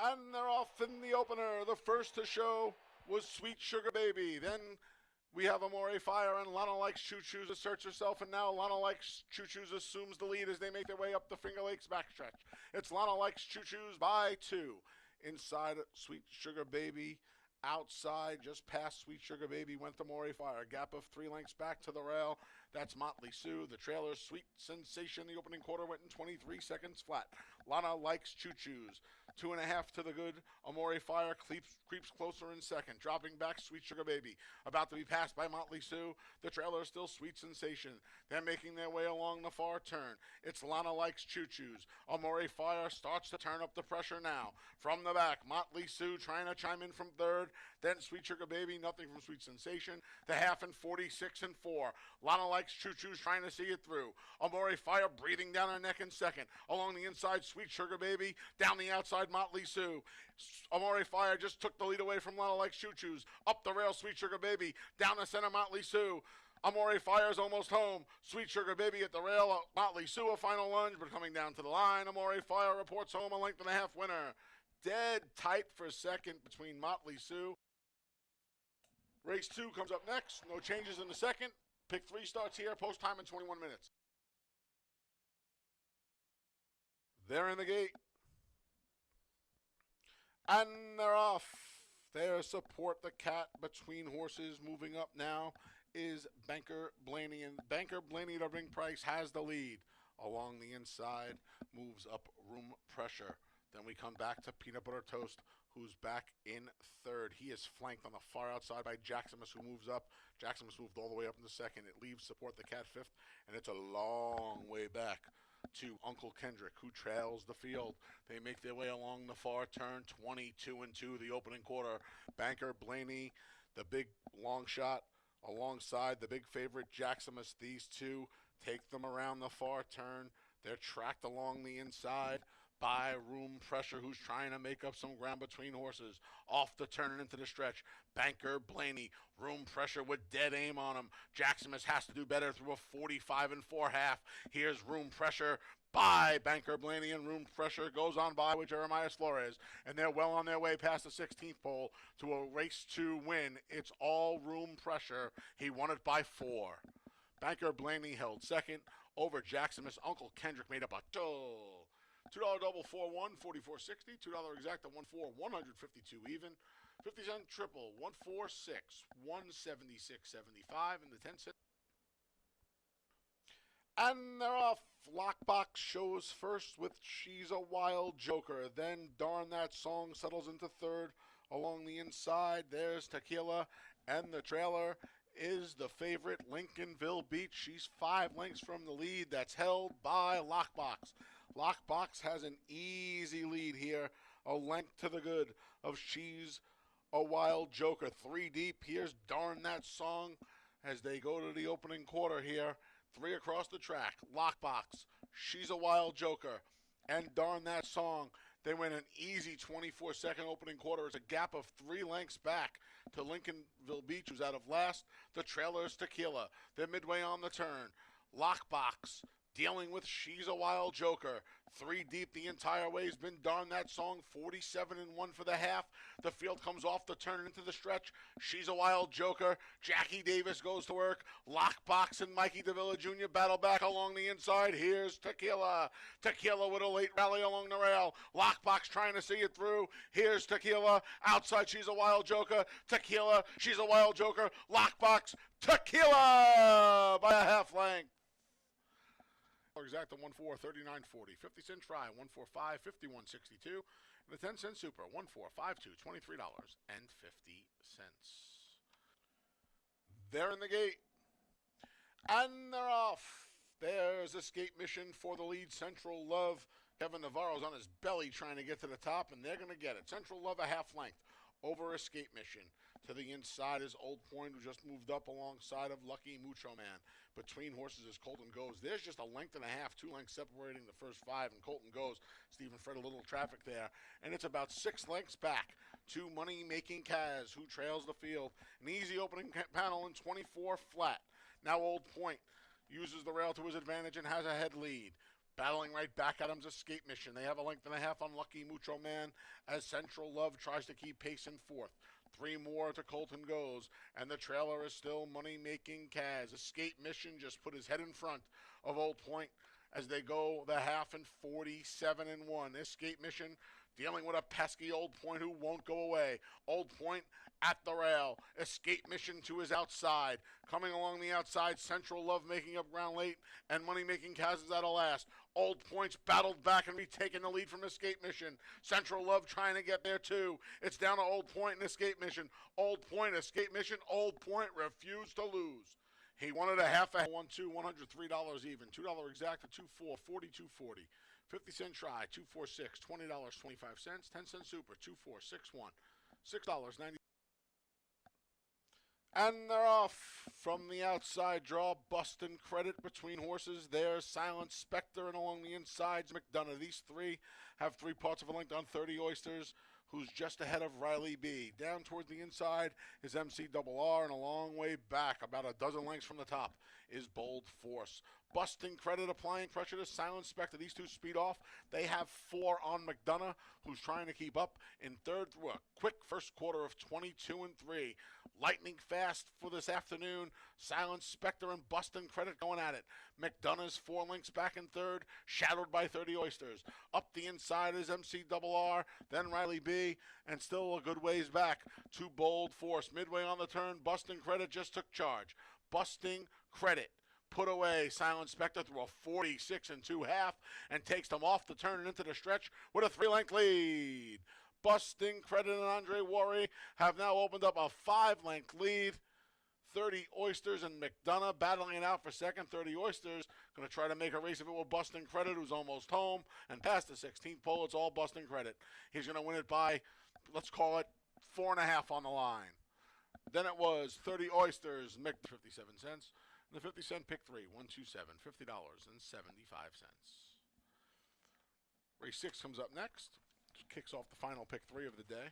And they're off in the opener. The first to show was Sweet Sugar Baby. Then we have Amore Fire and Lana Likes Choo Choo's asserts herself, and now Lana Likes Choo Choo's assumes the lead as they make their way up the Finger Lakes backstretch. It's Lana Likes Choo Choo's by 2. Inside Sweet Sugar Baby, outside, just past Sweet Sugar Baby, went the Amore Fire. Gap of 3 lengths back to the rail. That's Motley Sue. The trailer's Sweet Sensation. The opening quarter went in 23 seconds flat. Lana Likes Choo Choo's. 2.5 to the good. Amore Fire creeps closer in second. Dropping back Sweet Sugar Baby. About to be passed by Motley Sue. The trailer is still Sweet Sensation. They're making their way along the far turn. It's Lana Likes Choo Choo's. Amore Fire starts to turn up the pressure now. From the back, Motley Sue trying to chime in from third. Then Sweet Sugar Baby, nothing from Sweet Sensation. The half in 46 and 4. Lana Likes Choo Choo's trying to see it through. Amore Fire breathing down her neck in second. Along the inside, Sweet Sugar Baby. Down the outside, Motley Sue. Amore Fire just took the lead away from Lana Likes Choo Choo's. Up the rail, Sweet Sugar Baby. Down the center, Motley Sue. Amore Fire's almost home. Sweet Sugar Baby at the rail. Motley Sue a final lunge, but coming down to the line. Amore Fire reports home a length and a half winner. Dead tight for second between Motley Sue. Race 2 comes up next. No changes in the second. Pick 3 starts here. Post time in 21 minutes. They're in the gate. And they're off. Their Support the Cat between horses. Moving up now is Banker Blaney. And Banker Blaney to Ring Price has the lead. Along the inside moves up Room Pressure. Then we come back to Peanut Butter Toast, who's back in third. He is flanked on the far outside by Jaximus, who moves up. Jaximus moved all the way up into second. It leaves Support the Cat fifth, and it's a long way back to Uncle Kendrick, who trails the field. They make their way along the far turn, 22 and 2, the opening quarter. Banker Blaney, the big long shot, alongside the big favorite Jaximus. These two take them around the far turn. They're tracked along the inside by Room Pressure, who's trying to make up some ground between horses. Off the turn and into the stretch. Banker Blaney, Room Pressure with dead aim on him. Jaximus has to do better through a 45 and 4 half. Here's Room Pressure by Banker Blaney, and Room Pressure goes on by with Jeremiah Flores, and they're well on their way past the 16th pole to a race 2 win. It's all Room Pressure. He won it by 4. Banker Blaney held second over Jaximus. Uncle Kendrick made up a $2 double 4-1, 44.60. $2 exact at 1-4, 152 even. 50-cent triple, 146, 176.75 in the 10-cent. And they're off. Lockbox shows first with She's a Wild Joker. Then Darn That Song settles into third. Along the inside, there's Tequila, and the trailer is the favorite Lincolnville Beach. She's 5 lengths from the lead. That's held by Lockbox. Lockbox has an easy lead here, a length to the good of She's a Wild Joker. 3 deep. Here's Darn That Song as they go to the opening quarter here. 3 across the track. Lockbox, She's a Wild Joker, and Darn That Song. They went an easy 24-second opening quarter. It's a gap of 3 lengths back to Lincolnville Beach, who's out of last. The trailer is Tequila. They're midway on the turn. Lockbox dealing with She's a Wild Joker. 3 deep the entire way has been Darn That Song. 47 and 1 for the half. The field comes off the turn into the stretch. She's a Wild Joker. Jackie Davis goes to work. Lockbox and Mikey DeVilla Jr. battle back along the inside. Here's Tequila. Tequila with a late rally along the rail. Lockbox trying to see it through. Here's Tequila. Outside, She's a Wild Joker. Tequila. She's a Wild Joker. Lockbox. Tequila by a half length. Exact at 1-4, 39.40. 50-cent try, 145, 51.62. And the 10-cent super, 1-4, 5-2, $23.50. They're in the gate. And they're off. There's Escape Mission for the lead. Central Love. Kevin Navarro's on his belly trying to get to the top, and they're going to get it. Central Love a half length over Escape Mission. To the inside is Old Point, who just moved up alongside of Lucky Mucho Man. Between horses as Colton goes. There's just a length and a half, 2 lengths separating the first 5, and Colton goes. Stephen Fred, a little traffic there. And it's about 6 lengths back to Money Making Kaz, who trails the field. An easy opening panel in 24 flat. Now Old Point uses the rail to his advantage and has a head lead. Battling right back at him's Escape Mission. They have a length and a half on Lucky Mucho Man as Central Love tries to keep pace in fourth. 3 more to Colton Goes, and the trailer is still money-making Kaz. Escape Mission just put his head in front of Old Point as they go the half in 47-1. Escape Mission dealing with a pesky Old Point who won't go away. Old Point at the rail. Escape Mission to his outside. Coming along the outside, Central Love making up ground late, and Money Making Kaz is at a last. Old Point's battled back and retaken the lead from Escape Mission. Central Love trying to get there too. It's down to Old Point and Escape Mission. Old Point, Escape Mission. Old Point refused to lose. He wanted a half a $1-2, $103 even. $2 exact to 2-4, 42.40. 50-cent try, 246, $20.25. 10-cent super, 2-4, 6-1, $6.90. And they're off from the outside draw. Bustin' Credit between horses. There's Silent Spectre, and along the insides, McDonough. These three have 3 parts of a length on 30 Oysters, who's just ahead of Riley B. Down towards the inside is MCRR, and a long way back, about a dozen lengths from the top, is Bold Force. Busting Credit applying pressure to Silent Spectre. These two speed off. They have 4 on McDonough, who's trying to keep up in third through a quick first quarter of 22-3. Lightning fast for this afternoon. Silent Spectre and Bustin' Credit going at it. McDonough's 4 lengths back in third, shadowed by 30 Oysters. Up the inside is MCRR, then Riley B, and still a good ways back to Bold Force. Midway on the turn, Bustin' Credit just took charge. Busting Credit put away Silent Spectre through a 46 2/2 and takes them off the turn and into the stretch with a 3-length lead. Busting Credit and Andre Worry have now opened up a 5-length lead. 30 Oysters and McDonough battling it out for second. 30 Oysters going to try to make a race of it with Busting Credit, who's almost home. And past the 16th pole, it's all Busting Credit. He's going to win it by, let's call it, 4.5 on the line. Then it was 30 Oysters, 57 cents. And the 50-cent pick 3, 127, $50.75. Race 6 comes up next. Kicks off the final pick 3 of the day.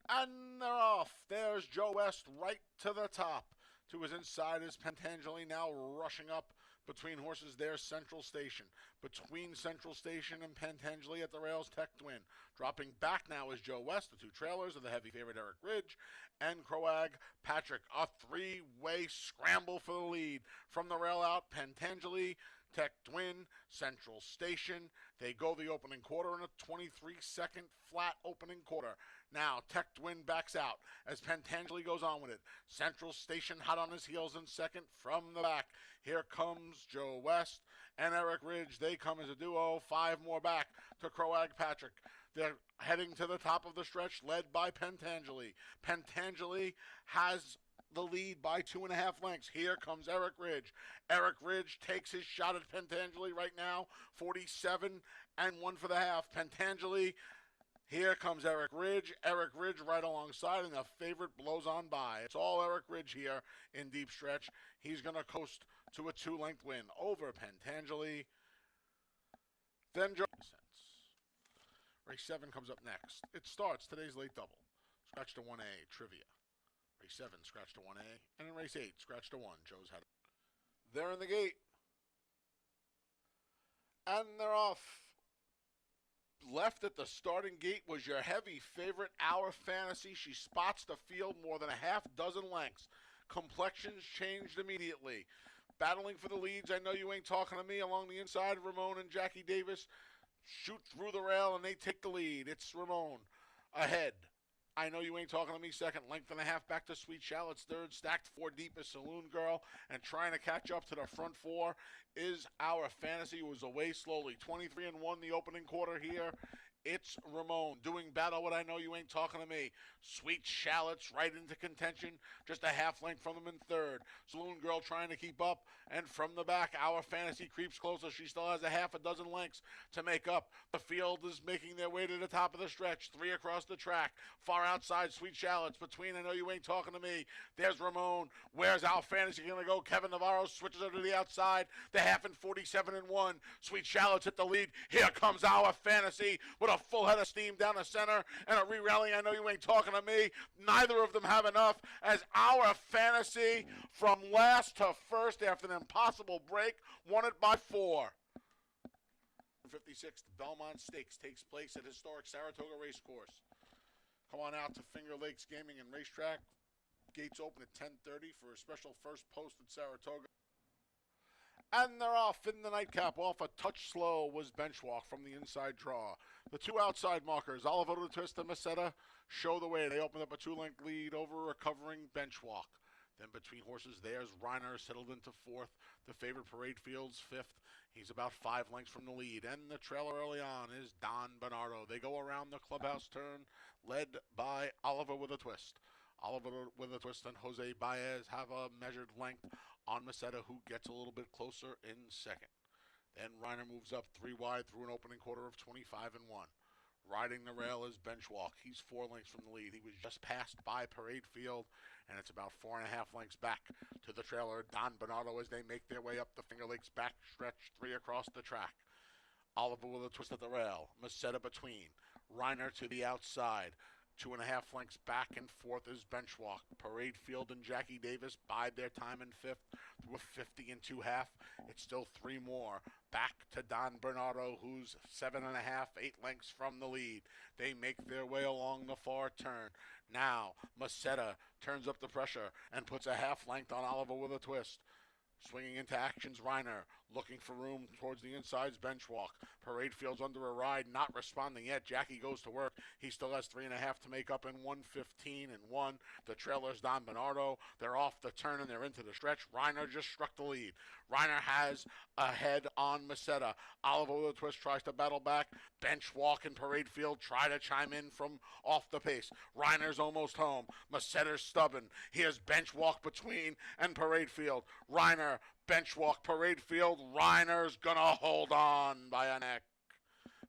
And they're off. There's Joe West right to the top. To his inside is Pentangeli now rushing up between horses. There's Central Station. Between Central Station and Pentangeli at the rails, Tech Twin. Dropping back now is Joe West. The 2 trailers are the heavy favorite Eric Ridge and Croag Patrick. A 3-way scramble for the lead. From the rail out, Pentangeli, Tech Twin, Central Station. They go the opening quarter in a 23-second flat opening quarter. Now, Tech Twin backs out as Pentangeli goes on with it. Central Station hot on his heels in second from the back. Here comes Joe West and Eric Ridge. They come as a duo. 5 more back to Croag Patrick. They're heading to the top of the stretch, led by Pentangeli. Pentangeli has the lead by 2.5 lengths. Here comes Eric Ridge. Eric Ridge takes his shot at Pentangeli right now. 47 and 1 for the half. Pentangeli. Here comes Eric Ridge. Eric Ridge right alongside, and the favorite blows on by. It's all Eric Ridge here in deep stretch. He's going to coast to a 2-length win over Pentangeli. Then Race 7 comes up next. It starts today's late double. Scratch to 1A, trivia. Race 7, scratch to 1A. And in race 8, scratch to 1. Joe's had it. They're in the gate. And they're off. Left at the starting gate was your heavy favorite, Our Fantasy. She spots the field more than a half dozen lengths. Complexions changed immediately. Battling for the leads, I know you ain't talking to me. Along the inside, Ramon and Jackie Davis shoot through the rail, and they take the lead. It's Ramon ahead. I know you ain't talking to me second. Length and a half back to Sweet Charlotte's third. Stacked 4 deep is Saloon Girl. And trying to catch up to the front 4 is Our Fantasy, who was away slowly. 23 and 1 the opening quarter here. It's Ramon doing battle what I know you ain't talking to me. Sweet Charlotte's right into contention. Just a half length from them in third. Saloon Girl trying to keep up. And from the back, Our Fantasy creeps closer. She still has a half a dozen lengths to make up. The field is making their way to the top of the stretch. 3 across the track. Far outside, Sweet Charlotte's. Between I know you ain't talking to me. There's Ramon. Where's Our Fantasy going to go? Kevin Navarro switches her to the outside. The half in 47 and 1. Sweet Charlotte's hit the lead. Here comes Our Fantasy with with a full head of steam down the center and a re-rally. I know you ain't talking to me. Neither of them have enough, as our fantasy from last to first after an impossible break won it by 4. 56th Belmont Stakes takes place at historic Saratoga Racecourse. Come on out to Finger Lakes Gaming and Racetrack. Gates open at 10:30 for a special first post at Saratoga. And they're off in the nightcap. Off a touch slow was Benchwalk from the inside draw. The two outside markers, Oliver the Twist and Meseta, show the way. They opened up a 2-length lead over a recovering Benchwalk. Then between horses, there's Reiner settled into 4th. The favorite Parade Field's 5th. He's about 5 lengths from the lead. And the trailer early on is Don Bernardo. They go around the clubhouse turn, led by Oliver with a Twist. Oliver with a Twist and Jose Baez have a measured length on Meseta, who gets a little bit closer in second. Then Reiner moves up 3 wide through an opening quarter of 25-1. Riding the rail is Benchwalk. He's 4 lengths from the lead. He was just passed by Parade Field, and it's about 4.5 lengths back to the trailer, Don Bernardo, as they make their way up the Finger Lakes back stretch, 3 across the track. Oliver with a twist at the rail. Meseta between. Reiner to the outside. 2.5 lengths back and forth is Benchwalk. Parade Field and Jackie Davis bide their time in 5th through a 50 and 2 half. It's still 3 more. Back to Don Bernardo, who's 7.5, 8 lengths from the lead. They make their way along the far turn. Now, Meseta turns up the pressure and puts a half length on Oliver with a twist. Swinging into action's Reiner, looking for room towards the inside's Benchwalk. Parade Field's under a ride, not responding yet. Jackie goes to work. He still has 3.5 to make up in 1:15-1. The trailer's Don Bernardo. They're off the turn and they're into the stretch. Reiner just struck the lead. Reiner has a head on Meseta. Oliver with a twist tries to battle back. Benchwalk and Parade Field try to chime in from off the pace. Reiner's almost home. Meseta's stubborn. He has Benchwalk between and Parade Field. Reiner, Benchwalk, Parade Field. Reiner's gonna hold on by a neck.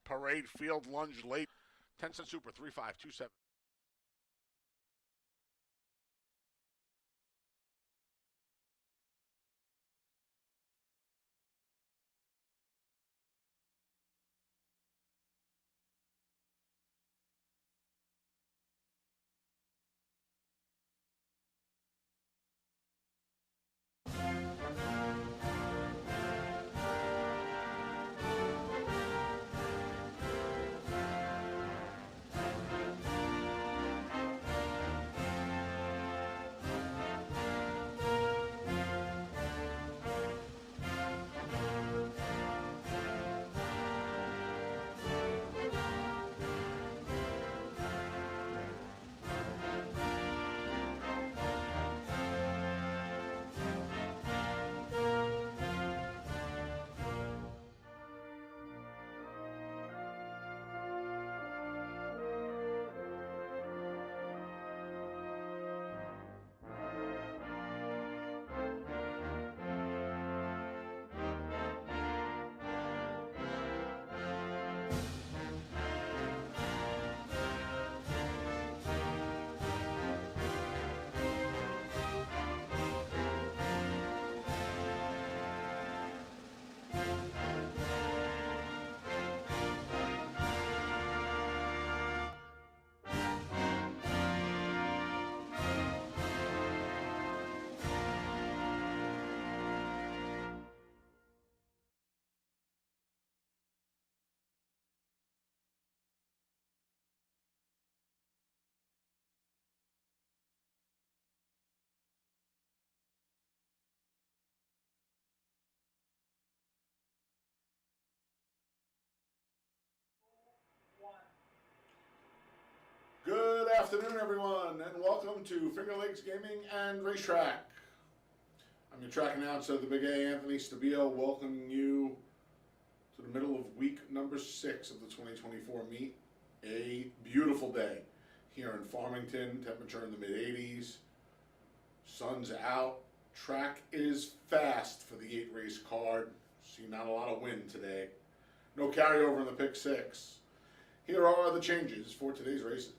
Parade Field lunged late. 10-cent super, 3-5-2-7. Good afternoon, everyone, and welcome to Finger Lakes Gaming and Racetrack. I'm your track announcer, the Big A, Anthony Stabile, welcoming you to the middle of week number 6 of the 2024 meet. A beautiful day here in Farmington, temperature in the mid-80s, sun's out, track is fast for the 8-race card. See, not a lot of wind today. No carryover in the pick 6. Here are the changes for today's races.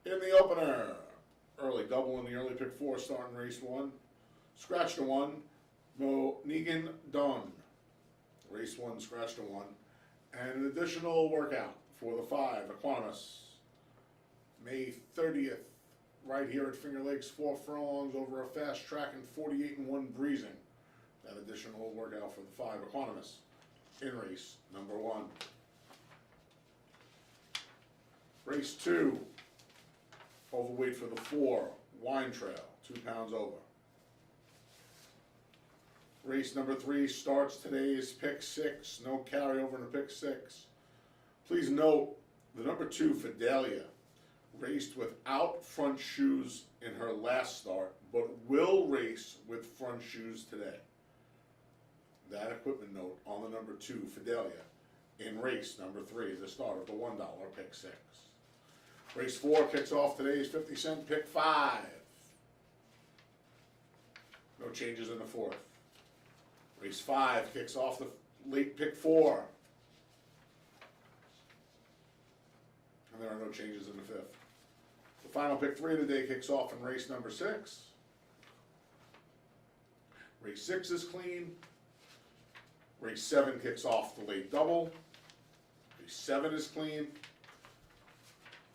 In the opener, early double in the early pick 4 starting race 1. Scratch to 1, Mo Negan Dunn. race 1, scratch to 1. And an additional workout for the 5, Equanimous. May 30th, right here at Finger Lakes, 4 furlongs over a fast track and 48-1 breezing. That additional workout for the 5, Equanimous, in race number 1. Race 2, overweight for the 4, Wine Trail, 2 pounds over. Race number 3 starts today's pick 6, no carryover in the pick 6. Please note, the number 2, Fidelia, raced without front shoes in her last start, but will race with front shoes today. That equipment note on the number 2, Fidelia, in race number 3, the start of the $1 pick 6. Race 4 kicks off today's 50-cent pick 5. No changes in the 4th. Race 5 kicks off the late pick 4. And there are no changes in the 5th. The final pick 3 of the day kicks off in race number 6. Race 6 is clean. Race 7 kicks off the late double. Race 7 is clean.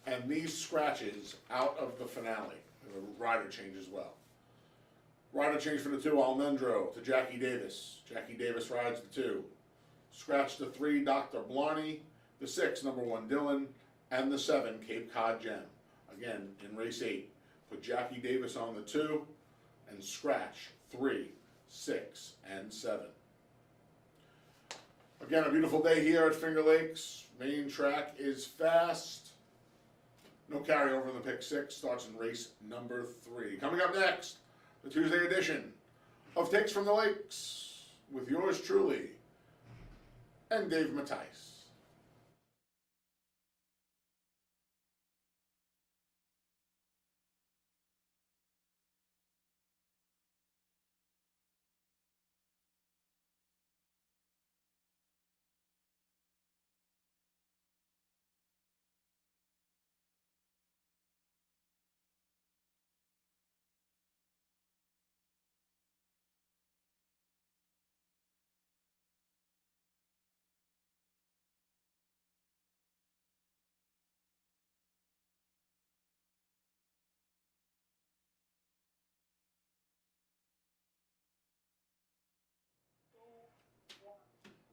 And these scratches out of the finale. The rider change as well. Rider change for the 2, Almendro to Jackie Davis. Jackie Davis rides the 2. Scratch the 3, Dr. Blarney. The 6, number 1, Dylan. And the 7, Cape Cod Gem. Again, in race 8, put Jackie Davis on the 2 and scratch 3, 6, and 7. Again, a beautiful day here at Finger Lakes. Main track is fast. No carryover in the pick 6. Starts in race number 3. Coming up next, the Tuesday edition of Takes from the Lakes with yours truly and Dave Mattice.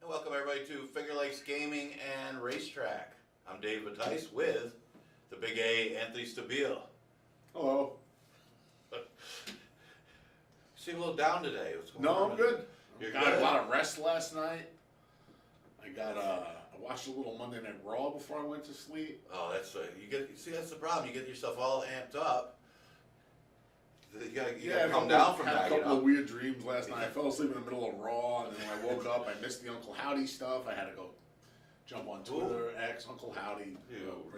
And welcome everybody to Finger Lakes Gaming and Racetrack. I'm Dave Mattice with the Big A, Anthony Stabile. Hello. You seem a little down today. What's going No, on? I'm good. You're got good? a lot of rest last night. I watched a little Monday Night Raw before I went to sleep. Oh, that's that's the problem. You get yourself all amped up. You gotta come down from had that. a couple of weird dreams last night. I fell asleep in the middle of Raw, and then when I woke up, I missed the Uncle Howdy stuff. I had to go jump on Twitter, X, Uncle Howdy.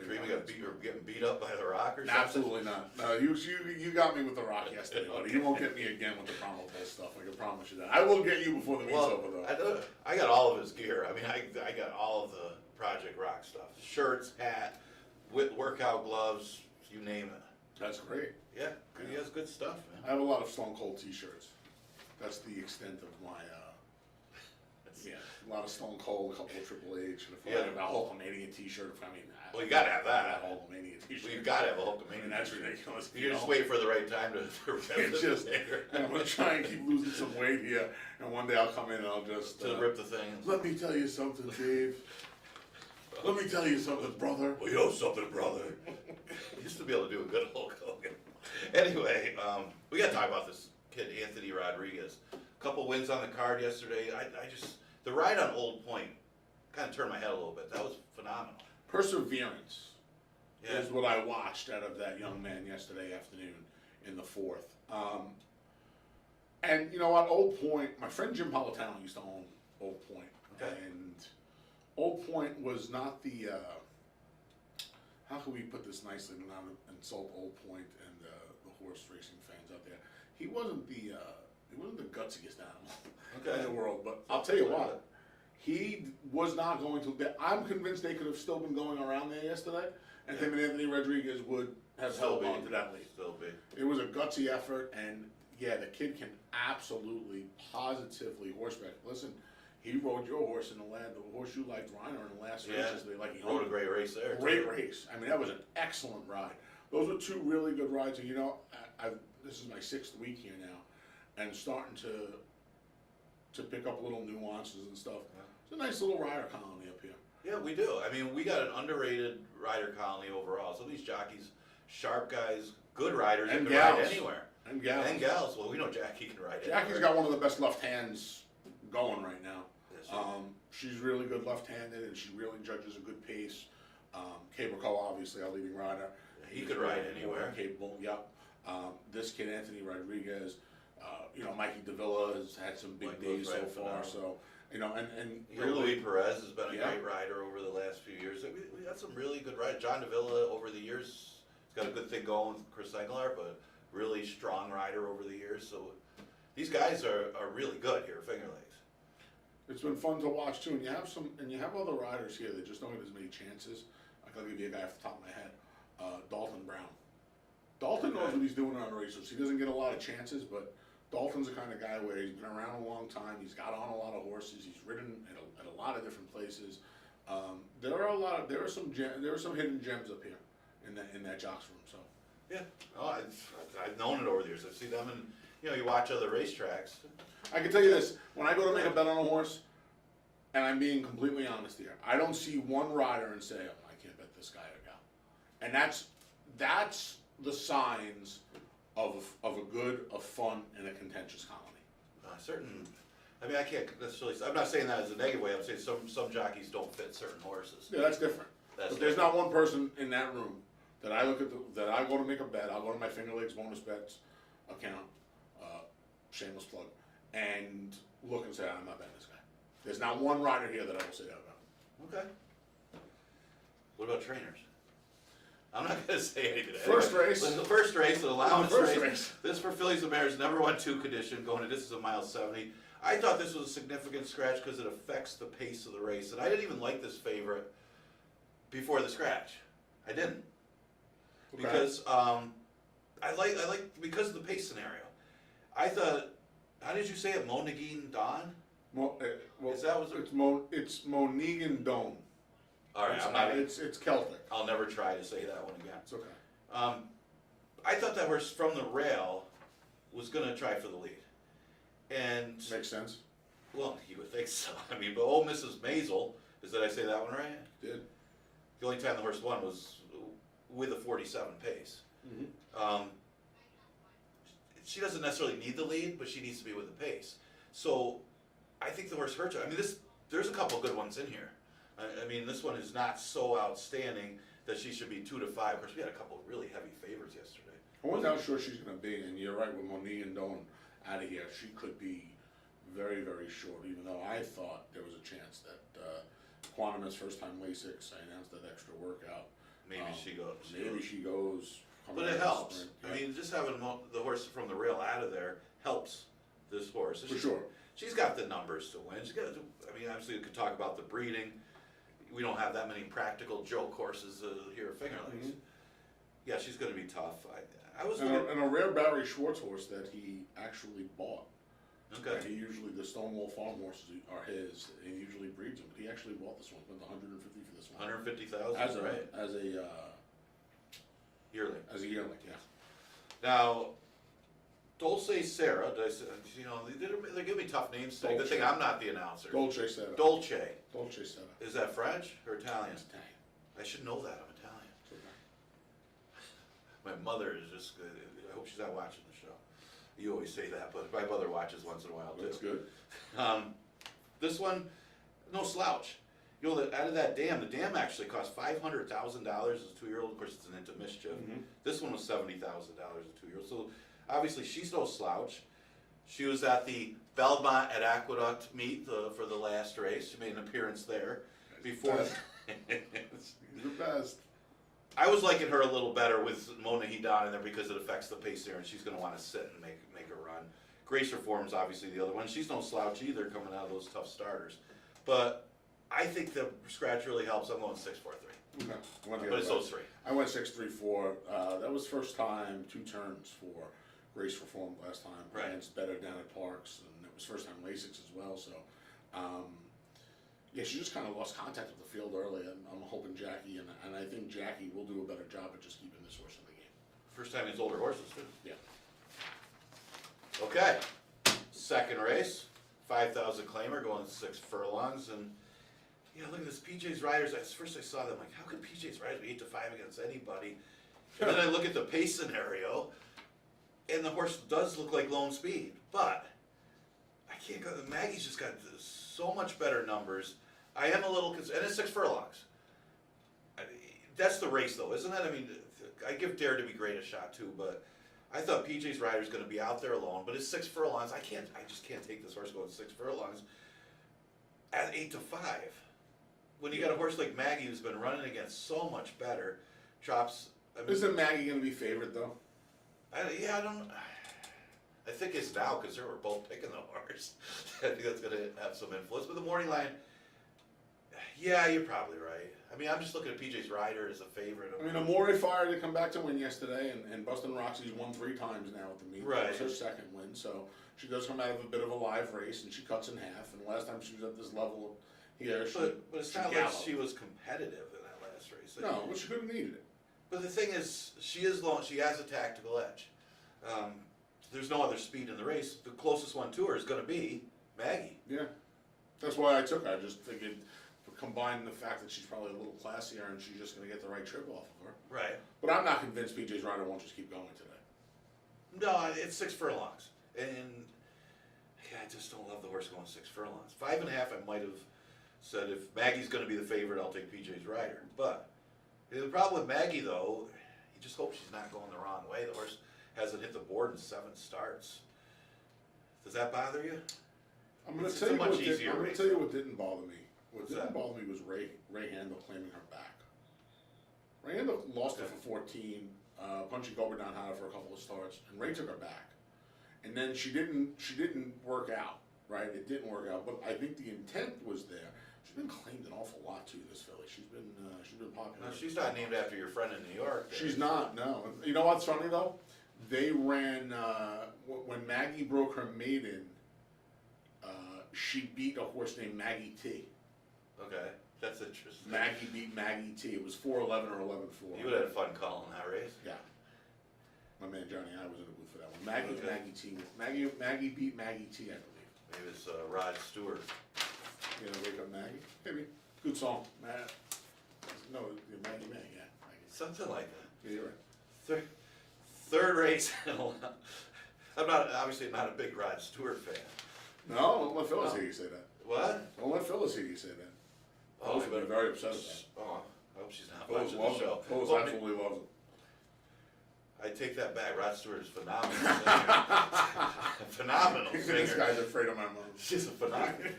Dreaming of getting beat up by the Rock or something? Absolutely not. No, you got me with the Rock yesterday, buddy. You won't get me again with the Promo Bowl stuff. I can promise you that. I will get you before the meet's over, though. I got all of his gear. I mean, I got all of the Project Rock stuff: shirts, hat, workout gloves, you name it. That's great. Yeah, he has good stuff, man. I have a lot of Stone Cold t-shirts. That's the extent of my, a lot of Stone Cold, a couple of Triple H, and if I have a Hulkamania t-shirt, Well, you gotta have that. I have a Hulkamania t-shirt. Well, you gotta have a Hulkamania. I mean, that's ridiculous. You just wait for the right time to it's just, I'm gonna try and keep losing some weight here, and one day I'll come in and I'll just to rip the thing. Let me tell you something, Dave. Let me tell you something, brother. Well, you know something, brother. I used to be able to do a good Hulk Hogan. Anyway, we got to talk about this kid, Anthony Rodriguez. A couple wins on the card yesterday. The ride on Old Point kind of turned my head a little bit. That was phenomenal. Perseverance is what I watched out of that young man yesterday afternoon in the 4th. And you know what, Old Point, my friend Jim Politano used to own Old Point. Okay. And Old Point was not the, how can we put this nicely to not insult Old Point and the horse racing fans out there. He wasn't the gutsiest animal in the world, but I'll tell you what, he was not going to, I'm convinced they could have still been going around there yesterday, and him and Anthony Rodriguez would have held on to that lead. Still be. It was a gutsy effort, and yeah, the kid can absolutely, positively horseback. Listen, He rode your horse in the Horseshoe Life Rhino in the last races. They like he rode a great race there. Great race. I mean, that was an excellent ride. Those were two really good rides. And this is my 6th week here now, and starting to pick up little nuances and stuff. Yeah. It's a nice little rider colony up here. Yeah, we do. I mean, we got an underrated rider colony overall. So these jockeys, sharp guys, good riders, And can gals. ride anywhere. And gals. And gals. Well, we know Jackie can ride anywhere. Jackie's got one of the best left hands going right now. Yes, She's really good left-handed, and she really judges a good pace. Cable Co, obviously, our leading rider. he could ride anywhere. Capable, yep. This kid, Anthony Rodriguez, Mikey Davila has had some big days so far. So, and Louis Perez has been a Yeah. great rider over the last few years. We got some really good riders. John Davila over the years has got a good thing going with Chris Aguilar, but really strong rider over the years. So these guys are really good here at Finger Lakes. it's been fun to watch too. And you have other riders here that just don't get as many chances. I'll give you a guy off the top of my head, Dalton Brown. Dalton knows what he's doing on races. He doesn't get a lot of chances, but Dalton's the kind of guy where he's been around a long time. He's got on a lot of horses. He's ridden at a lot of different places. There are some hidden gems up here in that jocks room. So Yeah, I've known it over the years. I've seen them, and you watch other racetracks. I can tell you this: when I go to make a bet on a horse, and I'm being completely honest here, I don't see one rider and say, "Oh, I can't bet this guy or gal," and that's the signs of a fun, and a contentious colony. I can't necessarily. I'm not saying that as a negative way. I'm saying some jockeys don't fit certain horses. Yeah, that's different. But there's not one person in that room that I look at that I go to make a bet. I'll go to my Finger Lakes bonus bets account, shameless plug, and look and say, I'm not betting this guy. There's not one rider here that I will say that about. Okay. What about trainers? I'm not going to say anything. First race. The first race, the allowance First race. race. This for Fillies and Mares, number 1-2 condition, going to distance of mile 70. I thought this was a significant scratch because it affects the pace of the race, and I didn't even like this favorite before the scratch. I didn't. Okay. Because I like because of the pace scenario. I thought, how did you say it? Monaghan Dawn? It's Monegan Dome. All right, it's Celtic. I'll never try to say that one again. It's okay. I thought that horse from the rail was going to try for the lead. And Makes sense. well, you would think so. I mean, but old Mrs. Maisel, did I say that one right? Did. The only time the horse won was with a 47 pace. Mm-hmm. She doesn't necessarily need the lead, but she needs to be with the pace. So I think the horse hurts her. I mean, there's a couple good ones in here. I mean, this one is not so outstanding that she should be 2 to 5. Of course, we had a couple of really heavy favorites yesterday. I wasn't how sure she's going to be, and you're right with Monegan Dome out of here. She could be very, very short, even though I thought there was a chance that Quantum's first time Lasix, I announced that extra workout. Maybe she goes. Maybe she goes. But it helps. I mean, just having the horse from the rail out of there helps this horse. For sure. She's got the numbers to win. Obviously, we could talk about the breeding. We don't have that many practical joke horses here at Finger Lakes. Mm-hmm. Yeah, she's going to be tough. I was and a rare Barry Schwartz horse that he actually bought. Okay. He usually, the Stonewall Farm horses are his. He usually breeds them. But he actually bought this one. Spent $150 for this one. 150,000, right? As a yearling. As a yearling, yeah. Now, Dulce Sarah, they give me tough names today. Good thing I'm not the announcer. Dolce Seta. Dolce. Dolce Seta. Is that French or Italian? It's Italian. I should know that. I'm Italian. It's okay. My mother is just good. I hope she's not watching the show. You always say that, but my mother watches once in a while too. That's good. This one, no slouch. Out of that dam, the dam actually cost $500,000 as a 2-year-old. Of course, it's an into mischief. Mm-hmm. This one was $70,000 as a 2-year-old. So obviously, she's no slouch. She was at the Belmont at Aqueduct meet for the last race. She made an appearance there before. He's the best. I was liking her a little better with Mona Hedon in there because it affects the pace there, and she's going to want to sit and make a run. Grace Reform's obviously the other one. She's no slouch either, coming out of those tough starters. But I think the scratch really helps. I'm going 6-4-3. Okay. But it's those 3. I went 6-3-4. That was first time 2 turns for Grace Reform last time. Right. And it's better down at Parks, and it was first time Lasix as well. So Yeah, she just kind of lost contact with the field early, and I'm hoping Jackie, and I think Jackie will do a better job at just keeping this horse in the game. First time it's older horses too. Yeah. Okay, second race, 5,000 claimer going 6 furlongs, and yeah, look at this PJ's Riders. At first I saw them like, how could PJ's Riders be 8-5 against anybody? And then I look at the pace scenario, and the horse does look like Lone Speed, but I can't go. Maggie's just got so much better numbers. I am a little concerned, and it's 6 furlongs. That's the race, though, isn't it? I mean, I give Dare to Be Great a shot too, but I thought PJ's Rider's going to be out there alone. But it's 6 furlongs. I just can't take this horse going 6 furlongs at 8-5. When you got a horse like Maggie who's been running against so much better, drops. I mean, Isn't Maggie going to be favored though? I don't. I think it's now because we're both picking the horse. I think that's going to have some influence. But the morning line, yeah, you're probably right. I mean, I'm just looking at PJ's Rider as a favorite. I mean, Amore fired to come back to win yesterday, and Bustin' Roxy's won 3 times now at the meet. Right. That was her second win, so she does come out of a bit of a live race, and she cuts in half. And the last time she was at this level here, But it's not like galloped. she was competitive in that last race. No, but she could have needed it. But the thing is, she is long. She has a tactical edge. There's no other speed in the race. The closest one to her is going to be Maggie. Yeah, that's why I took her. I just figured, combine the fact that she's probably a little classier and she's just going to get the right trip off of her. Right. But I'm not convinced PJ's Rider won't just keep going today. No, it's 6 furlongs, and yeah, I just don't love the horse going 6 furlongs. 5.5, I might have said if Maggie's going to be the favorite, I'll take PJ's Rider. But the problem with Maggie, though, you just hope she's not going the wrong way. The horse hasn't hit the board in 7 starts. Does that bother you? I'm going It's to tell a you much what easier I'm going race. to tell you what didn't bother me. What What's didn't that? bother me was Ray Handel claiming her back. Ray Handel lost her for 14. Punchy Goberdon had her for a couple of starts, and Ray took her back. And then she didn't work out, right? It didn't work out, but I think the intent was there. She's been claimed an awful lot too. This filly, she's been popular. No, she's not named after your friend in New York. She's not. No. You know what's funny though? They ran when Maggie broke her maiden. She beat a horse named Maggie T. Okay, that's interesting. Maggie beat Maggie T. It was 4:11 or 11:4. You would have had fun calling that race. Yeah. My man Johnny I was in the booth for that one. Maggie Okay. Maggie T. Maggie beat Maggie T. I believe. Maybe it's Rod Stewart. You know, Wake Up Maggie. Maybe. Good song. No, Maggie May. Yeah. Maggie. Something like that. Yeah, you're right. Third race. I'm obviously not a big Rod Stewart fan. No, don't let Phyllis No. hear you say that. What? Don't let Phyllis hear you say that. Oh, Phyllis would be very upset at that. Oh, I hope she's not Phyllis watching loves the show. it. Phyllis Well, absolutely loves it. I take that back. Rod Stewart is phenomenal. Phenomenal This singer. guy's afraid of my mom. She's a phenomenal.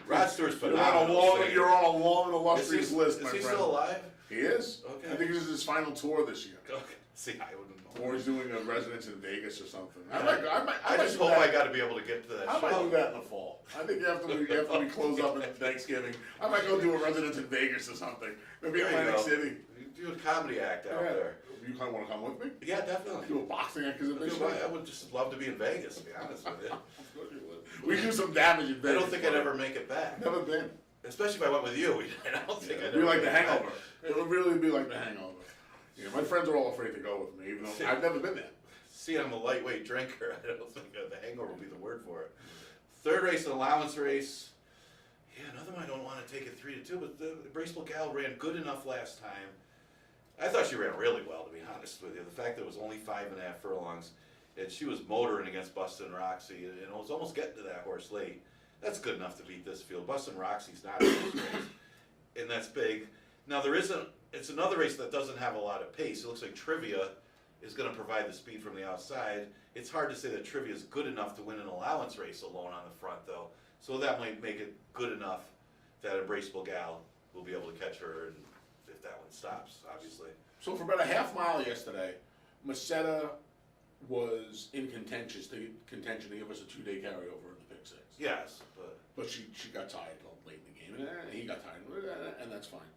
Rod Stewart's You're on a phenomenal. long, singer. you're on a long and Is illustrious he, list, is my he friend. still alive? He is. Okay. I think this is his final tour this year. Okay. See, I wouldn't know. Or he's doing a residence in Vegas or something. Yeah. I I might just do hope that. I got to be able to get to that I might show. do that in the fall. I think after we close up in Thanksgiving, I might go do a residence in Vegas or something. Maybe There you Atlantic go. City. You do a comedy act out Yeah. there. You kind of want to come with me? Yeah, definitely. Do a boxing exhibition? I would just love to be in Vegas, to be honest with you. Of course you would. We do some damage in I Vegas. don't think I'd ever make it back. Never been. Especially if I went with you. I don't think I'd It'd ever be like make The it back. Hangover. It would really be like The Hangover. Yeah, my friends are all afraid to go with me, even though I've never been there. See, I'm a lightweight drinker. I don't think the hangover will be the word for it. Third race, an allowance race. Yeah, another one I don't want to take it 3-2, but the Bracewell Gal ran good enough last time. I thought she ran really well, to be honest with you. The fact that it was only 5.5 furlongs, and she was motoring against Bustin' Roxy, and it was almost getting to that horse late. That's good enough to beat this field. Bustin' Roxy's not in this race, and that's big. Now it's another race that doesn't have a lot of pace. It looks like Trivia is going to provide the speed from the outside. It's hard to say that Trivia is good enough to win an allowance race alone on the front, though. So that might make it good enough that a Bracewell Gal will be able to catch her, and if that one stops, obviously. So for about a half mile yesterday, Masetta was in contention to give us a 2-day carryover in the pick 6. Yes, But she got tired late in the game, and he got tired, and that's fine.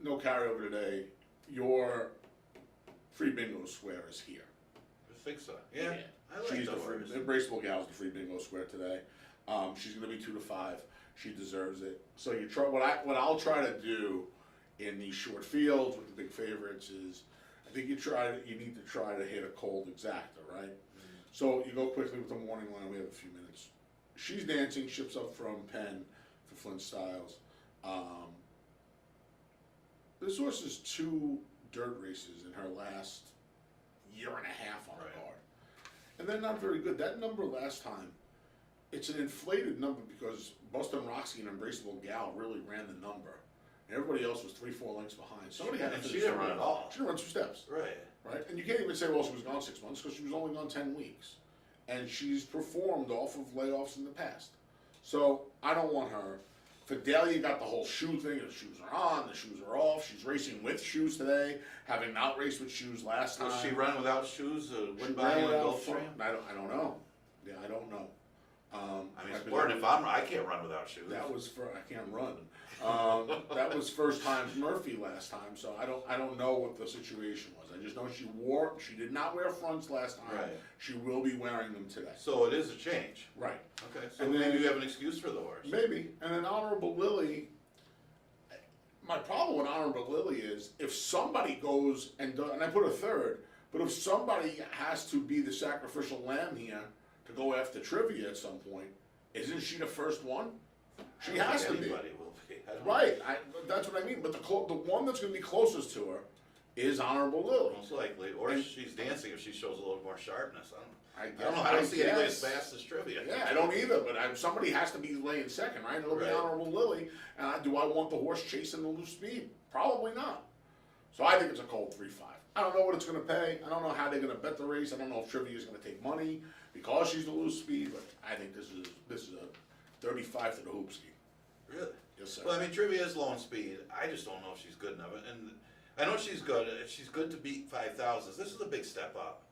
No carryover today. Your free bingo swear is here. I think so. Yeah, I like She's the the horse. Embraceable Gal's the free bingo square today. She's going to be 2 to 5. She deserves it. So you try what I'll try to do in these short fields with the big favorites is, I think you need to try to hit a cold exacta, right? So you go quickly with the morning line. We have a few minutes. She's dancing. Ships up from Penn for Flint Styles. This horse is 2 dirt races in her last year and a half on the card, and they're not very good. That number last time, it's an inflated number because Boston Roxy and Embraceable Gal really ran the number. Everybody else was 3-4 lengths behind. Somebody had And to she didn't run at all. She didn't run 2 steps. Right. And you can't even say, well, she was gone 6 months because she was only gone 10 weeks. And she's performed off of layoffs in the past. So I don't want her. Fidelia got the whole shoe thing. The shoes are on, the shoes are off. She's racing with shoes today, having not raced with shoes last time. Does she run without shoes? Win She by ran in the without Gulf foot. Stream? I don't know. Yeah, I don't know. I mean, it's important. I can't run without shoes. That was for I can't run. That was first time Murphy last time, so I don't know what the situation was. I just know she did not wear fronts last time. Right. She will be wearing them today. So it is a change. Right. Okay. So And maybe then- you have an excuse for the horse. Maybe. And then Honorable Lily. My problem with Honorable Lily is if somebody goes and I put a third, but if somebody has to be the sacrificial lamb here to go after trivia at some point, isn't she the first one? She has to be. Anybody will be. I don't know. Right, that's what I mean, but the one that's gonna be closest to her is Honorable Lily. Most likely, or And- she's dancing if she shows a little more sharpness. I guess- don't know. I don't see anybody as guess. fast as trivia. Yeah, I don't either, but somebody has to be laying second, right? It'll be Right. Honorable Lily, do I want the horse chasing the loose speed? Probably not. So I think it's a cold 3-5. I don't know what it's gonna pay, I don't know how they're gonna bet the race, I don't know if Trivia's gonna take money because she's the loose speed, but I think this is a 35 to the hoop ski. Really? Yes, sir. Well, I mean, trivia is low in speed. I just don't know if she's good enough. And I know she's good. She's good to beat 5,000s. This is a big step up.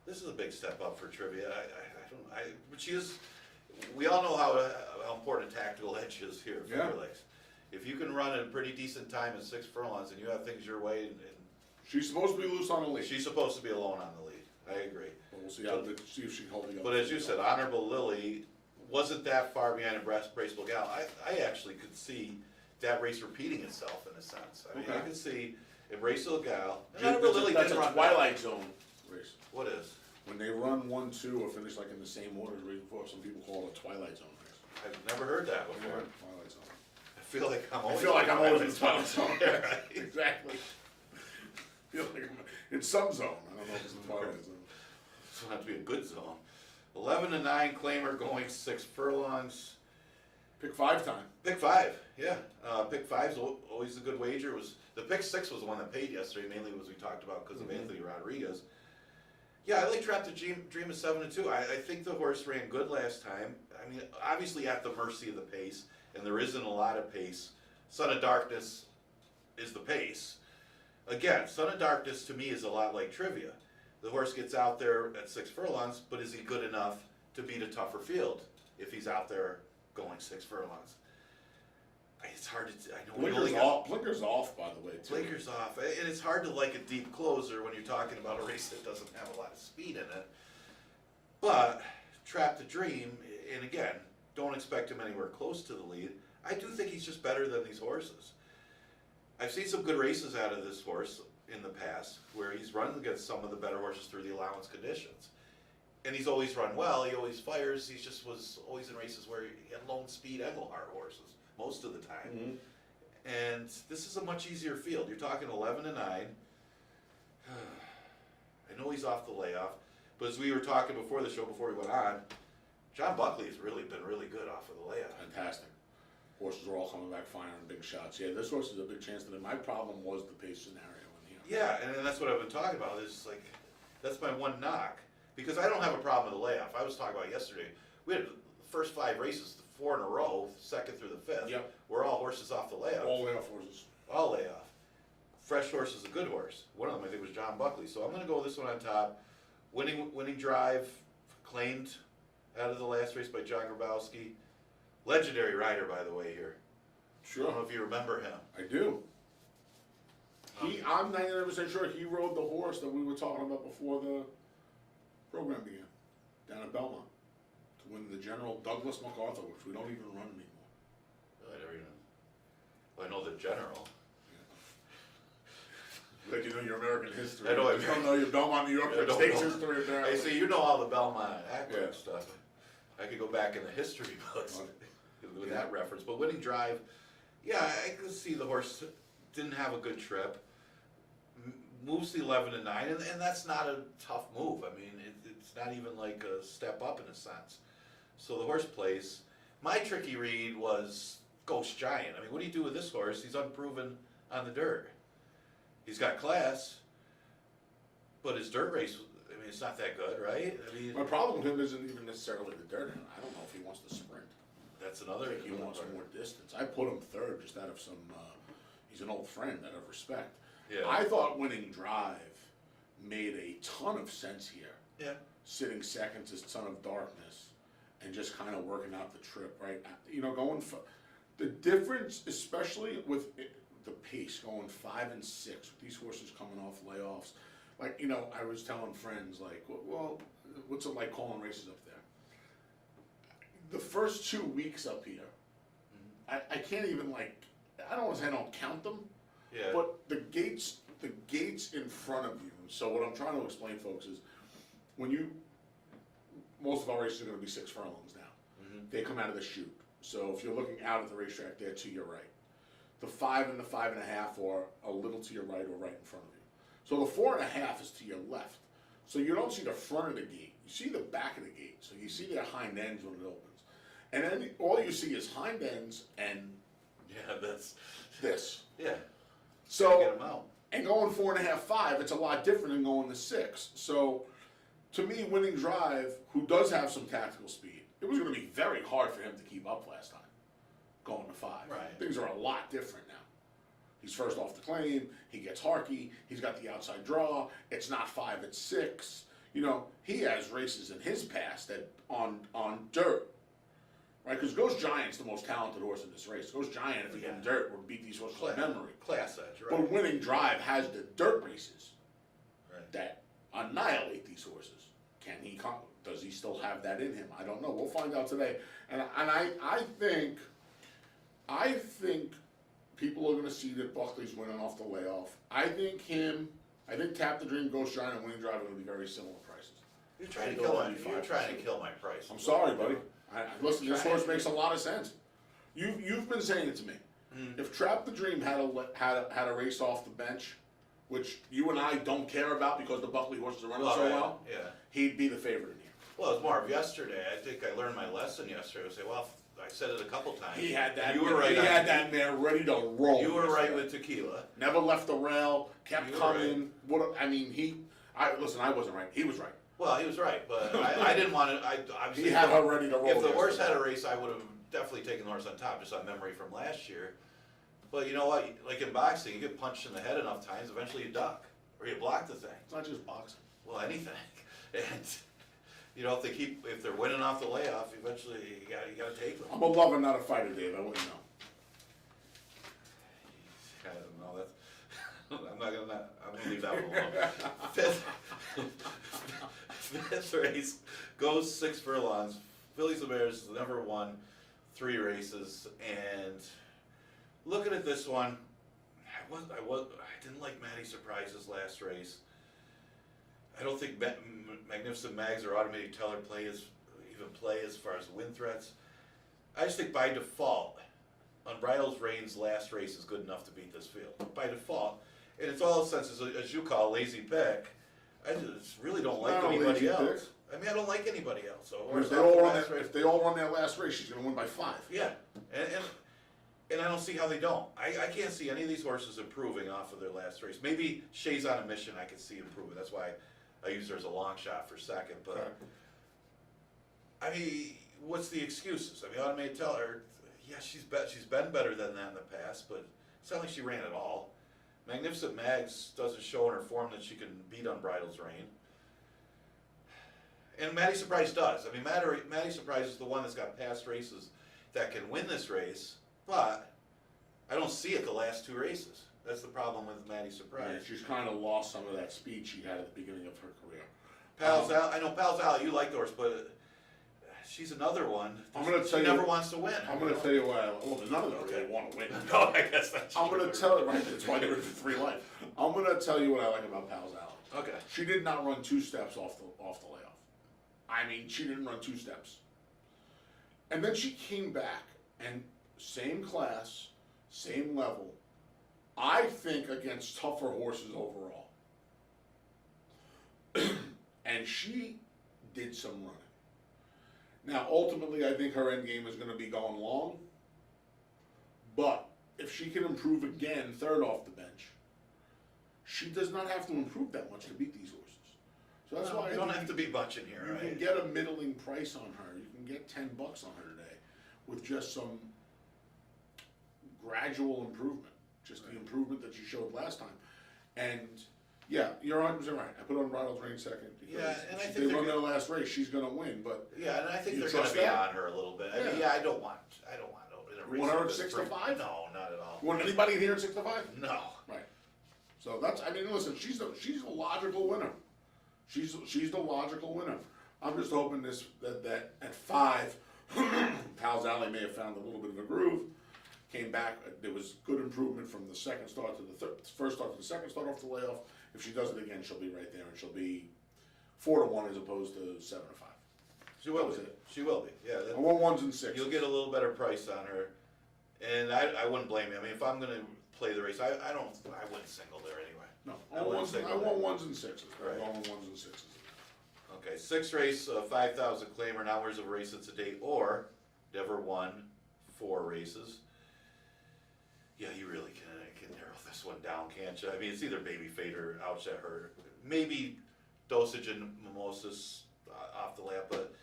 This is a big step up for trivia. But she is. We all know how important tactical edge is here at Finger Yeah. Lakes. If you can run at a pretty decent time in 6 furlongs and you have things your way, and She's supposed to be loose on the lead. she's supposed to be alone on the lead. I agree. But we'll see see if she can hold the. But as you said, Honorable Lily wasn't that far behind Embraceable Gal. I actually could see that race repeating itself in a sense. I mean, I Okay. could see Embraceable Gal. And That's Honorable Lily that's did a run Twilight Zone race. What is? When they run 1-2 or finish like in the same order as the race before, some people call it a Twilight Zone race. I've never heard that before. Twilight Zone. I feel like I'm I always. feel like I'm always in the Twilight Zone. Yeah, right. Exactly. Feel like it's some zone. I don't know if it's the Twilight Zone. This will have to be a good zone. 11 to 9 claimer going 6 furlongs. Pick 5 time. Pick 5, yeah. Pick 5's always a good wager. The pick 6 was the one that paid yesterday, mainly as we talked about because of Anthony Rodriguez. Yeah, I like Trap to Dream of 7 to 2. I think the horse ran good last time. I mean, obviously at the mercy of the pace, and there isn't a lot of pace. Son of Darkness is the pace. Again, Son of Darkness to me is a lot like trivia. The horse gets out there at 6 furlongs, but is he good enough to beat a tougher field if he's out there going 6 furlongs? It's hard to. I know we only got Blinker's off, by the way, too. blinkers off, and it's hard to like a deep closer when you're talking about a race that doesn't have a lot of speed in it. But Trap to Dream, and again, don't expect him anywhere close to the lead. I do think he's just better than these horses. I've seen some good races out of this horse in the past where he's run against some of the better horses through the allowance conditions. And he's always run well, he always fires, he just was always in races where he had lone speed Engelhard horses most of the time. And this is a much easier field. You're talking 11 to 9. I know he's off the layoff, but as we were talking before the show, before we went on, John Buckley has really been really good off of the layoff. Fantastic. Horses are all coming back firing big shots. Yeah, this horse is a big chance to them. My problem was the pace scenario in here. Yeah, and that's what I've been talking about. Is like, that's my one knock. Because I don't have a problem with the layoff. I was talking about yesterday. We had the first 5 races, 4 in a row, 2nd through the 5th. Yep. We're all horses off the layoff. All layoff horses. All layoff. Fresh horse is a good horse. One of them I think was John Buckley. So I'm going to go with this one on top. Winning drive, claimed out of the last race by John Grabowski. Legendary rider, by the way, here. I don't know Sure. if you remember him. I do. I'm 99% sure he rode the horse that we were talking about before the program began. down at Belmont to win the General Douglas MacArthur, which we don't even run anymore. I never even. Well, I know the general. Glad you know your American history. I know. You don't know your Belmont, New York I don't State's know. history, apparently. Hey, see, you know all the Belmont aqueduct Yeah. stuff. I could go back in the history books with Yeah. that reference. But winning drive, yeah, I could see the horse didn't have a good trip. Moves the 11-9, and that's not a tough move. I mean, it's not even like a step up in a sense. So the horse plays. My tricky read was Ghost Giant. I mean, what do you do with this horse? He's unproven on the dirt. He's got class, but his dirt race, I mean, it's not that good, right? I mean, My problem with him isn't even necessarily the dirt. I don't know if he wants to sprint. that's I another. think he wants more distance. I put him third just out of some, he's an old friend out of respect. Yeah. I thought winning drive made a ton of sense here. Yeah. Sitting second to Son of Darkness and just kind of working out the trip, right? You know, going for the difference, especially with the pace, going 5 and 6 with these horses coming off layoffs. Like, you know, I was telling friends, like, well, what's it like calling races up there? The first 2 weeks up here, I can't even, like, I don't want to say I don't count them, Yeah. but the gates in front of you. So what I'm trying to explain, folks, is when most of our races are going to be 6 furlongs now. They come out of the chute. So if you're looking out at the racetrack, they're to your right. The 5 and the 5.5 are a little to your right or right in front of you. So the 4.5 is to your left. So you don't see the front of the gate. You see the back of the gate. So you see their hind ends when it opens. And then all you see is hind ends and Yeah, that's. this. Yeah. So Get him out. and going 4.5, 5, it's a lot different than going to 6. So, to me, winning drive, who does have some tactical speed, it was going to be very hard for him to keep up last time, going to 5. Right. Things are a lot different now. He's first off the claim. He gets Harkey. He's got the outside draw. It's not 5, it's 6. You know, he has races in his past that on dirt. Right, because Ghost Giant's the most talented horse in this race. Ghost Giant, if he got dirt, would beat these horses by memory. Class edge, right? But winning drive has the dirt races Right. that annihilate these horses. Can he come? Does he still have that in him? I don't know. We'll find out today. And I think people are going to see that Buckley's winning off the layoff. I think Tap the Dream, Ghost Giant, and Winning Drive are going to be very similar prices. You're trying I to go kill my. 95. You're trying to kill my price. I'm sorry, buddy. Listen, this horse makes a lot of sense. You've been saying it to me. If Trap the Dream had a race off the bench, which you and I don't care about because the Buckley horses are running so right. well, Yeah. he'd be the favorite in here. Well, it's more of yesterday. I think I learned my lesson yesterday. I say, well, I said it a couple times. He had that. You were right. He had that mare ready to roll. You were right yesterday. with tequila. Never left the rail. Kept You were coming. What? I mean, listen. I wasn't right. He was right. Well, he was right, but I didn't want to. I obviously He had her ready to roll. If the horse yesterday. had a race, I would have definitely taken the horse on top, just on memory from last year. But you know what? Like in boxing, you get punched in the head enough times, eventually you duck or you block the thing. It's not just boxing. Well, anything. And you know, if they're winning off the layoff, eventually you gotta take them. I'm a lover, not a fighter, Dave. I want you to know. I don't know. I'm gonna leave that one alone. Fifth race goes 6 furlongs. Fillies and Bears is never won 3 races, and looking at this one, I didn't like Matty Surprise's last race. I don't think Magnificent Mags or Automated Teller play as far as win threats. I just think by default, Unbridled Reign's last race is good enough to beat this field. By default. And it's all sense, as you call, lazy pick. I just really don't like Not a anybody lazy else. pick. I mean, I don't like anybody else. So If they all run their last race, she's going to win by 5. yeah, and I don't see how they don't. I can't see any of these horses improving off of their last race. Maybe Shay's on a mission. I could see improving. That's why I use her as a long shot for second. But Okay. I mean, what's the excuses? I mean, Automated Teller, yeah, she's been better than that in the past, but it's not like she ran at all. Magnificent Mags doesn't show in her form that she can beat Unbridled's Reign. And Matty Surprise does. I mean, Matty Surprise is the one that's got past races that can win this race, but I don't see it the last 2 races. That's the problem with Matty Surprise. Yeah, she's kind of lost some of that speed she had at the beginning of her career. Pal's Alley, I know Pal's Alley, you like the horse, but she's another one. I'm gonna She tell you. never wants to win. I'm gonna tell you why. Well, none of them really want to win. No, I guess that's I'm true. gonna tell you, right, that's why they're in 3 life. I'm gonna tell you what I like about Pal's Alley. Okay. She did not run 2 steps off the layoff. I mean, she didn't run 2 steps. And then she came back, and same class, same level, I think against tougher horses overall. And she did some running. Now, ultimately, I think her end game is going to be going long. But if she can improve again, third off the bench, she does not have to improve that much to beat these horses. So that's why you don't have to be much in here, you right? can get a middling price on her. You can get $10 on her today with just some gradual improvement, just the improvement that she showed last time. And yeah, you're 100% right. I put on Ronald's Reign second because Yeah, and I if think they run they're their last race, she's going to win. But Yeah, and I think You they're going to trust be that? on her a little bit. Yeah. I mean, I don't want You want her at 6 to 5? No, not at all. you want anybody in here at 6 to 5? No. Right. So that's, I mean, listen, she's a logical winner. She's the logical winner. I'm just hoping that at 5, Pal's Alley may have found a little bit of a groove. Came back. There was good improvement from the second start to the first start to the second start off the layoff. If she does it again, she'll be right there, and she'll be 4 to 1 as opposed to 7 to 5. She will That was be. it. She will be. Yeah. I want 1s and 6s. You'll get a little better price on her, and I wouldn't blame you. I mean, if I'm going to play the race, I wouldn't single there anyway. No, I wouldn't single I want there. 1s and 6s. Right. I'm going 1s and 6s. Okay, 6th race, 5,000 claimer. Now where's a race that's a date or never won 4 races. Yeah, you really can narrow this one down, can't you? I mean, it's either Baby Fate or Outset Her. Maybe Dosage and Mimosas off the lap, but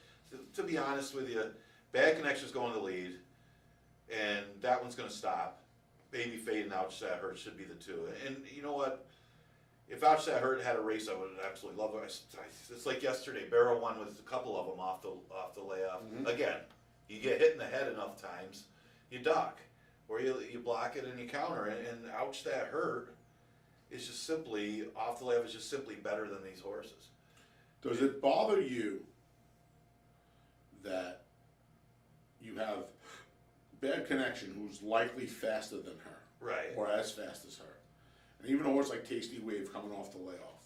to be honest with you, Bad Connection's going to the lead, and that one's going to stop. Baby Fate and Outset Her should be the 2. And you know what? If Outset Hurt had a race, I would absolutely love it. It's like yesterday. Barrow won with a couple of them off the layoff. Mhm. Again, you get hit in the head enough times, you duck, or you block it and you counter it. And Ouch That Hurt is just simply off the layoff is just simply better than these horses. Does it bother you that you have Bad Connection, who's likely faster than her, Right. or as fast as her, and even a horse like Tasty Wave coming off the layoff?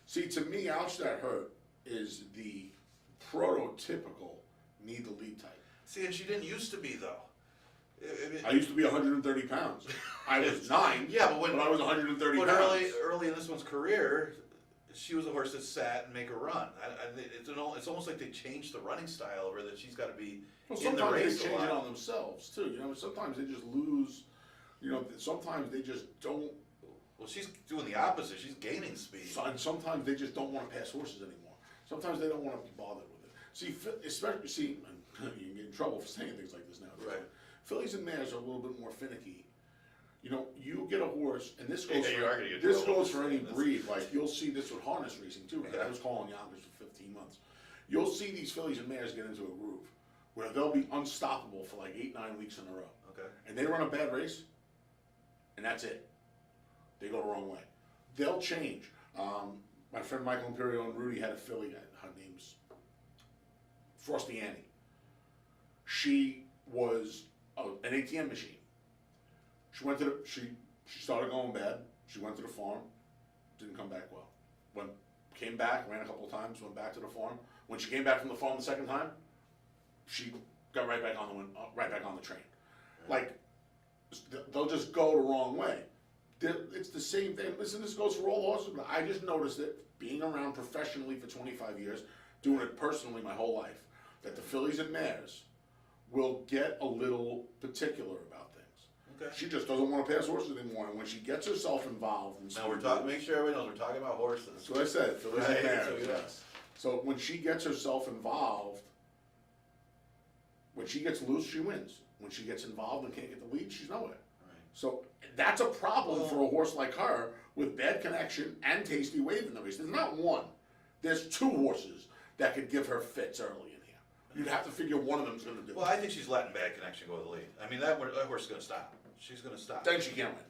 See, to me, Ouch That Hurt is the prototypical need the lead type. See, and she didn't used to be though. I used to be 130 pounds. I was 9, Yeah, but I was 130 But pounds. early in this one's career, she was a horse that sat and make a run. It's almost like they changed the running style over that she's got to be Well, in the sometimes race they a change it lot. on themselves too. Sometimes they just lose. Sometimes they just don't. Well, she's doing the opposite. She's gaining speed. And sometimes they just don't want to pass horses anymore. Sometimes they don't want to be bothered with it. See, especially and you can get in trouble for saying things like this now. Right. Fillies and mares are a little bit more finicky. You get a horse, and this Yeah, goes you are gonna get this trouble goes for for any saying this. breed. Like you'll see this with harness racing too. Right? Yeah. I was calling Yonkers for 15 months. You'll see these fillies and mares get into a groove where they'll be unstoppable for like 8-9 weeks in a row. Okay. And they run a bad race, and that's it. They go the wrong way. They'll change. My friend Michael Imperial and Rudy had a filly. Her name's Frosty Annie. She was an ATM machine. She started going bad. She went to the farm, didn't come back well. Came back, ran a couple of times, went back to the farm. When she came back from the farm the second time, she got right back on the train. Like they'll just go the wrong way. It's the same thing. Listen, this goes for all horses, but I just noticed it being around professionally for 25 years, doing it personally my whole life, that the fillies and mares will get a little particular about things. Okay. She just doesn't want to pass horses anymore, and when she gets herself involved in Now we're talking. Make sure everybody knows we're talking about horses. That's what I said, fillies Right, and mares. so, yes. yes. So when she gets herself involved, when she gets loose, she wins. When she gets involved and can't get the lead, she's nowhere. Right. So that's a problem for a horse like her with Bad Connection and Tasty Wave in the race. There's not one. There's 2 horses that could give her fits early in here. You'd have to figure one of them's going to do Well, it. I think she's letting Bad Connection go to the lead. I mean, that horse is going to stop. She's going to stop. Then she can't win.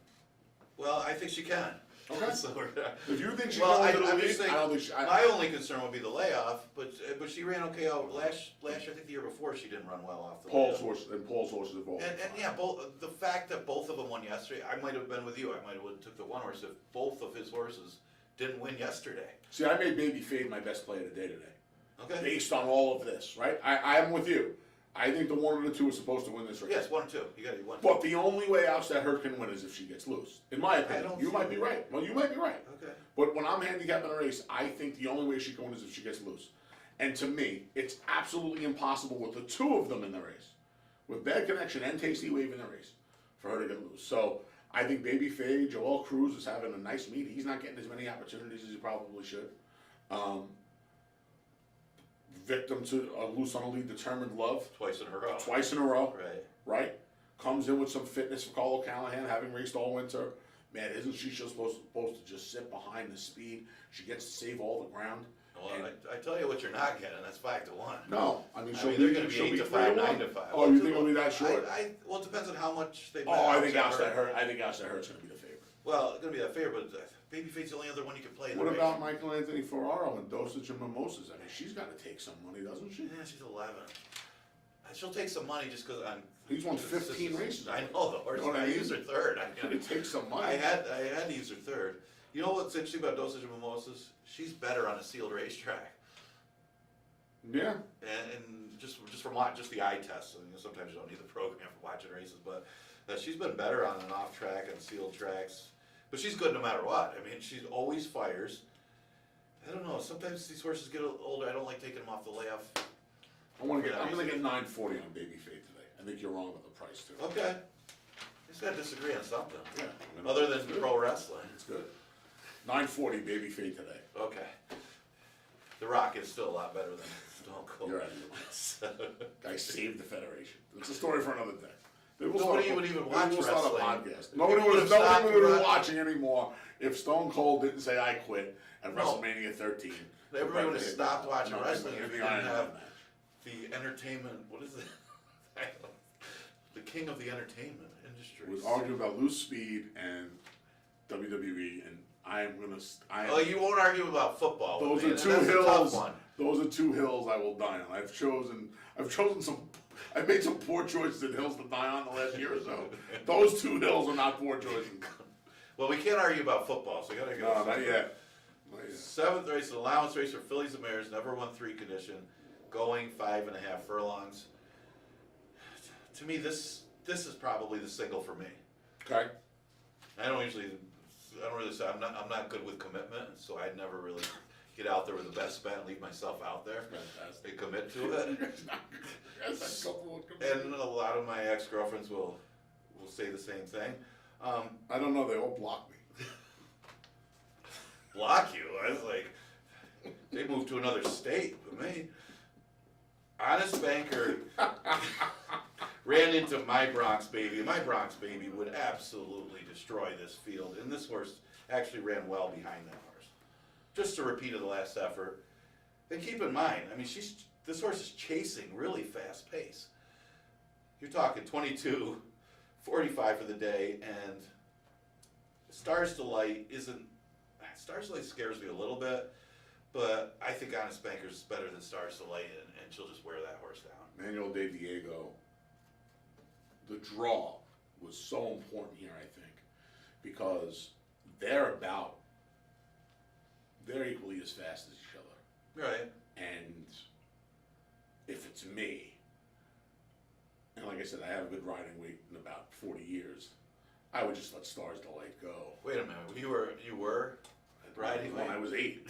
Well, I think she can. Okay. So we're gonna, If you think she's well, going to the I'm lead, just saying, I don't think she. my only concern would be the layoff, but she ran okay out last year. I think the year before she didn't run well off the Paul's layoff. horses have all. And yeah, the fact that both of them won yesterday, I might have been with you. I might have took the one horse if both of his horses didn't win yesterday. See, I made Baby Fade my best play of the day today. Okay. Based on all of this, right? I'm with you. I think the one or the two is supposed to win this race. Yes, 1 or 2. You got to one. But the only way Outset Hurt can win is if she gets loose. In my opinion. don't You see might be that. right. Well, you might be right. Okay. But when I'm handicapping a race, I think the only way she can win is if she gets loose. And to me, it's absolutely impossible with the two of them in the race, with Bad Connection and Tasty Wave in the race, for her to get loose. So I think Baby Faye, Joel Cruz is having a nice meet. He's not getting as many opportunities as he probably should. Victim to a loose on a lead, Determined Love. Twice in a row. Twice in a row. Right. Right? Comes in with some fitness for Carl O'Callahan, having raced all winter. Man, isn't she just supposed to just sit behind the speed? She gets to save all the ground. Well, And- I tell you what you're not getting. That's 5 to 1. No, I mean, They're going to be 8 to 5, 9 to 5. Oh, you think it'll be that short? Well, it depends on how much they. Oh, I think Outset Outset Hurt. I think Outset Hurt's going to be the favorite. Well, it's going to be that favorite, but Babyface's the only other one you can play in What the about race. Michael Anthony Ferraro and Dosage and Mimosas? I mean, she's got to take some money, doesn't she? Yeah, she's 11. She'll take some money just because I'm. He's won 15 races. I know the horse. You know what I I mean? used her third. She's going to take some money. I had to use her third. You know what's interesting about Dosage and Mimosas? She's better on a sealed racetrack. Yeah. And just from just the eye test. I mean, sometimes you don't need the program for watching races, but she's been better on an off track and sealed tracks. But she's good no matter what. I mean, she always fires. I don't know. Sometimes these horses get older. I don't like taking them off the layoff. I'm going to get 940 on Baby Faith today. I think you're wrong about the price, too. Okay. Just gotta disagree on something. Yeah. Other than it's good. pro wrestling. It's good. 940 Baby Faith today. Okay. The Rock is still a lot better than Stone Cold. You're out of your mind. Guy saved the Federation. It's a story for another day. Nobody would even watch We'll start a wrestling. podcast. Nobody would be watching anymore if Stone Cold didn't say I quit at No. WrestleMania 13. Everybody would have stopped watching No, wrestling in if the you didn't Iron Man have match. the entertainment. What is it? The king of the entertainment industry. Was arguing about loose speed and WWE, and I am gonna. Well, you won't argue about football. Those with are me, two and that's a tough hills. one. Those are two hills I will die on. I've chosen some. I've made some poor choices in hills to die on the last year or so. Those two hills are not poor choices. Well, we can't argue about football, so you gotta go. No, not yet. Not yet. 7th race, an allowance race for fillies and mares, never won 3 condition, going 5.5 furlongs. To me, this is probably the single for me. Okay. I don't really say I'm not good with commitment, so I'd never really get out there with the best bet and leave myself out there Fantastic. and commit to it. And a lot of my ex-girlfriends will say the same thing. I don't know. They all block me. Block you? I was like, they moved to another state, but me. Honest Banker ran into My Bronx Baby. My Bronx Baby would absolutely destroy this field, and this horse actually ran well behind that horse. Just a repeat of the last effort. And keep in mind, I mean, this horse is chasing really fast pace. You're talking 22, 45 for the day, and Stars Delight isn't. Stars Delight scares me a little bit, but I think Honest Banker's is better than Stars Delight, and she'll just wear that horse down. Manuel de Diego. The draw was so important here, I think, because they're equally as fast as each other. Right. And if it's me, and like I said, I have a good riding weight in about 40 years, I would just let Stars Delight go. Wait a minute. You were riding when weight? I was 8.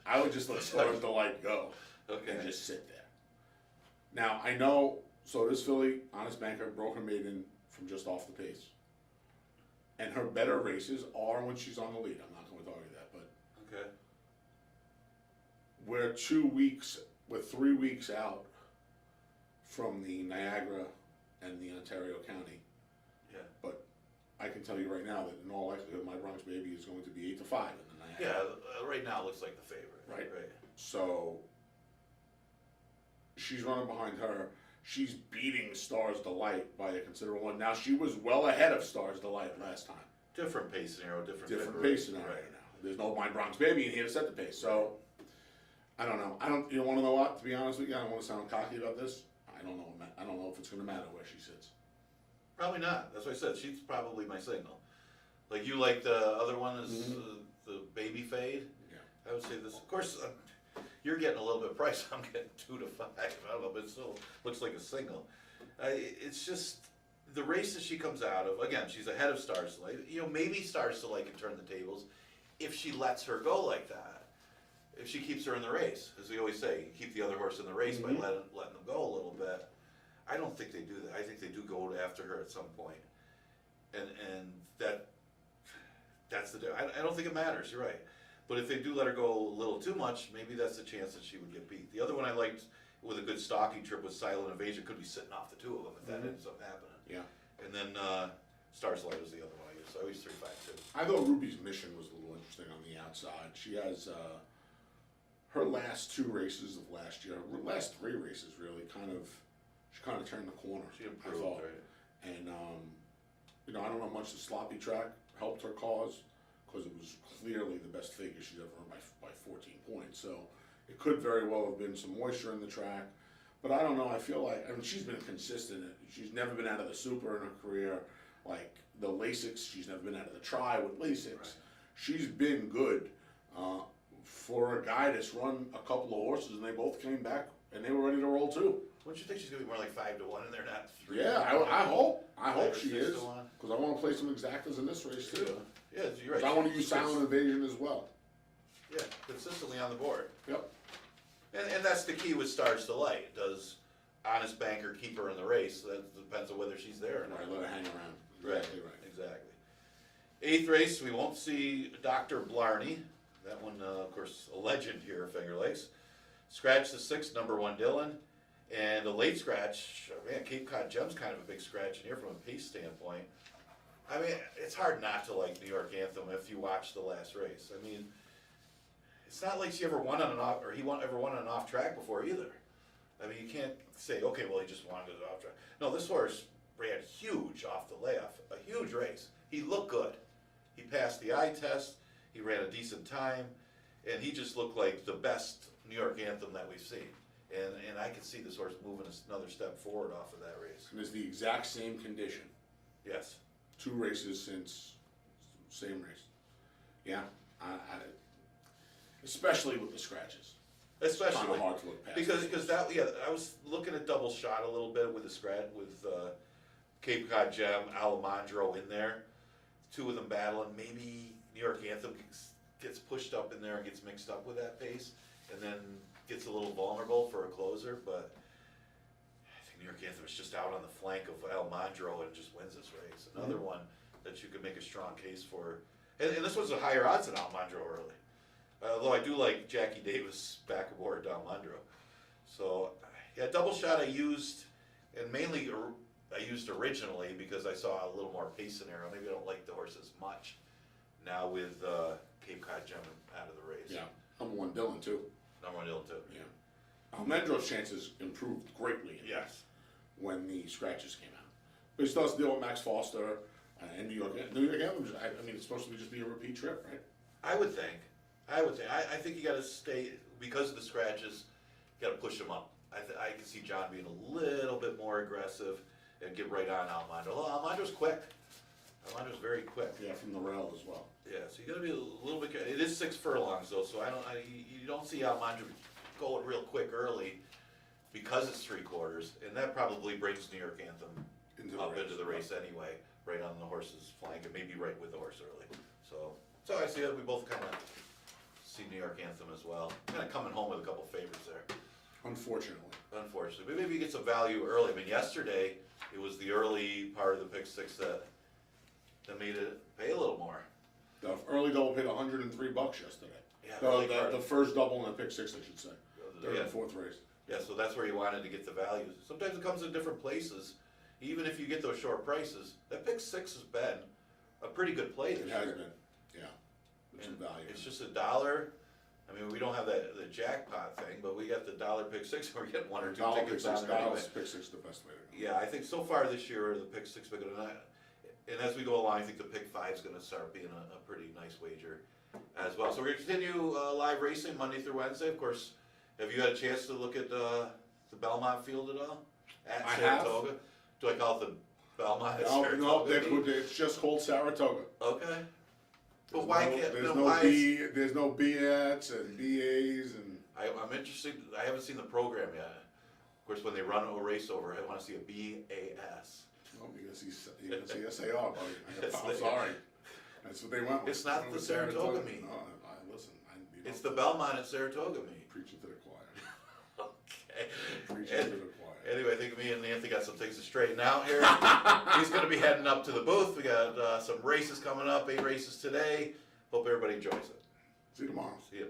I would just let Stars Delight go Okay. and just sit there. Now I know. So this filly, Honest Banker, broke her maiden from just off the pace. And her better races are when she's on the lead. I'm not going to argue that, but Okay. we're 3 weeks out from the Niagara and the Ontario County. Yeah. But I can tell you right now that in all likelihood, My Bronx Baby is going to be 8 to 5 in the Niagara. Yeah. Right now, it looks like the favorite. Right. Right. So she's running behind her. She's beating Stars Delight by a considerable one. Now she was well ahead of Stars Delight last time. Different pace scenario, different pace scenario right. now. There's no My Bronx Baby in here to set the pace. So I don't know. You want to know what? To be honest with you, I don't want to sound cocky about this. I don't know. I don't know if it's going to matter where she sits. Probably not. That's what I said. She's probably my signal. Like you like the other one is the baby fade. Yeah. I would say this. Of course, you're getting a little bit priced. I'm getting 2 to 5. I don't know, but it still looks like a single. It's just the races she comes out of. Again, she's ahead of Stars Delight. Maybe Stars Delight can turn the tables if she lets her go like that. If she keeps her in the race, as we always say, you keep the other horse in the race by letting them go a little bit. I don't think they do that. I think they do go after her at some point, and that's the. I don't think it matters. You're right, but if they do let her go a little too much, maybe that's the chance that she would get beat. The other one I liked with a good stalking trip was Silent Invasion. Could be sitting off the two of them if that ends up happening. Yeah. And then Stars Light was the other one I used. So I used 3-5-2. I thought Ruby's Mission was a little interesting on the outside. She has her last 2 races of last year, her last 3 races really she kind of turned the corner. She improved, I thought. right? And I don't know how much the sloppy track helped her cause because it was clearly the best figure she's ever earned by 14 points. So it could very well have been some moisture in the track. But I don't know. I feel like she's been consistent. She's never been out of the Super in her career. Like the Lasix, she's never been out of the Tri with Lasix. Right. She's been good for a guy that's run a couple of horses, and they both came back and they were ready to roll too. Don't you think she's gonna be more like 5-1, and they're not 3? Yeah, I hope. I hope she 6 is to 1. because I want to play some exactas in this race too. Yeah, you're right. I want to use Silent Invasion as well. Yeah, consistently on the board. Yep. And that's the key with Stars Delight. Does Honest Banker keep her in the race? That depends on whether she's there or not. Right, let her hang around. Exactly right. Exactly. 8th race, we won't see Dr. Blarney. That one, of course, a legend here at Finger Lakes. Scratch the 6th, number 1 Dylan. And a late scratch, man, Cape Cod Gem's kind of a big scratch in here from a pace standpoint. I mean, it's hard not to like New York Anthem if you watch the last race. I mean, it's not like she ever won on an off, or ever won on an off track before either. I mean, you can't say, okay, well, he just won it off track. No, this horse ran huge off the layoff, a huge race. He looked good. He passed the eye test. He ran a decent time, and he just looked like the best New York Anthem that we've seen. And I could see this horse moving another step forward off of that race. And it's the exact same condition. Yes. 2 races since same race. Yeah, especially with the scratches. Especially kind of hard to look past. because I was looking at double shot a little bit with the scratch with Cape Cod Gem, Alejandro in there, 2 of them battling. Maybe New York Anthem gets pushed up in there and gets mixed up with that pace, and then gets a little vulnerable for a closer. But I think New York Anthem is just out on the flank of Alejandro and just wins this race. Another one that you could make a strong case for, and this was a higher odds than Alejandro early. Although I do like Jackie Davis back aboard Alejandro. So, yeah, double shot I used, and mainly I used originally because I saw a little more pace scenario. Maybe I don't like the horse as much now with Cape Cod Gem out of the race. Yeah, number 1 Dylan too. Number 1 Dylan too. Yeah. Alejandro's chances improved greatly. Yes. When the scratches came out. But he still has to deal with Max Foster and New York Anthem. I mean, it's supposed to just be a repeat trip, right? I would think. I think you got to stay, because of the scratches, you got to push him up. I can see John being a little bit more aggressive and get right on Alejandro. Well, Alejandro's quick. Alejandro's very quick. Yeah, from the rail as well. Yeah, so you got to be a little bit. It is 6 furlongs though, so you don't see Alejandro going real quick early because it's 3/4, and that probably brings New York Anthem into the race anyway, right on the horse's flank, and maybe right with the horse early. So I see that we both kind of see New York Anthem as well. Kind of coming home with a couple favorites there. Unfortunately. But maybe you get some value early. I mean, yesterday it was the early part of the pick 6 that made it pay a little more. The early double paid $103 yesterday. Yeah, the first double in the pick 6, I should say. Third and 4th race. Yeah, so that's where you wanted to get the value. Sometimes it comes in different places. Even if you get those short prices, that pick 6 has been a pretty good play this year. It has been, yeah. It's some value. It's just $1. I mean, we don't have the jackpot thing, but we got the $1 pick 6. We're getting 1 or 2 tickets on there anyway. Pick 6 is the best way to go. Yeah, I think so far this year the pick 6 been good. And as we go along, I think the pick five is going to start being a pretty nice wager as well. So we're going to continue live racing Monday through Wednesday. Of course, have you had a chance to look at the Belmont field at all? At I Saratoga? have. Do I call it the Belmont at No, Saratoga? it's just called Saratoga. Okay. But There's why no, can't, there's no, no why B, there's no BAs and BAs and I'm interested, I haven't seen the program yet. Of course, when they run a race over, I want to see a BAS. oh, you're gonna see SAR, buddy. Yes, I'm they- sorry. That's what they went with. It's not Went the with Saratoga meet. No, listen, you It's know, the Belmont at Saratoga meet. preaching to the choir. Okay. Preaching to the choir. Anyway, I think me and Anthony got some things to straighten out here. He's going to be heading up to the booth. We got some races coming up, 8 races today. Hope everybody enjoys it. See you tomorrow. See you.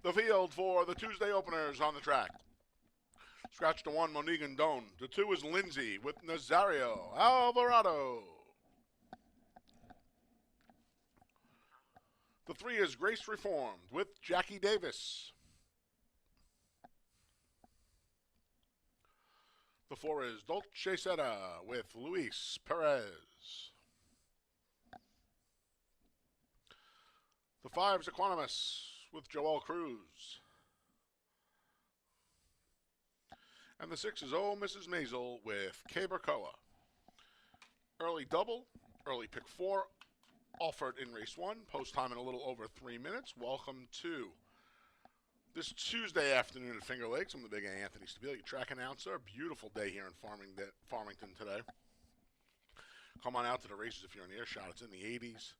The field for the Tuesday openers on the track. Scratch to 1, Monigan Doan. The 2 is Lindsay with Nazario Alvarado. The 3 is Grace Reformed with Jackie Davis. The 4 is Dolce Seta with Luis Perez. The 5 is Equanimous with Joel Cruz. And the 6 is Oh Mrs. Maisel with Kay Bercoa. Early double, early pick 4, offered in race 1, post time in a little over 3 minutes. Welcome to this Tuesday afternoon at Finger Lakes. I'm the big Anthony Stabile, track announcer. Beautiful day here in Farmington today. Come on out to the races if you're in earshot. It's in the 80s.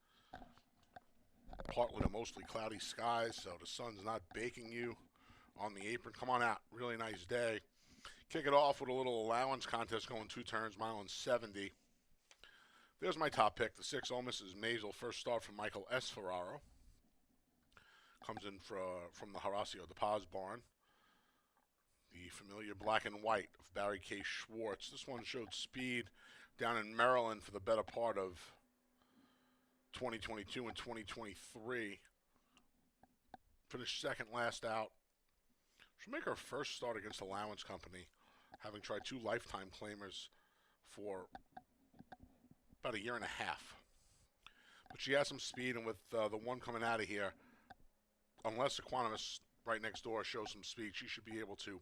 Partly to mostly cloudy skies, so the sun's not baking you on the apron. Come on out. Really nice day. Kick it off with a little allowance contest going 2 turns, mile and 70. There's my top pick, the 6, Oh Mrs. Maisel. First start from Michael S. Ferraro. Comes in from the Horacio de Paz barn. The familiar black and white of Barry K. Schwartz. This one showed speed down in Maryland for the better part of 2022 and 2023. Finished second last out. She'll make her first start against Allowance Company, having tried 2 lifetime claimers for about a year and a half. But she has some speed, and with the one coming out of here, unless Equanimous right next door shows some speed, she should be able to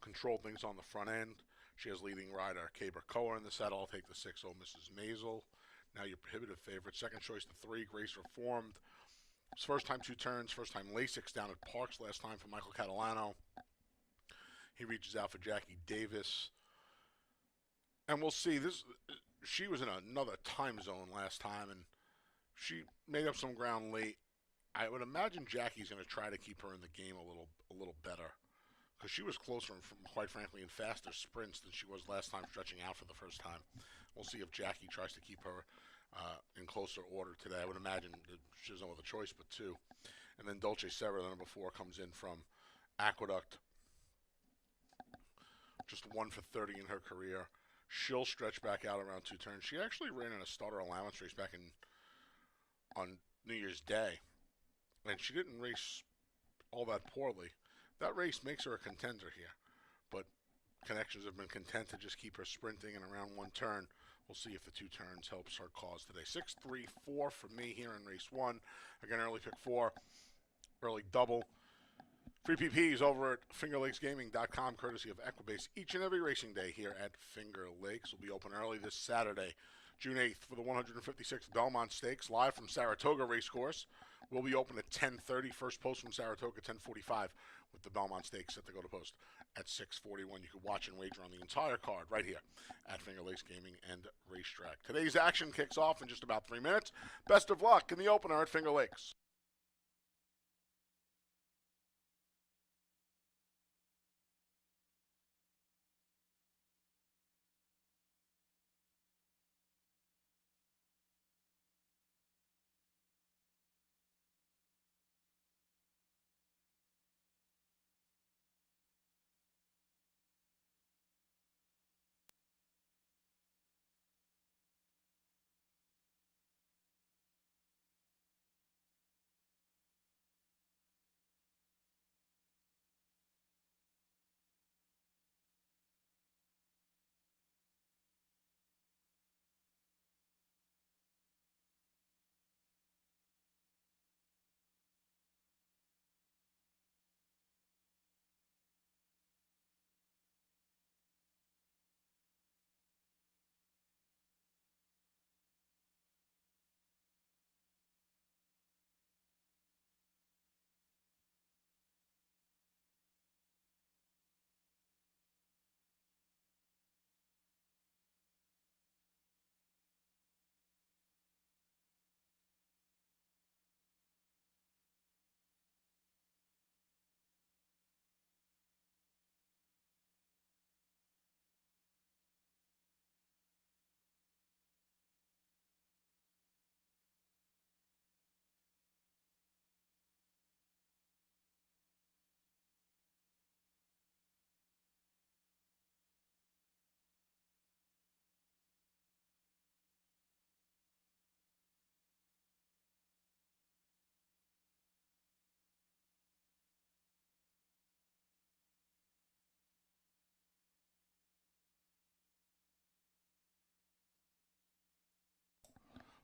control things on the front end. She has leading rider Kay Bercoa in the saddle. I'll take the 6, Oh Mrs. Maisel. Now your prohibitive favorite. Second choice, the 3, Grace Reformed. It's first time 2 turns, first time Lasix down at Parks last time for Michael Catalano. He reaches out for Jackie Davis. And we'll see. She was in another time zone last time, and she made up some ground late. I would imagine Jackie's going to try to keep her in the game a little better, because she was closer and, quite frankly, in faster sprints than she was last time, stretching out for the first time. We'll see if Jackie tries to keep her in closer order today. I would imagine that she doesn't have a choice but 2. And then Dolce Serra, the number 4, comes in from Aqueduct. Just 1 for 30 in her career. She'll stretch back out around 2 turns. She actually ran in a starter allowance race back on New Year's Day, and she didn't race all that poorly. That race makes her a contender here, but Connections have been content to just keep her sprinting and around 1 turn. We'll see if the 2 turns helps her cause today. 6, 3, 4 for me here in race 1. Again, early pick 4, early double. Free PPs over at fingerlakesgaming.com, courtesy of Equibase. Each and every racing day here at Finger Lakes will be open early this Saturday, June 8th, for the 156th Belmont Stakes, live from Saratoga Racecourse. We'll be open at 10:30. First post from Saratoga, 10:45, with the Belmont Stakes set to go to post at 6:41. You can watch and wager on the entire card right here at Finger Lakes Gaming and Racetrack. Today's action kicks off in just about 3 minutes. Best of luck in the opener at Finger Lakes.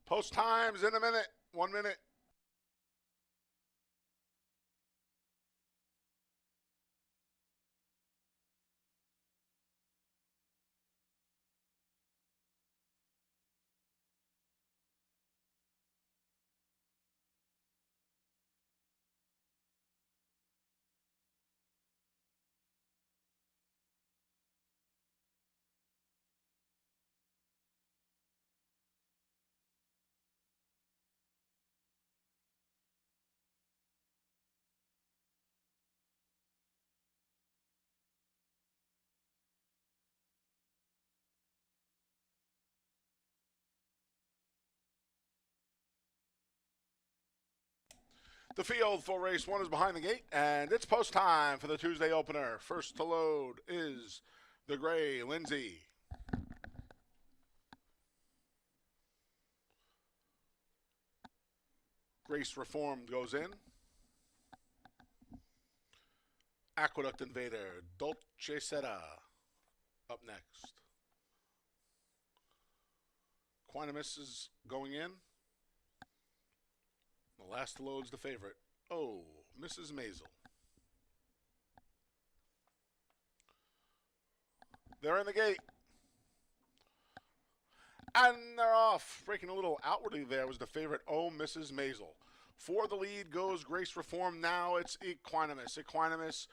Post times in a minute. 1 minute. The field for race 1 is behind the gate, and it's post time for the Tuesday opener. First to load is the gray Lindsay. Grace Reformed goes in. Aqueduct Invader, Dolce Seta up next. Quinimus is going in. The last to load's the favorite. Oh, Mrs. Maisel. They're in the gate. And they're off. Breaking a little outwardly there was the favorite, Oh, Mrs. Maisel. For the lead goes Grace Reformed. Now it's Equanimus. Equanimus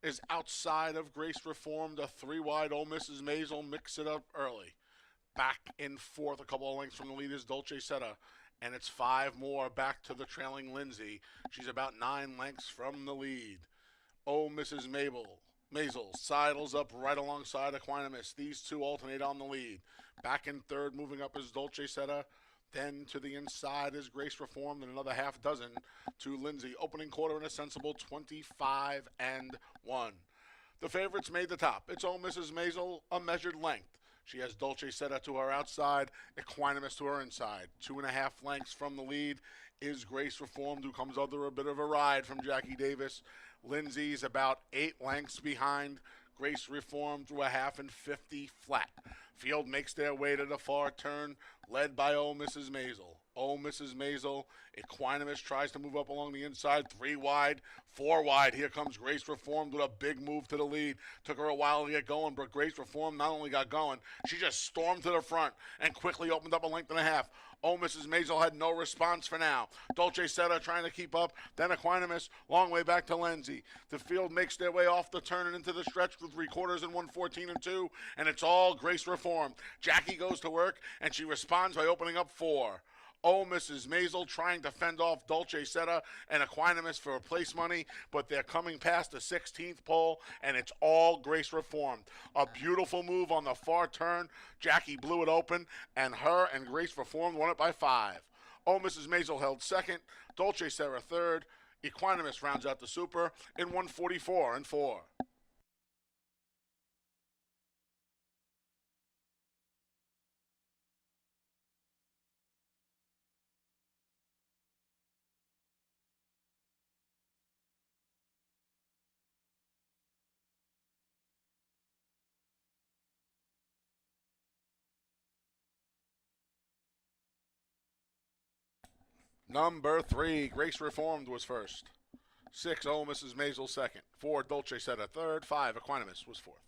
is outside of Grace Reformed. A 3-wide Oh, Mrs. Maisel. Mix it up early. Back in fourth, a couple of lengths from the lead is Dolce Seta. And it's 5 more back to the trailing Lindsay. She's about 9 lengths from the lead. Oh, Mrs. Maisel sidles up right alongside Equanimus. These two alternate on the lead. Back in third, moving up is Dolce Seta. Then to the inside is Grace Reformed and another half dozen to Lindsay. Opening quarter in a sensible 25-1. The favorites made the top. It's Oh, Mrs. Maisel, a measured length. She has Dolce Seta to her outside, Equanimus to her inside. 2.5 lengths from the lead is Grace Reformed, who comes under a bit of a ride from Jackie Davis. Lindsay's about 8 lengths behind. Grace Reformed through a half and 50 flat. Field makes their way to the far turn, led by Oh, Mrs. Maisel. Oh, Mrs. Maisel. Equanimus tries to move up along the inside. 3 wide, 4 wide. Here comes Grace Reformed with a big move to the lead. Took her a while to get going, but Grace Reformed not only got going, she just stormed to the front and quickly opened up a length and a half. Oh, Mrs. Maisel had no response for now. Dolce Seta trying to keep up. Then Equanimus, long way back to Lindsay. The field makes their way off the turn and into the stretch with 3/4 and 1:14 and 2, and it's all Grace Reformed. Jackie goes to work, and she responds by opening up 4. Oh, Mrs. Maisel trying to fend off Dolce Seta and Equanimus for place money, but they're coming past the 16th pole, and it's all Grace Reformed. A beautiful move on the far turn. Jackie blew it open, and her and Grace Reformed won it by 5. Oh, Mrs. Maisel held second. Dolce Seta third. Equanimus rounds out the super in 1:44 and 4. Number 3, Grace Reformed was first. 6, Oh, Mrs. Maisel second. 4, Dolce Seta third. 5, Equanimus was fourth.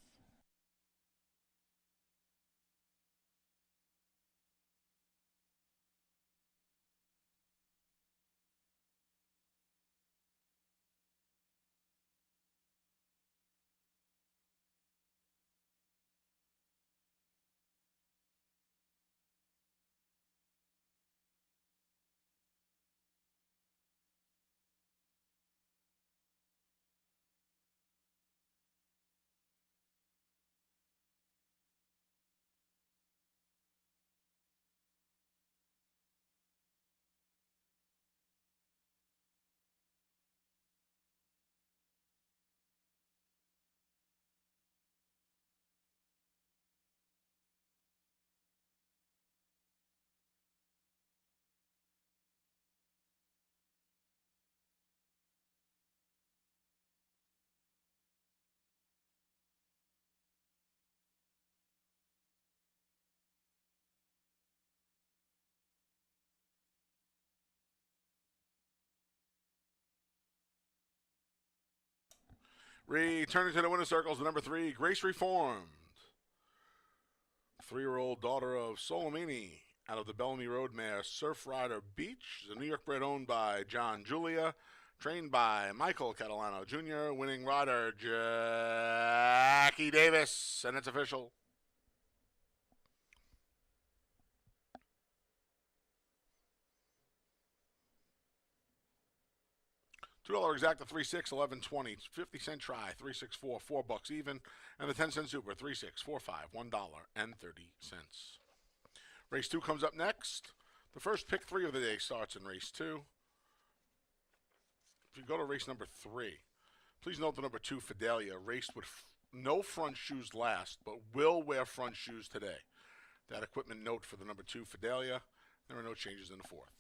Returning to the winner's circles, the number 3, Grace Reformed. 3-year-old daughter of Solomini out of the Bellamy Road mare Surf Rider Beach. The New York bred owned by John Julia. Trained by Michael Catalano Jr. Winning rider Jackie Davis. And it's official. $2 exacta, 3-6, 11.20, 50-cent try, 3-6-4, $4 even, and the 10-cent super, 3-6, 4-5, $1.30. Race 2 comes up next. The first pick 3 of the day starts in race 2. If you go to race number 3, please note the number 2, Fidelia, raced with no front shoes last, but will wear front shoes today. That equipment note for the number 2, Fidelia. There are no changes in the 4th.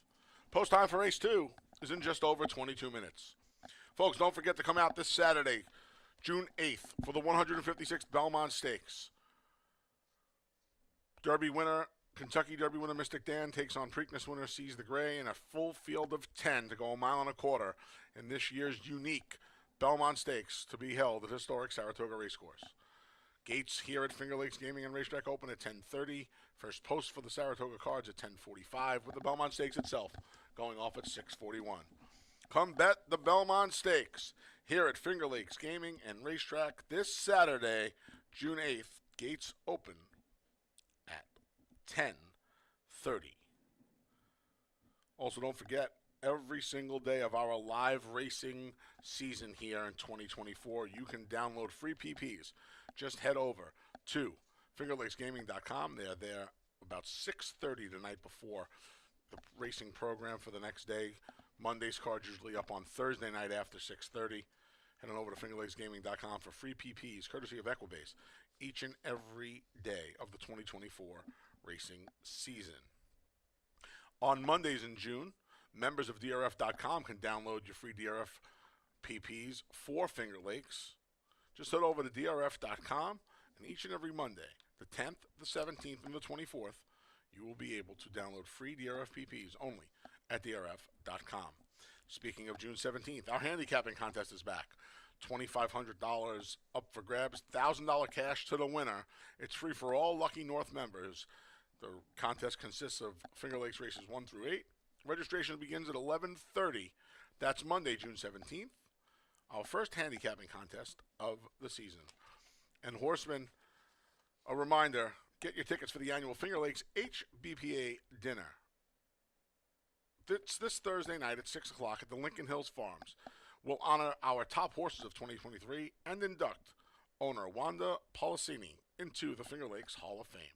Post time for race 2 is in just over 22 minutes. Folks, don't forget to come out this Saturday, June 8th, for the 156th Belmont Stakes. Derby winner, Kentucky Derby winner Mystic Dan takes on Preakness winner Seize the Gray in a full field of 10 to go a mile and a quarter in this year's unique Belmont Stakes to be held at historic Saratoga Racecourse. Gates here at Finger Lakes Gaming and Racetrack open at 10:30. First post for the Saratoga cards at 10:45, with the Belmont Stakes itself going off at 6:41. Come bet the Belmont Stakes here at Finger Lakes Gaming and Racetrack this Saturday, June 8th. Gates open at 10:30. Also, don't forget, every single day of our live racing season here in 2024, you can download free PPs. Just head over to fingerlakesgaming.com. They're there about 6:30 the night before the racing program for the next day. Monday's card's usually up on Thursday night after 6:30. Head on over to fingerlakesgaming.com for free PPs, courtesy of Equibase, each and every day of the 2024 racing season. On Mondays in June, members of DRF.com can download your free DRF PPs for Finger Lakes. Just head over to DRF.com, and each and every Monday, the 10th, the 17th, and the 24th, you will be able to download free DRF PPs only at DRF.com. Speaking of June 17th, our handicapping contest is back. $2,500 up for grabs, $1,000 cash to the winner. It's free for all Lucky North members. The contest consists of Finger Lakes races 1 through 8. Registration begins at 11:30. That's Monday, June 17th. Our first handicapping contest of the season. And horsemen, a reminder, get your tickets for the annual Finger Lakes HBPA dinner. It's this Thursday night at 6 o'clock at the Lincoln Hills Farms. We'll honor our top horses of 2023 and induct owner Wanda Policini into the Finger Lakes Hall of Fame.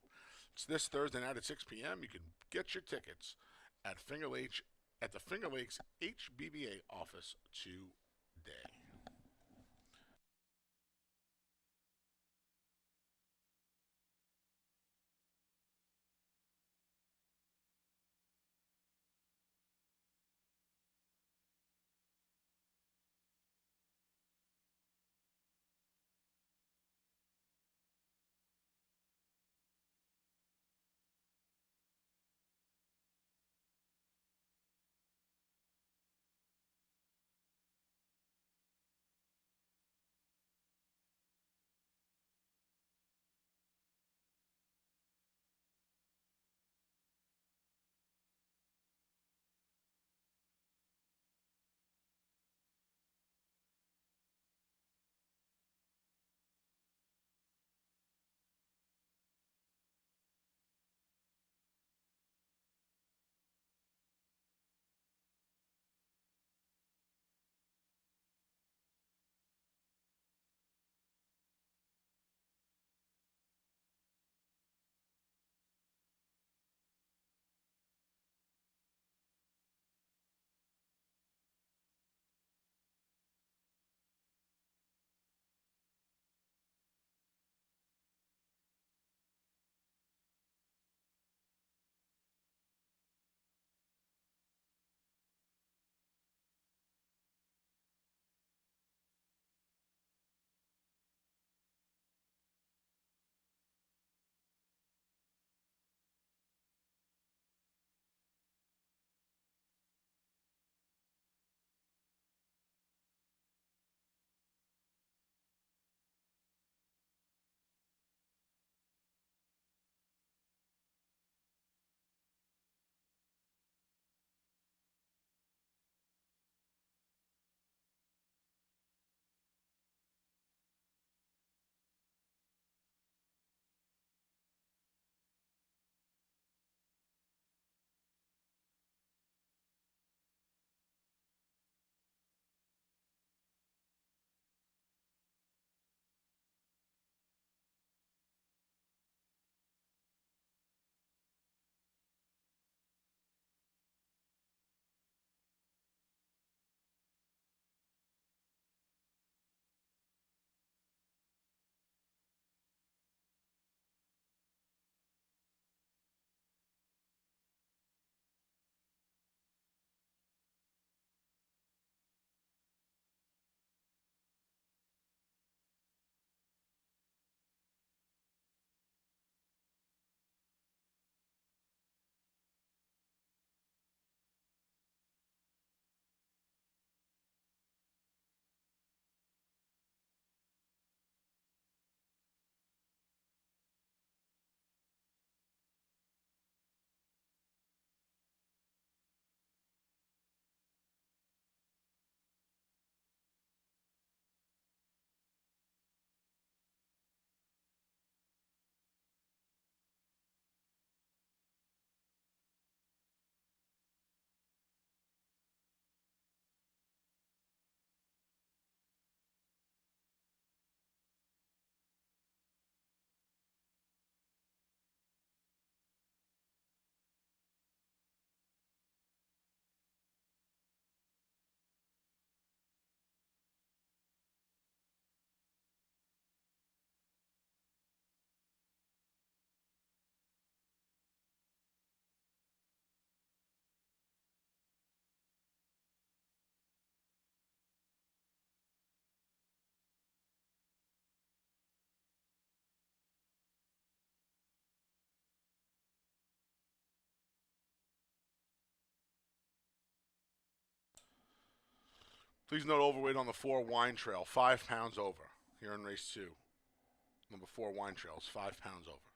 It's this Thursday night at 6 p.m. You can get your tickets at the Finger Lakes HBBA office today. Please note overweight on the 4 Wine Trail, 5 pounds over here in race 2. Number 4 Wine Trail is 5 pounds over.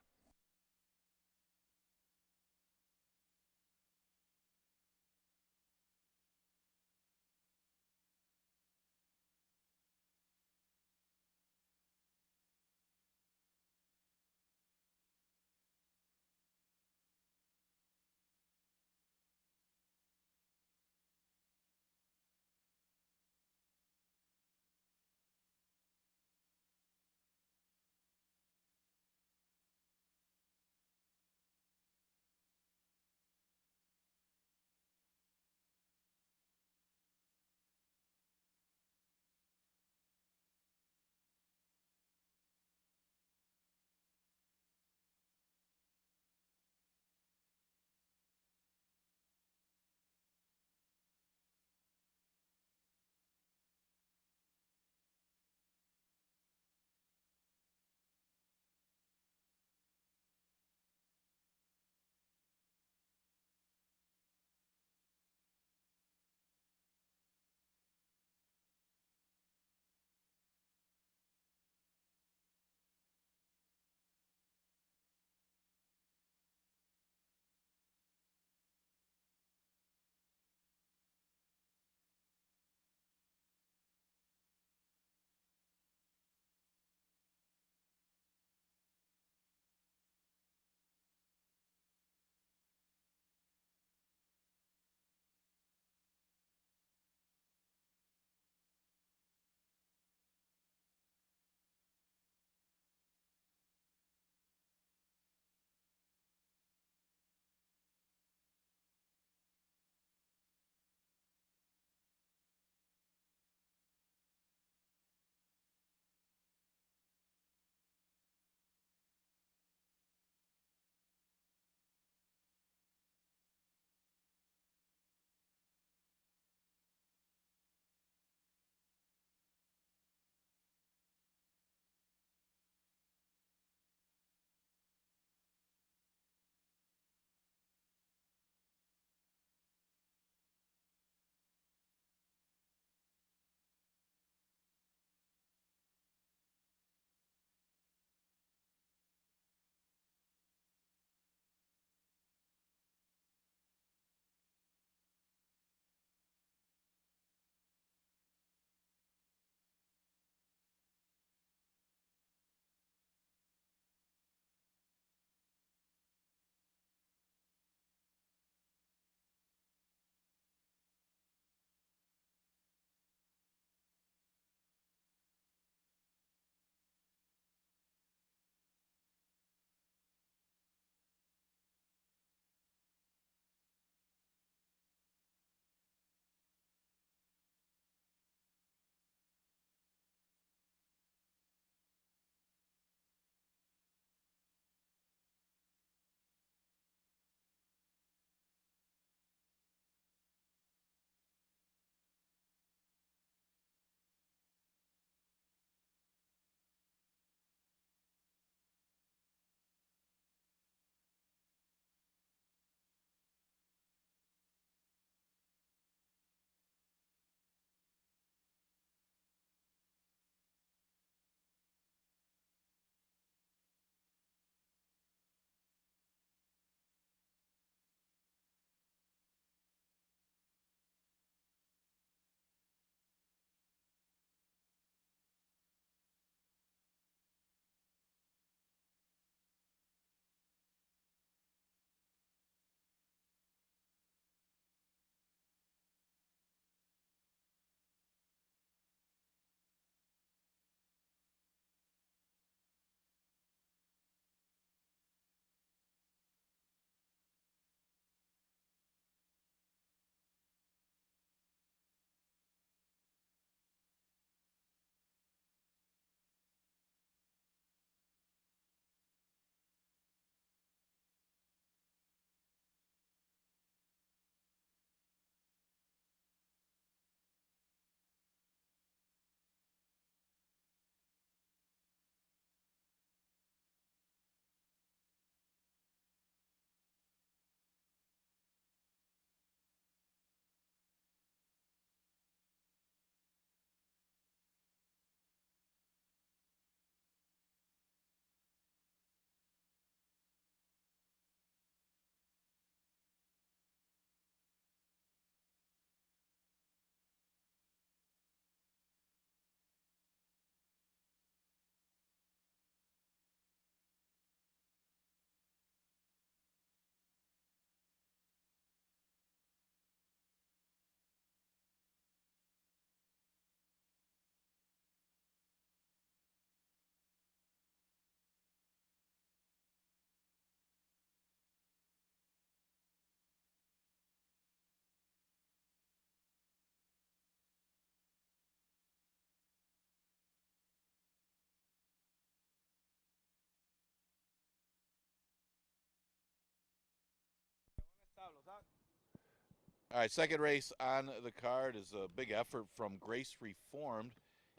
All right, second race on the card is a big effort from Grace Reformed.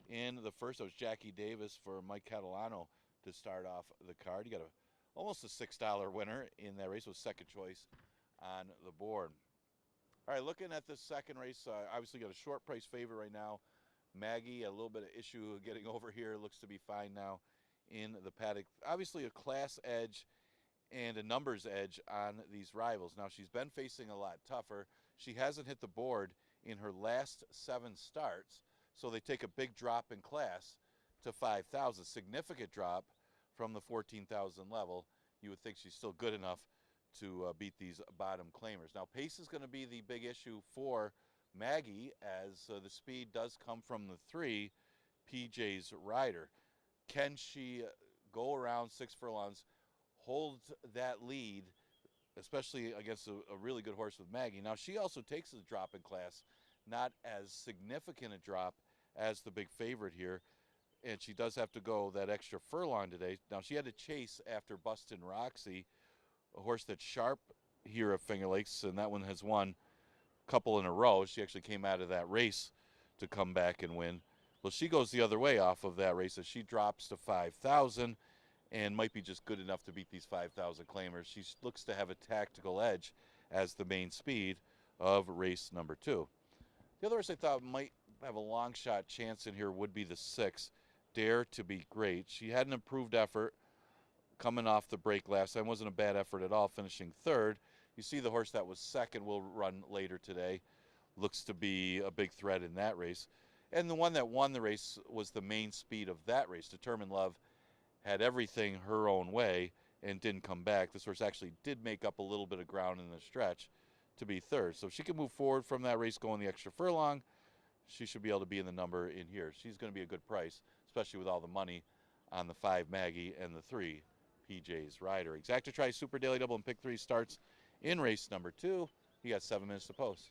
In the first, it was Jackie Davis for Mike Catalano to start off the card. You got almost a $6 winner in that race. Was second choice on the board. All right, looking at this second race, obviously got a short price favorite right now. Maggie, a little bit of issue getting over here. Looks to be fine now in the paddock. Obviously a class edge and a numbers edge on these rivals. Now, she's been facing a lot tougher. She hasn't hit the board in her last 7 starts, so they take a big drop in class to 5,000. Significant drop from the 14,000 level. You would think she's still good enough to beat these bottom claimers. Now, pace is going to be the big issue for Maggie, as the speed does come from the 3, PJ's rider. Can she go around 6 furlongs, hold that lead, especially against a really good horse with Maggie? Now, she also takes a drop in class, not as significant a drop as the big favorite here, and she does have to go that extra furlong today. Now, she had to chase after Bustin' Roxy, a horse that's sharp here at Finger Lakes, and that one has won a couple in a row. She actually came out of that race to come back and win. Well, she goes the other way off of that race as she drops to 5,000 and might be just good enough to beat these 5,000 claimers. She looks to have a tactical edge as the main speed of race number 2. The other horse I thought might have a long shot chance in here would be the 6, Dare to Be Great. She had an improved effort coming off the break last time. Wasn't a bad effort at all, finishing 3rd. You see the horse that was 2nd will run later today. Looks to be a big threat in that race. And the one that won the race was the main speed of that race. Determined Love had everything her own way and didn't come back. This horse actually did make up a little bit of ground in the stretch to be 3rd. So if she can move forward from that race going the extra furlong, she should be able to be in the number in here. She's going to be a good price, especially with all the money on the 5 Maggie and the 3 PJ's rider. Exacta Tri Super Daily Double and Pick 3 starts in race number 2. He got 7 minutes to post.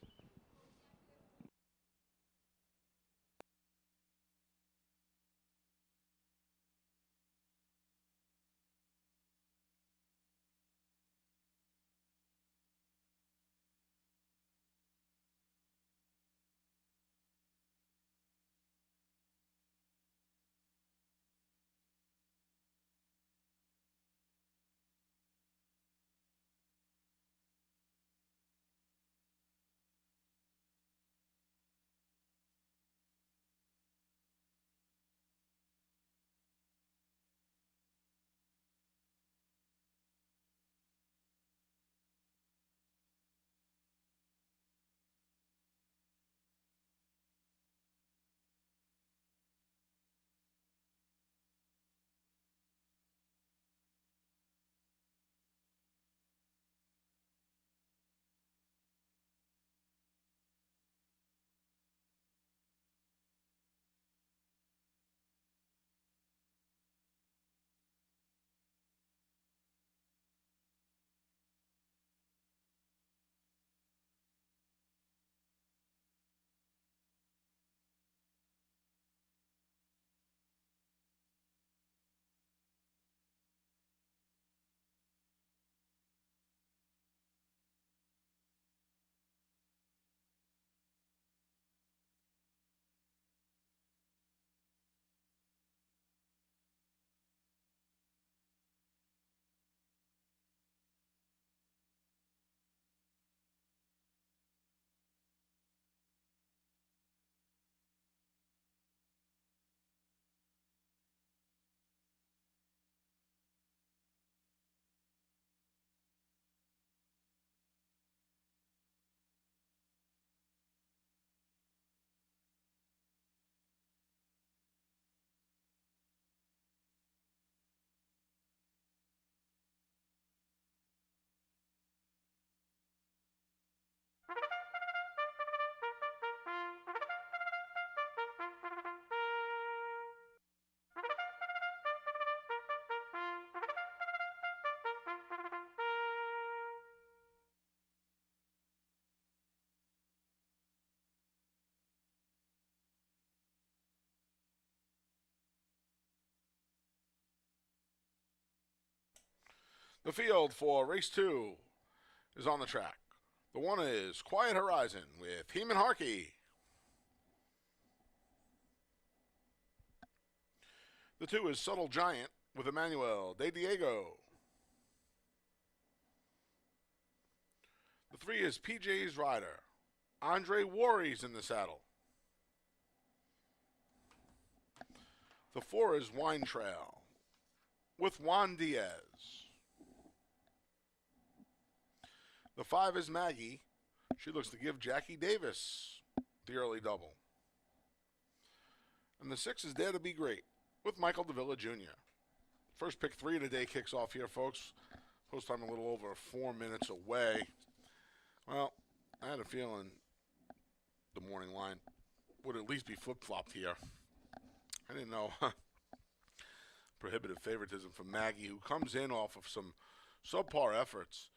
The field for race 2 is on the track. The 1 is Quiet Horizon with Heeman Harkey. The 2 is Subtle Giant with Emmanuel De Diego. The 3 is PJ's Rider. Andre Warry's in the saddle. The 4 is Wine Trail with Juan Diaz. The 5 is Maggie. She looks to give Jackie Davis the early double. And the 6 is Dare to Be Great with Michael Davila Jr. First pick 3 of the day kicks off here, folks. Post time a little over 4 minutes away. Well, I had a feeling the morning line would at least be flip-flopped here. I didn't know. Prohibitive favoritism from Maggie, who comes in off of some subpar efforts.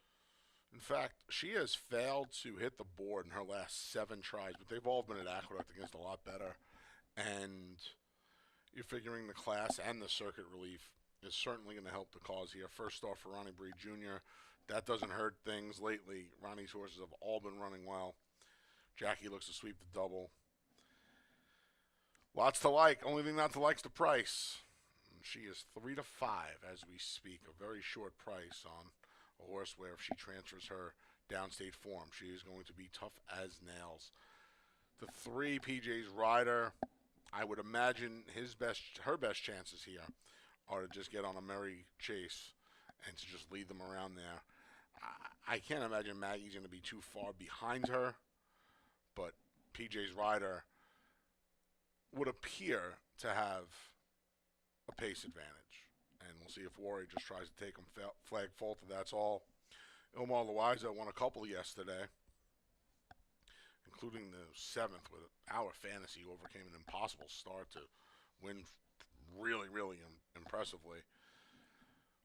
In fact, she has failed to hit the board in her last 7 tries, but they've all been at Aqueduct against a lot better. And you're figuring the class and the circuit relief is certainly going to help the cause here. First off for Ronnie Bree Jr. That doesn't hurt things lately. Ronnie's horses have all been running well. Jackie looks to sweep the double. Lots to like. Only thing not to like is the price. She is 3 to 5 as we speak. A very short price on a horse where if she transfers her downstate form, she is going to be tough as nails. The 3, PJ's Rider. I would imagine her best chances here are to just get on a merry chase and to just lead them around there. I can't imagine Maggie's going to be too far behind her, but PJ's Rider would appear to have a pace advantage. And we'll see if Warrior just tries to take him flag faulted. That's all. Ilmar Loiza won a couple yesterday, including the 7th with our fantasy, who overcame an impossible start to win really, really impressively.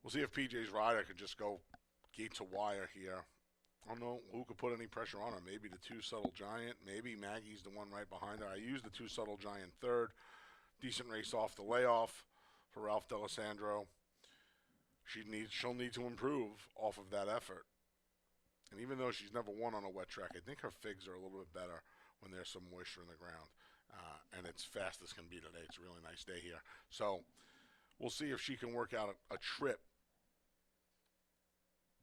We'll see if PJ's Rider could just go gate to wire here. I don't know who could put any pressure on her. Maybe the 2 Subtle Giant. Maybe Maggie's the one right behind her. I used the 2 Subtle Giant third. Decent race off the layoff for Ralph D'Alessandro. She'll need to improve off of that effort. And even though she's never won on a wet track, I think her figs are a little bit better when there's some moisture in the ground. And it's fast as can be today. It's a really nice day here. So we'll see if she can work out a trip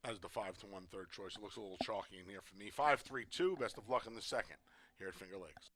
as the 5 to 1 third choice. It looks a little chalky in here for me. 5-3-2. Best of luck in the second here at Finger Lakes.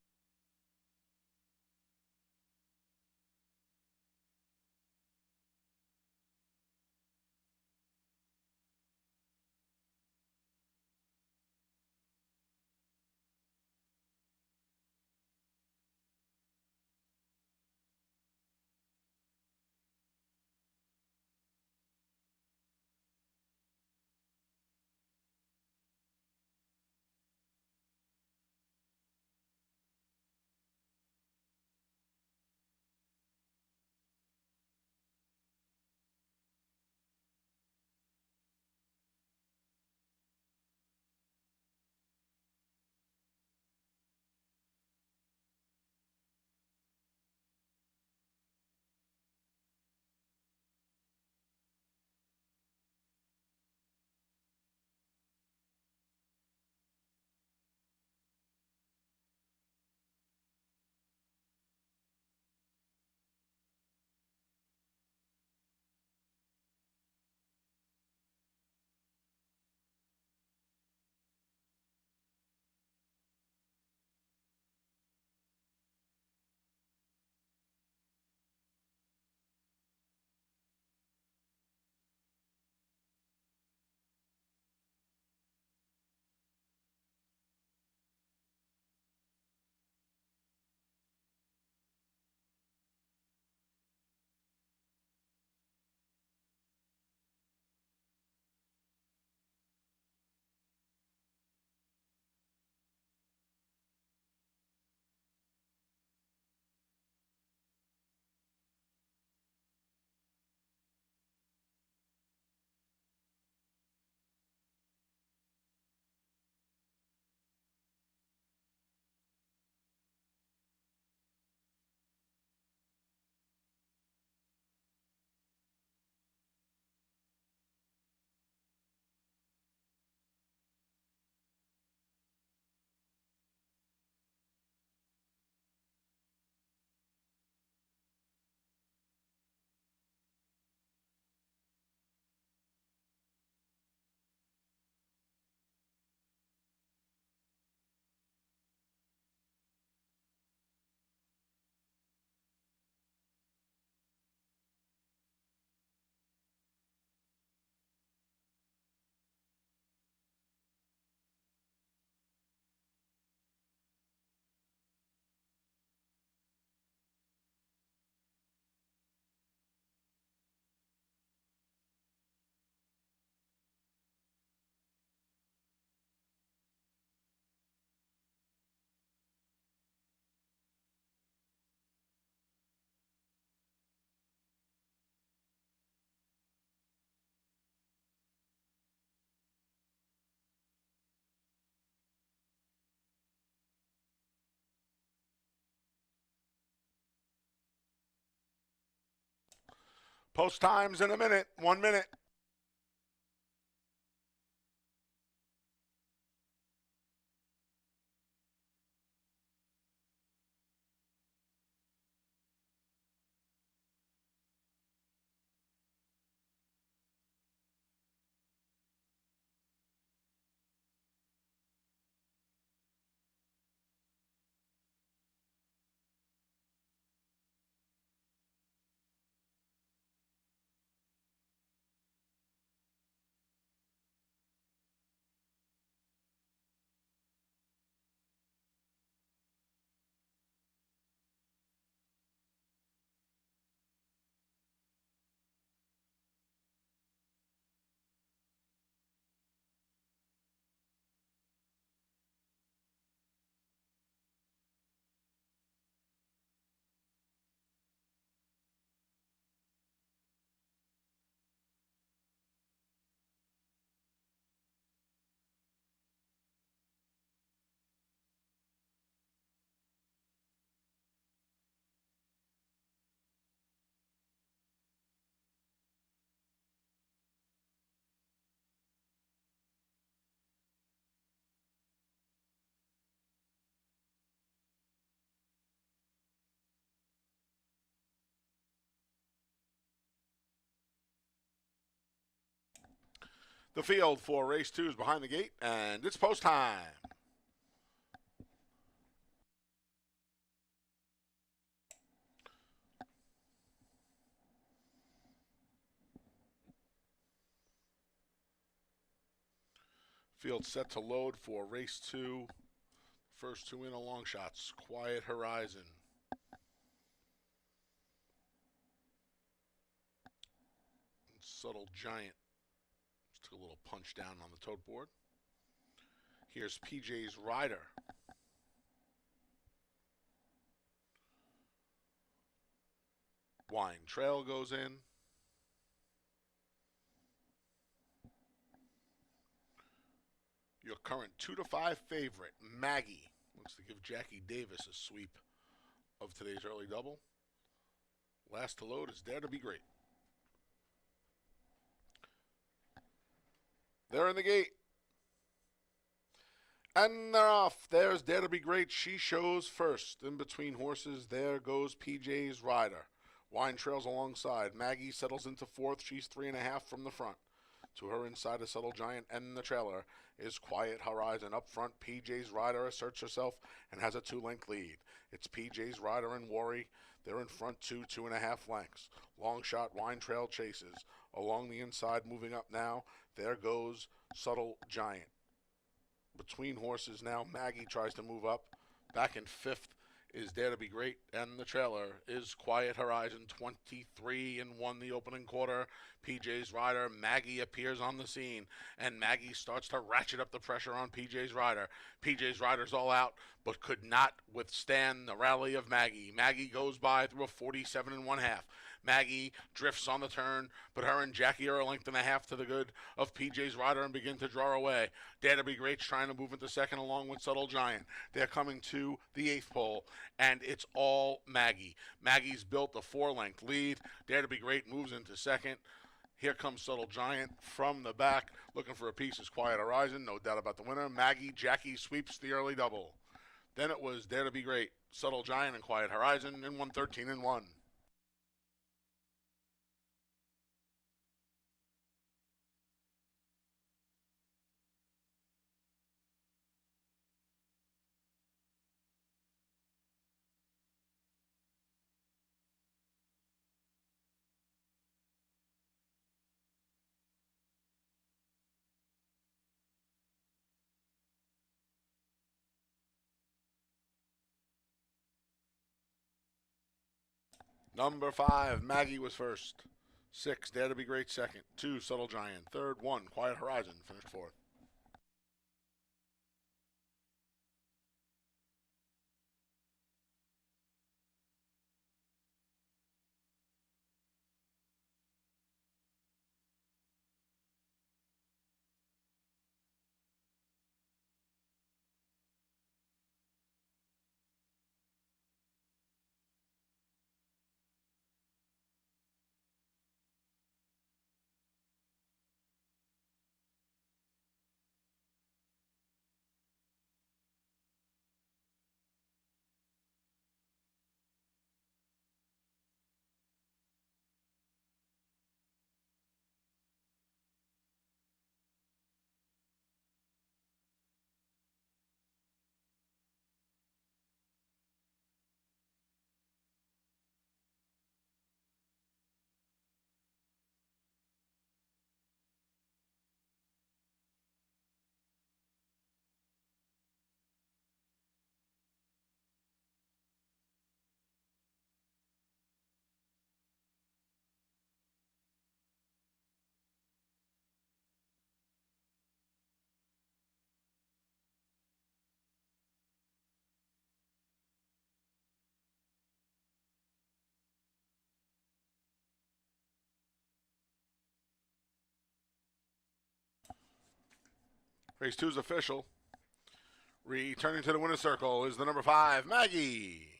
Post times in a minute. 1 minute. The field for race 2 is behind the gate, and it's post time. Field set to load for race 2. First 2 in are long shots. Quiet Horizon. Subtle Giant. Just took a little punch down on the tote board. Here's PJ's Rider. Wine Trail goes in. Your current 2-5 favorite, Maggie, looks to give Jackie Davis a sweep of today's early double. Last to load is Dare to Be Great. They're in the gate. And they're off. There's Dare to Be Great. She shows first. In between horses, there goes PJ's Rider. Wine trails alongside. Maggie settles into fourth. She's 3.5 from the front. To her inside, a Subtle Giant, and the trailer is Quiet Horizon. Up front, PJ's Rider asserts herself and has a 2-length lead. It's PJ's Rider and Worry. They're in front 2.5 lengths. Long shot, Wine Trail chases. Along the inside, moving up now, there goes Subtle Giant. Between horses now, Maggie tries to move up. Back in fifth is Dare to Be Great, and the trailer is Quiet Horizon. 23-1 the opening quarter. PJ's Rider, Maggie appears on the scene, and Maggie starts to ratchet up the pressure on PJ's Rider. PJ's Rider's all out, but could not withstand the rally of Maggie. Maggie goes by through a 47.5. Maggie drifts on the turn, but her and Jackie are a length and a half to the good of PJ's Rider and begin to draw away. Dare to Be Great's trying to move into second along with Subtle Giant. They're coming to the 8th pole, and it's all Maggie. Maggie's built a 4-length lead. Dare to Be Great moves into second. Here comes Subtle Giant from the back. Looking for a piece is Quiet Horizon. No doubt about the winner. Jackie sweeps the early double. Then it was Dare to Be Great, Subtle Giant, and Quiet Horizon in 113-1. Number 5, Maggie was first. 6, Dare to Be Great second. 2, Subtle Giant. Third, 1, Quiet Horizon finished fourth. Race 2 is official. Returning to the winner's circle is the number 5, Maggie.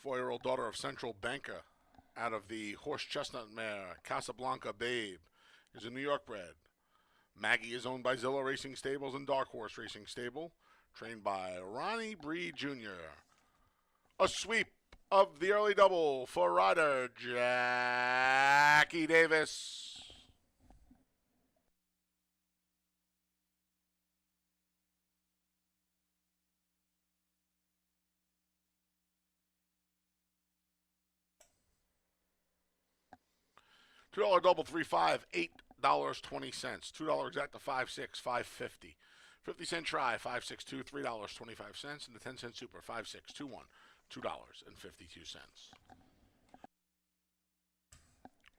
4-year-old daughter of Central Banker out of the horse chestnut mare Casablanca Babe is a New York bred. Maggie is owned by Zillow Racing Stables and Dark Horse Racing Stable, trained by Ronnie Bree Jr. A sweep of the early double for rider Jackie Davis. $2 double 3-5, $8.20. $2 exact to 5-6, $5.50. 50-cent try, 5-6-2, $3.25, and the 10-cent super, 5-6-2-1, $2.52.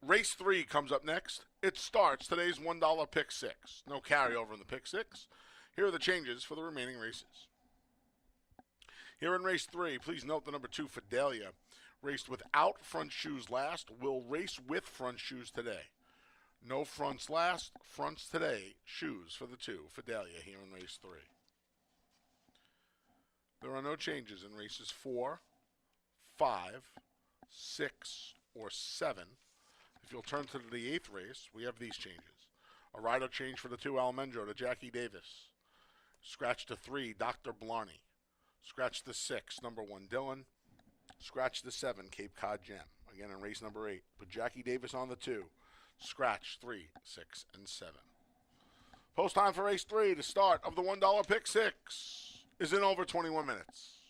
Race 3 comes up next. It starts today's $1 pick 6. No carryover in the pick 6. Here are the changes for the remaining races. Here in race 3, please note the number 2, Fidelia, raced without front shoes last, will race with front shoes today. No fronts last, fronts today, shoes for the 2, Fidelia, here in race 3. There are no changes in races 4, 5, 6, or 7. If you'll turn to the 8th race, we have these changes. A rider change for the 2, Almendro, to Jackie Davis. Scratch to 3, Dr. Blarney. Scratch the 6, number 1, Dylan. Scratch the 7, Cape Cod Gem. Again in race number 8. Put Jackie Davis on the 2. Scratch 3, 6, and 7. Post time for race 3, the start of the $1 pick 6, is in over 21 minutes.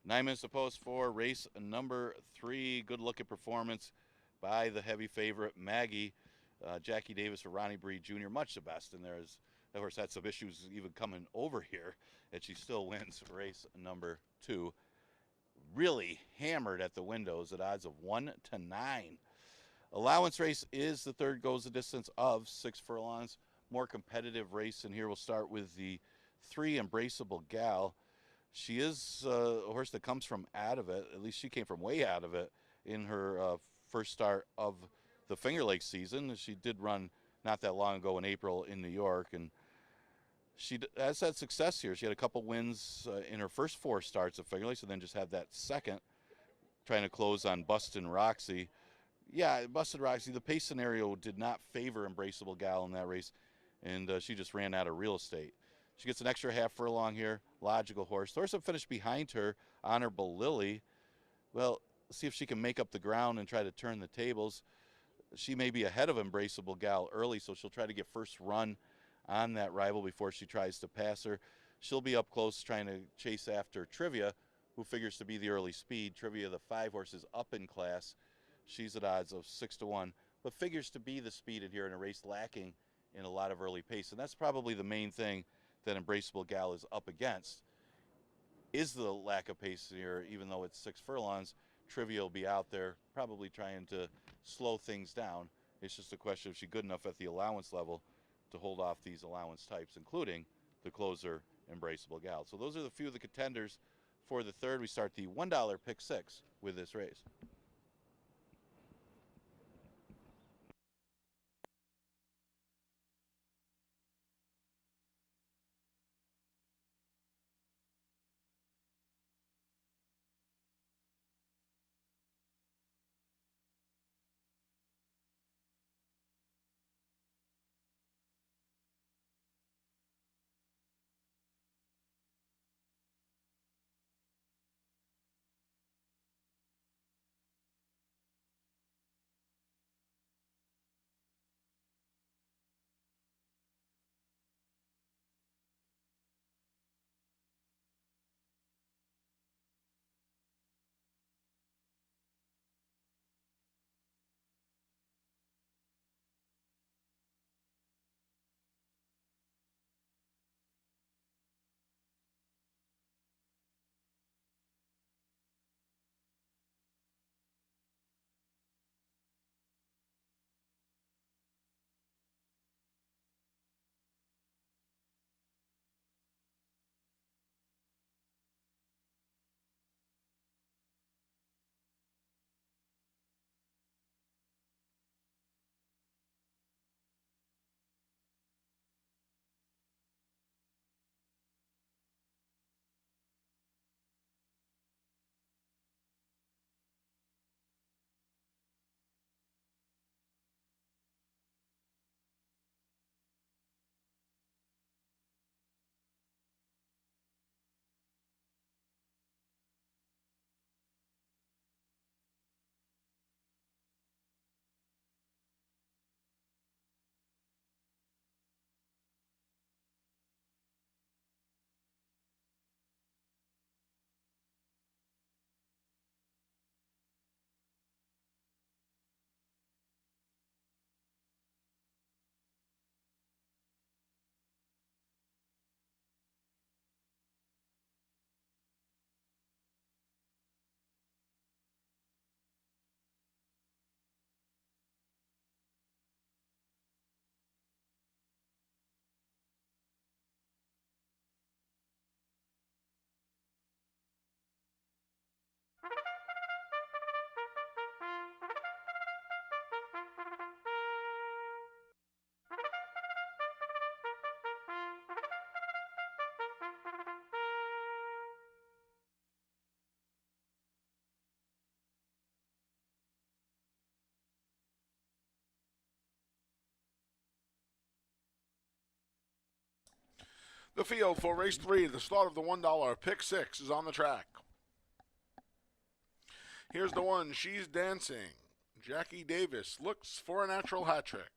9 minutes to post for race number 3. Good looking performance by the heavy favorite, Maggie. Jackie Davis for Ronnie Bree Jr., much the best. And there's, of course, had some issues even coming over here, and she still wins race number 2. Really hammered at the windows at odds of 1 to 9. Allowance race is the third, goes the distance of 6 furlongs. More competitive race, and here we'll start with the 3, Embraceable Gal. She is a horse that comes from out of it. At least she came from way out of it in her first start of the Finger Lakes season. She did run not that long ago in April in New York, and she has had success here. She had a couple wins in her first 4 starts of Finger Lakes, and then just had that second, trying to close on Bustin' Roxy. Yeah, Bustin' Roxy, the pace scenario did not favor Embraceable Gal in that race, and she just ran out of real estate. She gets an extra half furlong here. Logical horse. The horse that finished behind her, Honorable Lily. Well, see if she can make up the ground and try to turn the tables. She may be ahead of Embraceable Gal early, so she'll try to get first run on that rival before she tries to pass her. She'll be up close trying to chase after Trivia, who figures to be the early speed. Trivia, the 5 horses up in class. She's at odds of 6 to 1, but figures to be the speed in here in a race lacking in a lot of early pace. And that's probably the main thing that Embraceable Gal is up against, is the lack of pace here. Even though it's 6 furlongs, Trivia will be out there probably trying to slow things down. It's just a question of she good enough at the allowance level to hold off these allowance types, including the closer, Embraceable Gal. So those are the few of the contenders for the third. We start the $1 pick 6 with this race. The field for race 3, the start of the $1 pick 6 is on the track. Here's the 1, She's Dancing. Jackie Davis looks for a natural hat trick.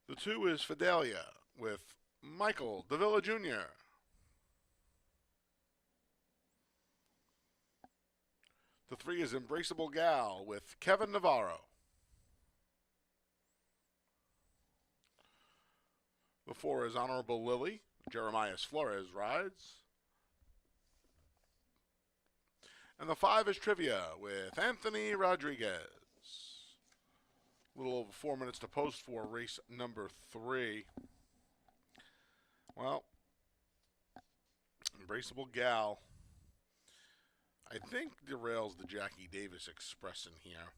The 2 is Fidelia with Michael Davila Jr. The 3 is Embraceable Gal with Kevin Navarro. The 4 is Honorable Lily. Jeremias Flores rides. And the 5 is Trivia with Anthony Rodriguez. A little over 4 minutes to post for race number 3. Well, Embraceable Gal, I think, derails the Jackie Davis Express in here.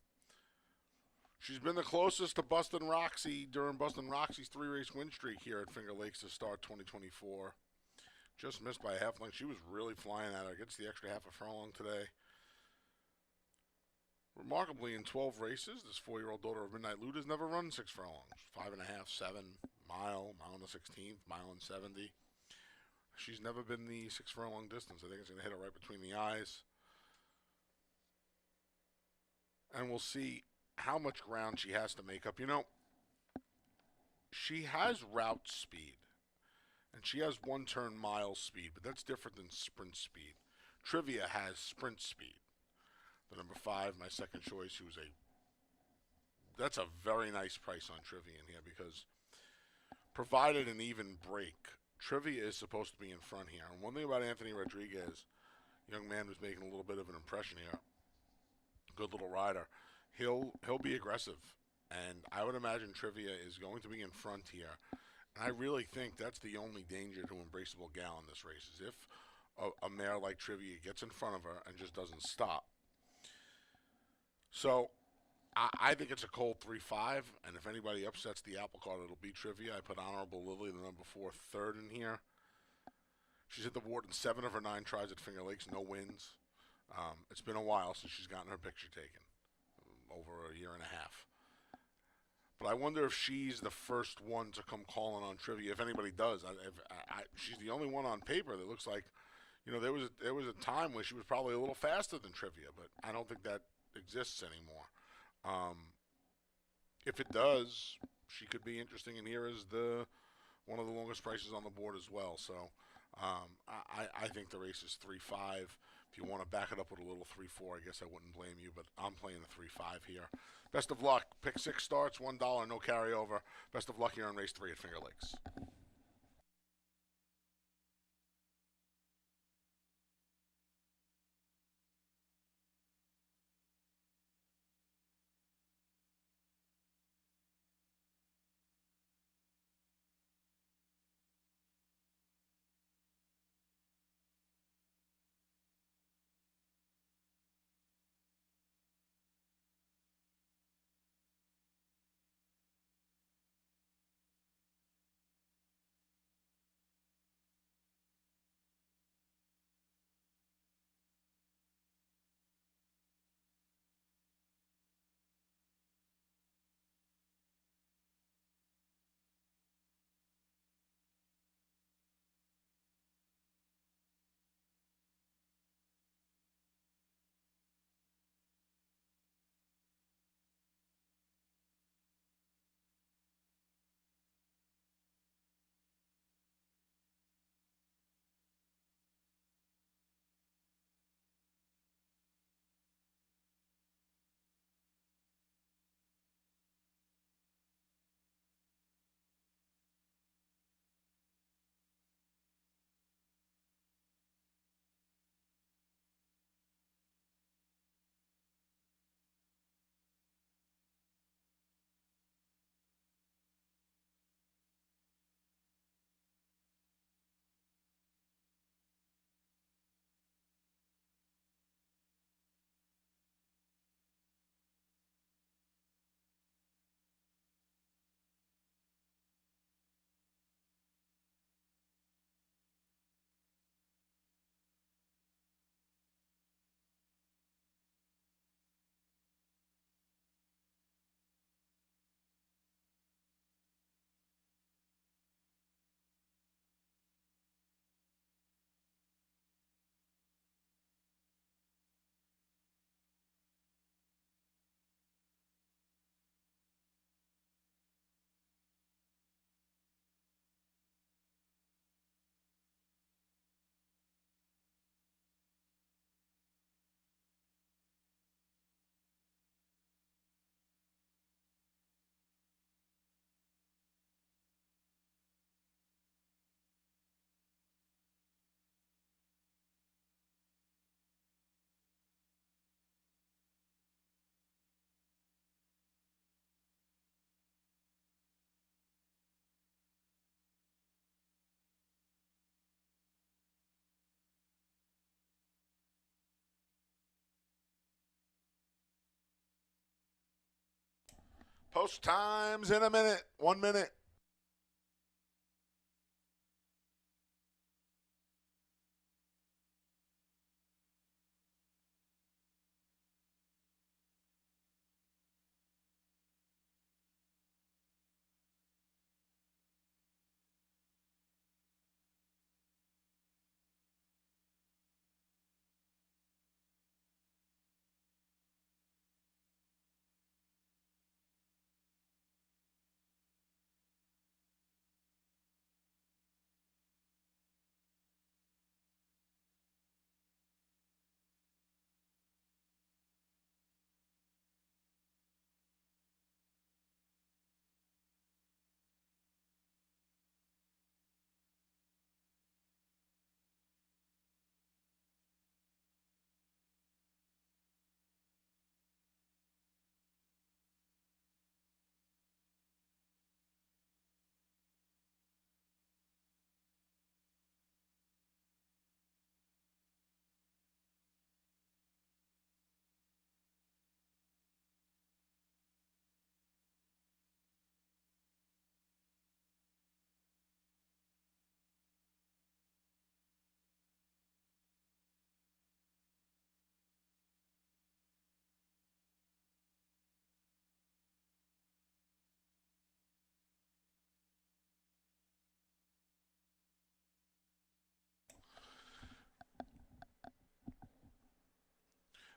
She's been the closest to Bustin' Roxy during Bustin' Roxy's 3-race win streak here at Finger Lakes to start 2024. Just missed by a half length. She was really flying at her. Gets the extra half a furlong today. Remarkably, in 12 races, this 4-year-old daughter of Midnight Lute has never run 6 furlongs. 5.5, 7, mile and a 16th, mile and 70. She's never been the 6 furlong distance. I think it's going to hit her right between the eyes. And we'll see how much ground she has to make up. You know, she has route speed, and she has 1-turn mile speed, but that's different than sprint speed. Trivia has sprint speed. The number 5, my second choice, that's a very nice price on Trivia in here because provided an even break, Trivia is supposed to be in front here. And one thing about Anthony Rodriguez, young man who's making a little bit of an impression here, good little rider, he'll be aggressive. And I would imagine Trivia is going to be in front here. And I really think that's the only danger to Embraceable Gal in this race, is if a mare like Trivia gets in front of her and just doesn't stop. So I think it's a cold 3-5, and if anybody upsets the apple cart, it'll be Trivia. I put Honorable Lily, the number 4, third in here. She's hit the board in 7 of her 9 tries at Finger Lakes, no wins. It's been a while since she's gotten her picture taken, over a year and a half. But I wonder if she's the first one to come calling on Trivia. If anybody does, she's the only one on paper that looks like, you know, there was a time when she was probably a little faster than Trivia, but I don't think that exists anymore. If it does, she could be interesting in here as one of the longest prices on the board as well. So I think the race is 3-5. If you want to back it up with a little 3-4, I guess I wouldn't blame you, but I'm playing a 3-5 here. Best of luck. Pick 6 starts, $1, no carryover. Best of luck here on race 3 at Finger Lakes. Post times in a minute. 1 minute.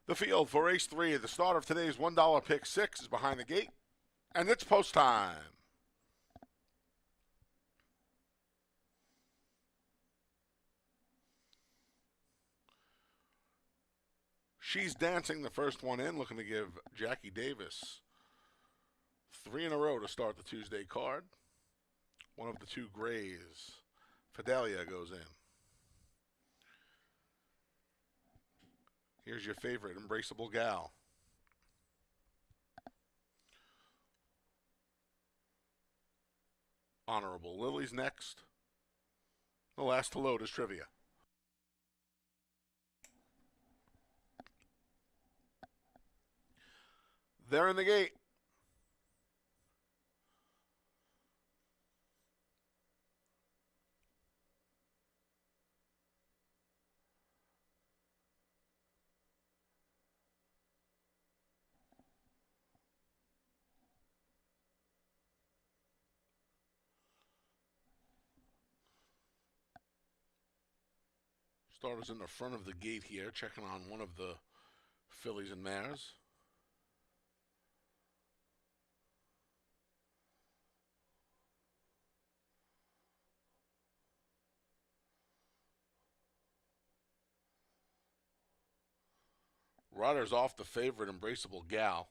The field for race 3 at the start of today's $1 pick 6 is behind the gate, and it's post time. She's dancing the first one in, looking to give Jackie Davis 3 in a row to start the Tuesday card. One of the two grays, Fidelia, goes in. Here's your favorite, Embraceable Gal. Honorable Lily's next. The last to load is Trivia. They're in the gate. Starters in the front of the gate here, checking on one of the fillies and mares. Riders off the favorite, Embraceable Gal.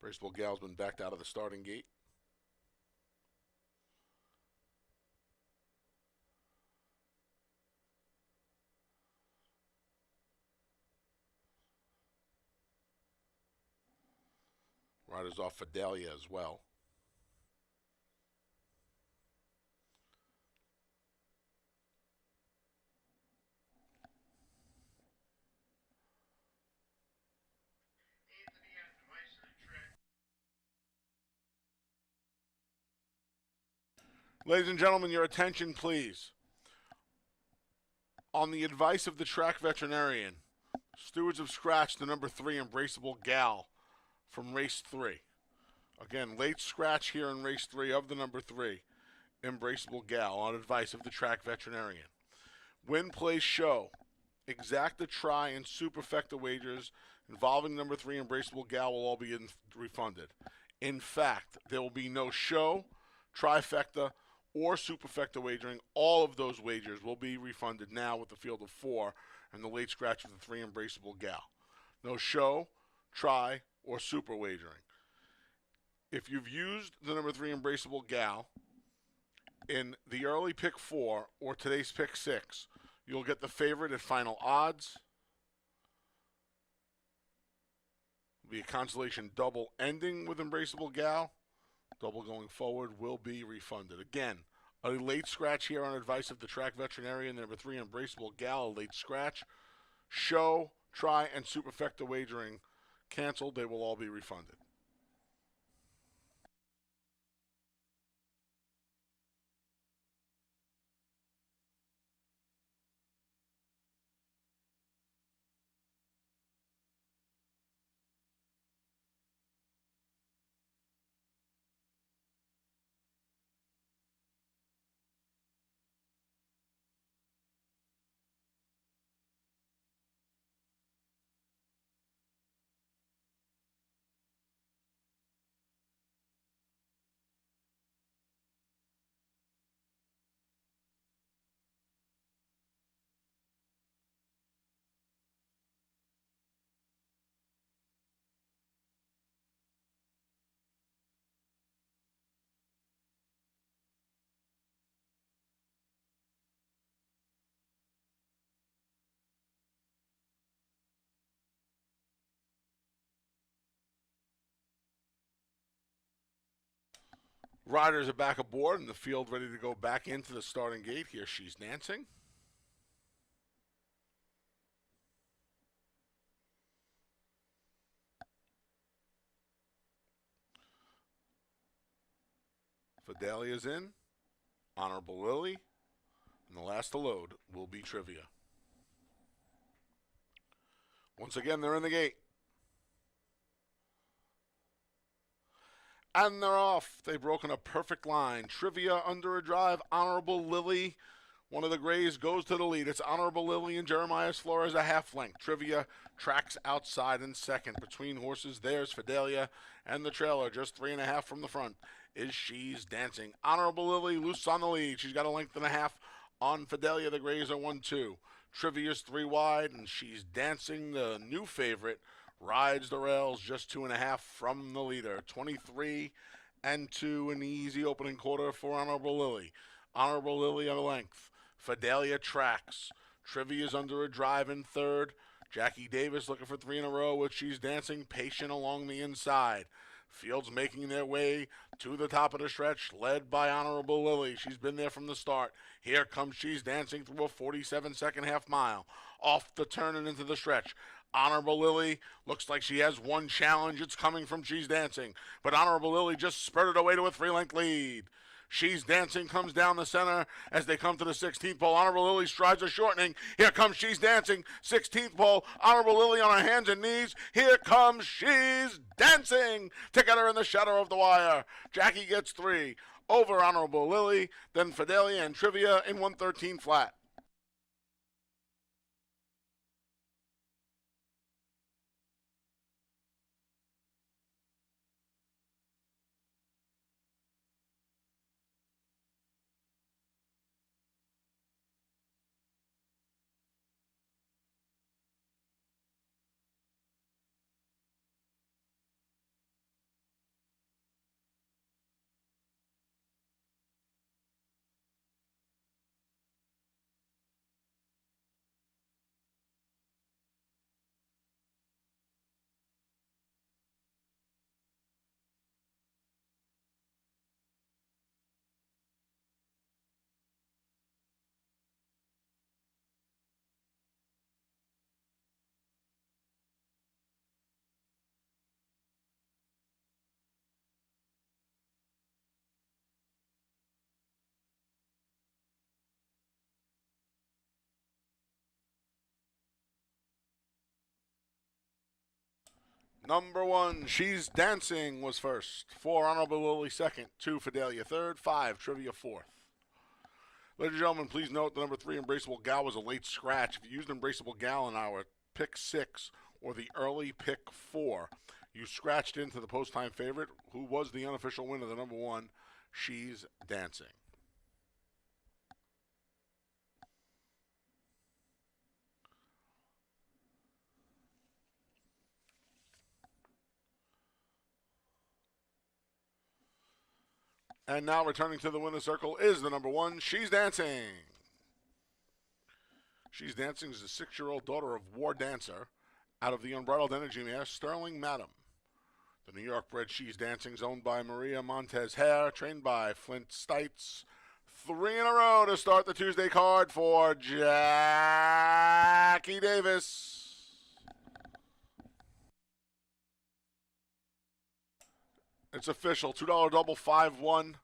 Embraceable Gal's been backed out of the starting gate. Riders off Fidelia as well. Ladies and gentlemen, your attention, please. On the advice of the track veterinarian, stewards have scratched the number 3, Embraceable Gal, from race 3. Again, late scratch here in race 3 of the number 3, Embraceable Gal, on advice of the track veterinarian. Win, place, show. Exacta, try, and superfecta wagers involving number 3, Embraceable Gal, will all be refunded. In fact, there will be no show, trifecta, or superfecta wagering. All of those wagers will be refunded now with the field of 4 and the late scratch of the 3, Embraceable Gal. No show, try, or super wagering. If you've used the number 3, Embraceable Gal, in the early pick 4 or today's pick 6, you'll get the favorite at final odds. It'll be a consolation double ending with Embraceable Gal. Double going forward will be refunded. Again, A late scratch here on advice of the track veterinarian. Number 3, Embraceable Gal, a late scratch. Show, try, and superfecta wagering canceled. They will all be refunded. Riders are back aboard in the field, ready to go back into the starting gate. Here she's dancing. Fidelia's in. Honorable Lily. And the last to load will be Trivia. Once again, they're in the gate. And they're off. They've broken a perfect line. Trivia under a drive. Honorable Lily. One of the Grays goes to the lead. It's Honorable Lily and Jeremiah Flores a half length. Trivia tracks outside in second. Between horses, there's Fidelia and the trailer, just 3.5 from the front, is She's Dancing. Honorable Lily loose on the lead. She's got a length and a half on Fidelia. The Grays are 1-2. Trivia's 3 wide, and She's Dancing, the new favorite, rides the rails just 2.5 from the leader. 23-2, an easy opening quarter for Honorable Lily. Honorable Lily on a length. Fidelia tracks. Trivia's under a drive in third. Jackie Davis looking for 3 in a row with She's Dancing, patient along the inside. Fields making their way to the top of the stretch, led by Honorable Lily. She's been there from the start. Here comes She's Dancing through a 47-second half mile. Off the turn and into the stretch. Honorable Lily looks like she has one challenge. It's coming from She's Dancing. But Honorable Lily just spurted away to a 3-length lead. She's Dancing comes down the center as they come to the 16th pole. Honorable Lily strides are shortening. Here comes She's Dancing. 16th pole. Honorable Lily on her hands and knees. Here comes She's Dancing to get her in the shadow of the wire. Jackie gets 3 over Honorable Lily. Then Fidelia and Trivia in 113 flat. Number 1, She's Dancing was first. 4, Honorable Lily second. 2, Fidelia third. 5, Trivia fourth. Ladies and gentlemen, please note the number 3, Embraceable Gal, was a late scratch. If you used Embraceable Gal in our pick 6 or the early pick 4, you scratched into the post-time favorite, who was the unofficial winner, the number 1, She's Dancing. And now returning to the winner's circle is the number 1, She's Dancing. She's Dancing is the 6-year-old daughter of War Dancer out of the Unbridled Energy mare, Sterling Madam. The New York bred She's Dancing is owned by Maria Montez Hare, trained by Flint Stites. 3 in a row to start the Tuesday card for Jackie Davis. It's official. $2 double 5-1,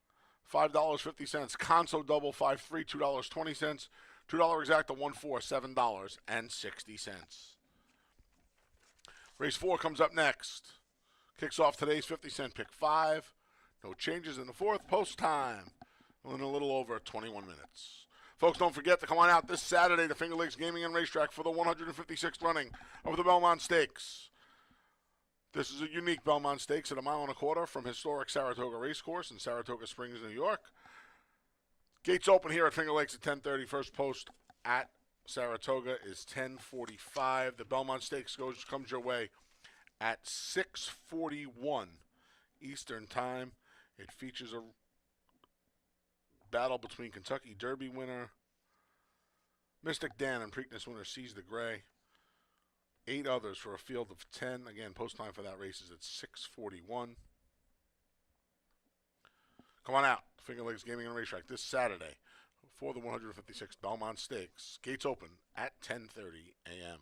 $5.50. Conso double 5-3, $2.20. $2 exacta 1-4, $7.60. Race 4 comes up next. Kicks off today's 50-cent pick 5. No changes in the fourth. Post time in a little over 21 minutes. Folks, don't forget to come on out this Saturday to Finger Lakes Gaming and Racetrack for the 156th running of the Belmont Stakes. This is a unique Belmont Stakes at 1.25 miles from historic Saratoga Racecourse in Saratoga Springs, New York. Gates open here at Finger Lakes at 10:30. First post at Saratoga is 10:45. The Belmont Stakes comes your way at 6:41 Eastern Time. It features a battle between Kentucky Derby winner Mystic Dan and Preakness winner Seize the Gray. 8 others for a field of 10. Again, post time for that race is at 6:41. Come on out, Finger Lakes Gaming and Racetrack this Saturday for the 156th Belmont Stakes. Gates open at 10:30 a.m.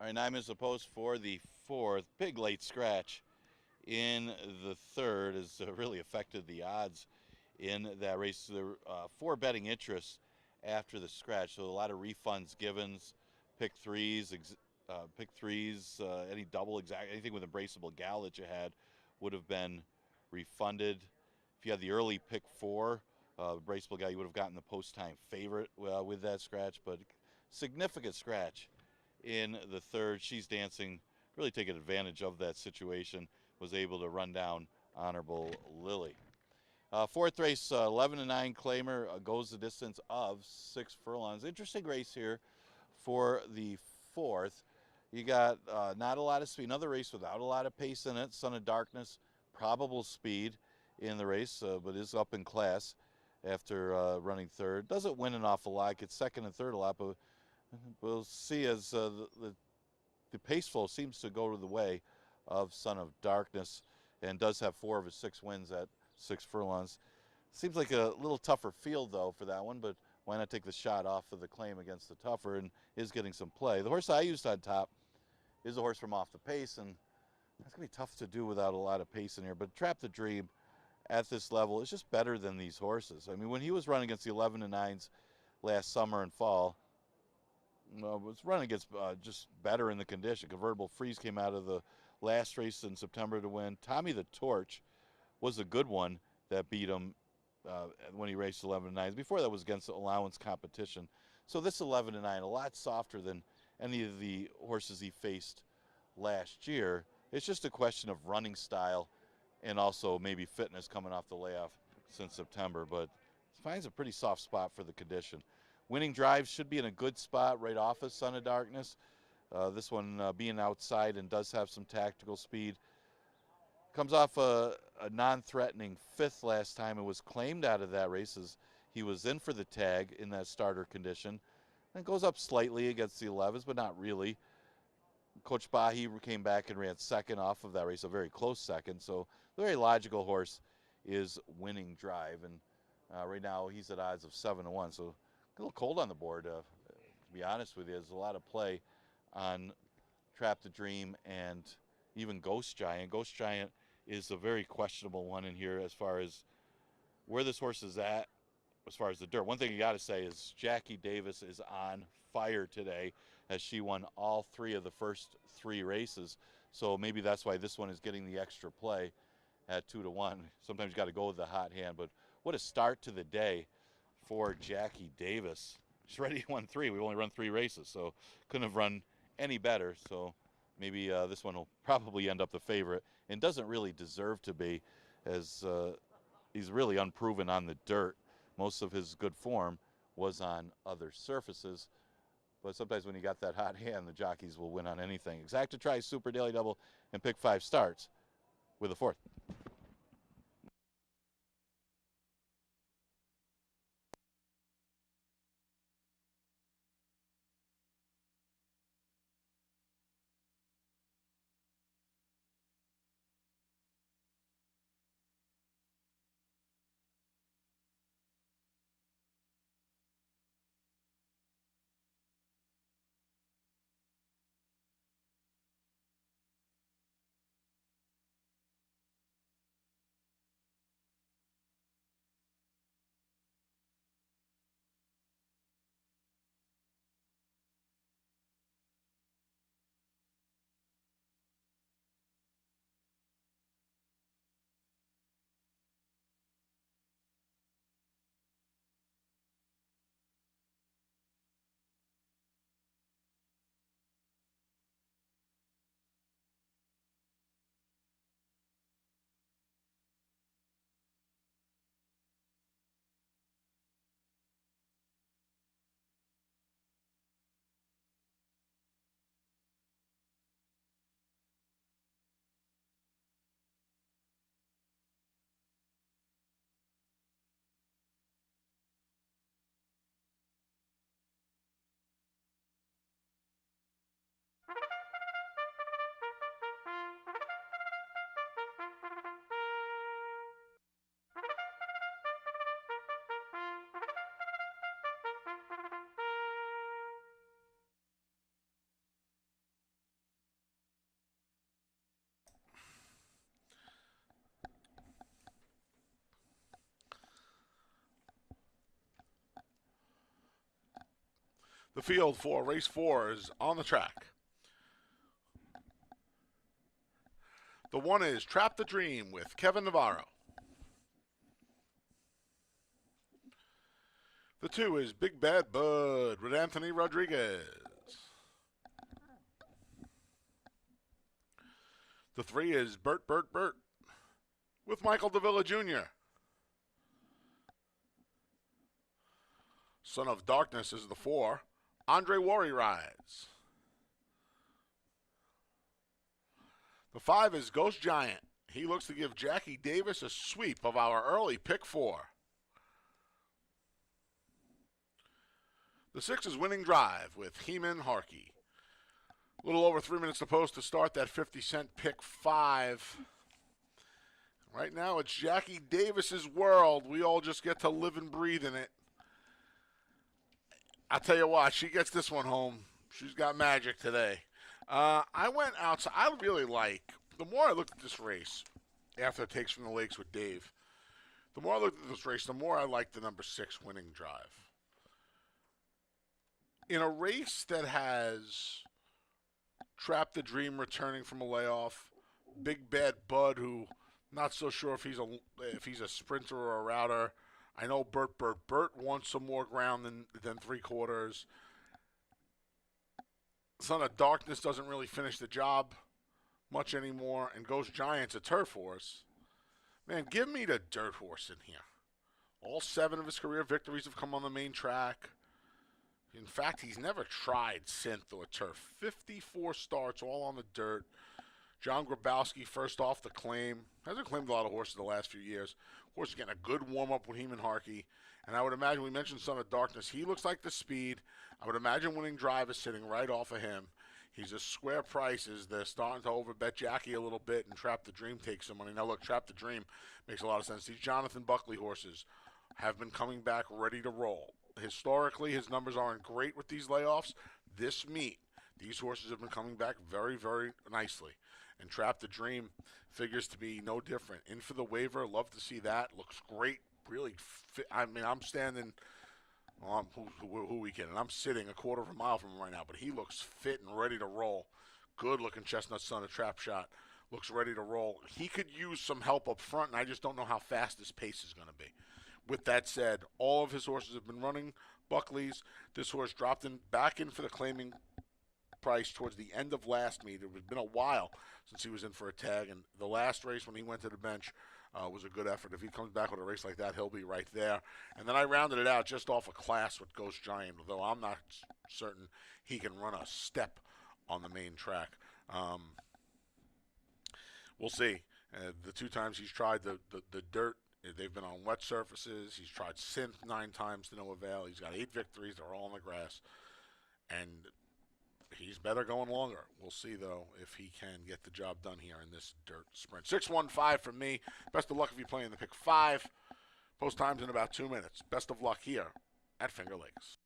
All right, 9 minutes opposed for the fourth. Big late scratch in the third has really affected the odds in that race. There were 4 betting interests after the scratch, so a lot of refunds, givens, pick threes, any double exact, anything with embraceable gal that you had would have been refunded. If you had the early pick 4, embraceable gal, you would have gotten the post-time favorite with that scratch, but significant scratch in the third. She's dancing, really taking advantage of that situation, was able to run down Honorable Lily. Fourth race, 11-9 claimer, goes the distance of 6 furlongs. Interesting race here for the fourth. You got not a lot of speed. Another race without a lot of pace in it. Son of Darkness, probable speed in the race, but is up in class after running third. Doesn't win an awful lot. Gets second and third a lot, but we'll see as the pace flow seems to go to the way of Son of Darkness, and does have 4 of his 6 wins at 6 furlongs. Seems like a little tougher field, though, for that one, but why not take the shot off of the claim against the tougher, and is getting some play. The horse I used on top is a horse from off the pace, and that's going to be tough to do without a lot of pace in here, but Trap the Dream at this level is just better than these horses. I mean, when he was running against the 11-9s last summer and fall, was running against just better in the condition. Convertible Freeze came out of the last race in September to win. Tommy the Torch was a good one that beat him when he raced 11-9s. Before that was against allowance competition. So this 11-9, a lot softer than any of the horses he faced last year. It's just a question of running style and also maybe fitness coming off the layoff since September, but finds a pretty soft spot for the condition. Winning Drive should be in a good spot right off of Son of Darkness. This one being outside and does have some tactical speed. Comes off a non-threatening 5th last time and was claimed out of that race as he was in for the tag in that starter condition. And goes up slightly against the 11s, but not really. Coach Bahi came back and ran second off of that race, a very close second. So the very logical horse is Winning Drive. And right now he's at odds of 7-1. So a little cold on the board, to be honest with you. There's a lot of play on Trap the Dream and even Ghost Giant. Ghost Giant is a very questionable one in here as far as where this horse is at as far as the dirt. One thing you got to say is Jackie Davis is on fire today as she won all 3 of the first 3 races. So maybe that's why this one is getting the extra play at 2-1. Sometimes you got to go with the hot hand, but what a start to the day for Jackie Davis. She's already won 3. We've only run 3 races, so couldn't have run any better. So maybe this one will probably end up the favorite and doesn't really deserve to be, as he's really unproven on the dirt. Most of his good form was on other surfaces. But sometimes when you got that hot hand, the jockeys will win on anything. Exacta tries Super Daily Double and pick 5 starts with a 4th. The field for race 4 is on the track. The 1 is Trap the Dream with Kevin Navarro. The 2 is Big Bad Bud with Anthony Rodriguez. The 3 is Bert with Michael Davila Jr. Son of Darkness is the 4. Andre Worry rides. The 5 is Ghost Giant. He looks to give Jackie Davis a sweep of our early pick 4. The 6 is Winning Drive with Heeman Harkey. A little over 3 minutes to post to start that 50-cent pick 5. Right now it's Jackie Davis's world. We all just get to live and breathe in it. I'll tell you what, she gets this one home. She's got magic today. I went outside. I really like, the more I looked at this race after it takes from the Lakes with Dave, the more I looked at this race, the more I like the number 6 Winning Drive. In a race that has Trap the Dream returning from a layoff, Big Bad Bud, who not so sure if he's a sprinter or a router. I know Bert wants some more ground than 3/4. Son of Darkness doesn't really finish the job much anymore, and Ghost Giant's a turf horse. Man, give me the dirt horse in here. All 7 of his career victories have come on the main track. In fact, he's never tried synth or turf. 54 starts, all on the dirt. John Grabowski first off the claim. Hasn't claimed a lot of horses the last few years. Horse is getting a good warm-up with Heeman Harkey. And I would imagine, we mentioned Son of Darkness. He looks like the speed. I would imagine Winning Drive is sitting right off of him. He's a square prices. They're starting to overbet Jackie a little bit, and Trap the Dream takes some money. Now, look, Trap the Dream makes a lot of sense. These Jonathan Buckley horses have been coming back ready to roll. Historically, his numbers aren't great with these layoffs. This meet, these horses have been coming back very, very nicely. And Trap the Dream figures to be no different. In for the waiver, love to see that. Looks great, really fit. I mean, I'm standing, well, who we kidding? I'm sitting 1/4 mile from him right now, but he looks fit and ready to roll. Good looking chestnut son of Trap Shot. Looks ready to roll. He could use some help up front, and I just don't know how fast his pace is going to be. With that said, all of his horses have been running Buckley's. This horse dropped back in for the claiming price towards the end of last meet. It has been a while since he was in for a tag, and the last race when he went to the bench was a good effort. If he comes back with a race like that, he'll be right there. And then I rounded it out just off a class with Ghost Giant, although I'm not certain he can run a step on the main track. We'll see. The 2 times he's tried the dirt, they've been on wet surfaces. He's tried synth 9 times to no avail. He's got 8 victories. They're all on the grass. And he's better going longer. We'll see, though, if he can get the job done here in this dirt sprint. 6-1-5 from me. Best of luck if you play in the pick 5. Post times in about 2 minutes. Best of luck here at Finger Lakes.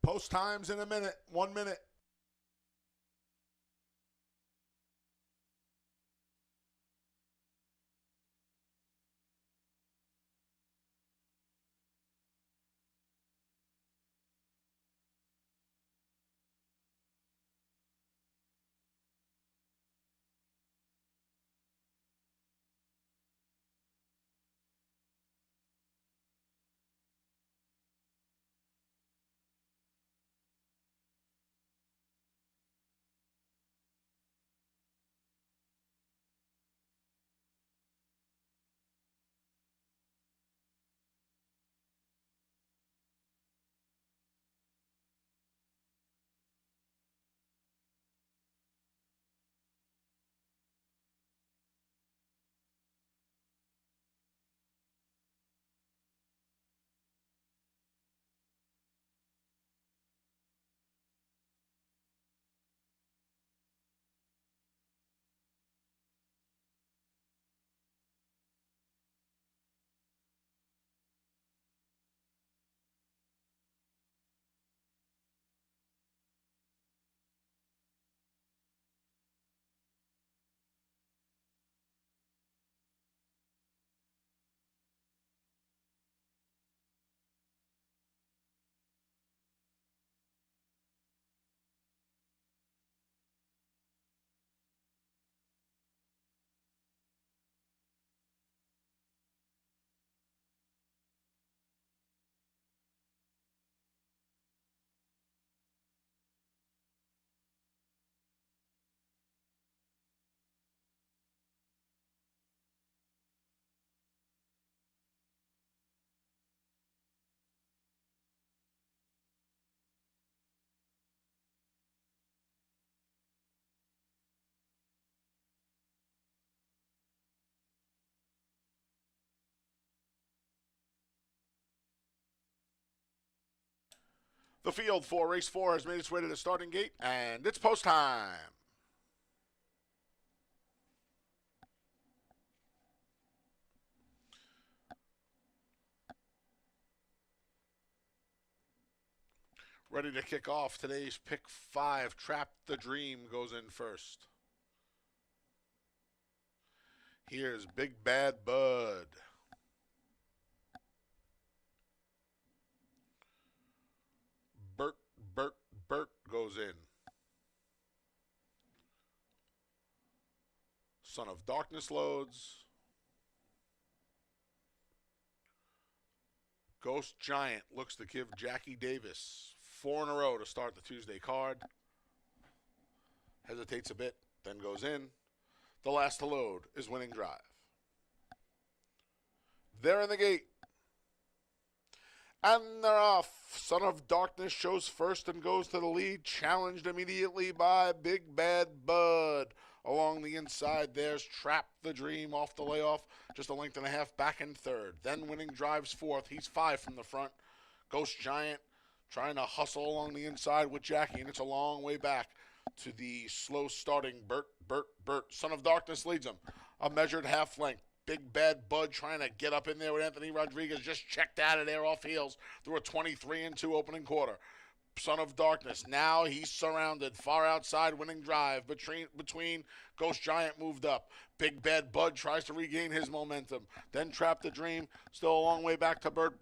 Post times in a minute. 1 minute. The field for race 4 has made its way to the starting gate, and it's post time. Ready to kick off today's pick 5. Trap the Dream goes in first. Here's Big Bad Bud. Bert goes in. Son of Darkness loads. Ghost Giant looks to give Jackie Davis 4 in a row to start the Tuesday card. Hesitates a bit, then goes in. The last to load is Winning Drive. They're in the gate. And they're off. Son of Darkness shows first and goes to the lead, challenged immediately by Big Bad Bud. Along the inside, there's Trap the Dream off the layoff, just a length and a half back in third. Then Winning Drive's fourth. He's 5 from the front. Ghost Giant trying to hustle along the inside with Jackie, and it's a long way back to the slow starting Bert. Son of Darkness leads him. A measured half length. Big Bad Bud trying to get up in there with Anthony Rodriguez, just checked out of there off heels through a 23-2 opening quarter. Son of Darkness, now he's surrounded, far outside, Winning Drive. Between Ghost Giant moved up. Big Bad Bud tries to regain his momentum. Then Trap the Dream, still a long way back to Bert.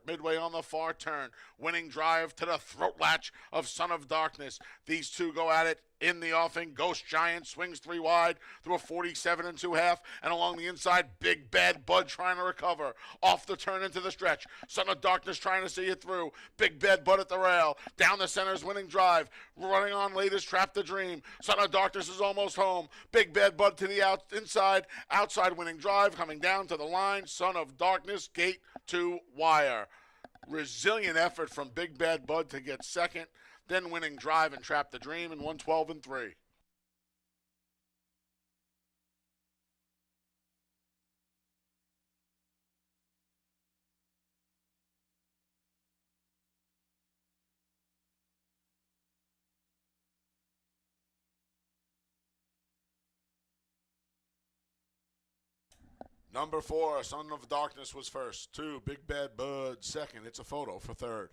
Midway on the far turn. Winning Drive to the throat latch of Son of Darkness. These two go at it in the offing. Ghost Giant swings 3 wide through a 47 2/2, and along the inside, Big Bad Bud trying to recover. Off the turn into the stretch. Son of Darkness trying to see it through. Big Bad Bud at the rail. Down the center's Winning Drive. Running on late is Trap the Dream. Son of Darkness is almost home. Big Bad Bud to the inside. Outside Winning Drive coming down to the line. Son of Darkness, gate to wire. Resilient effort from Big Bad Bud to get second. Then Winning Drive and Trap the Dream in 112-3. Number 4, Son of Darkness was first. 2, Big Bad Bud second. It's a photo for third.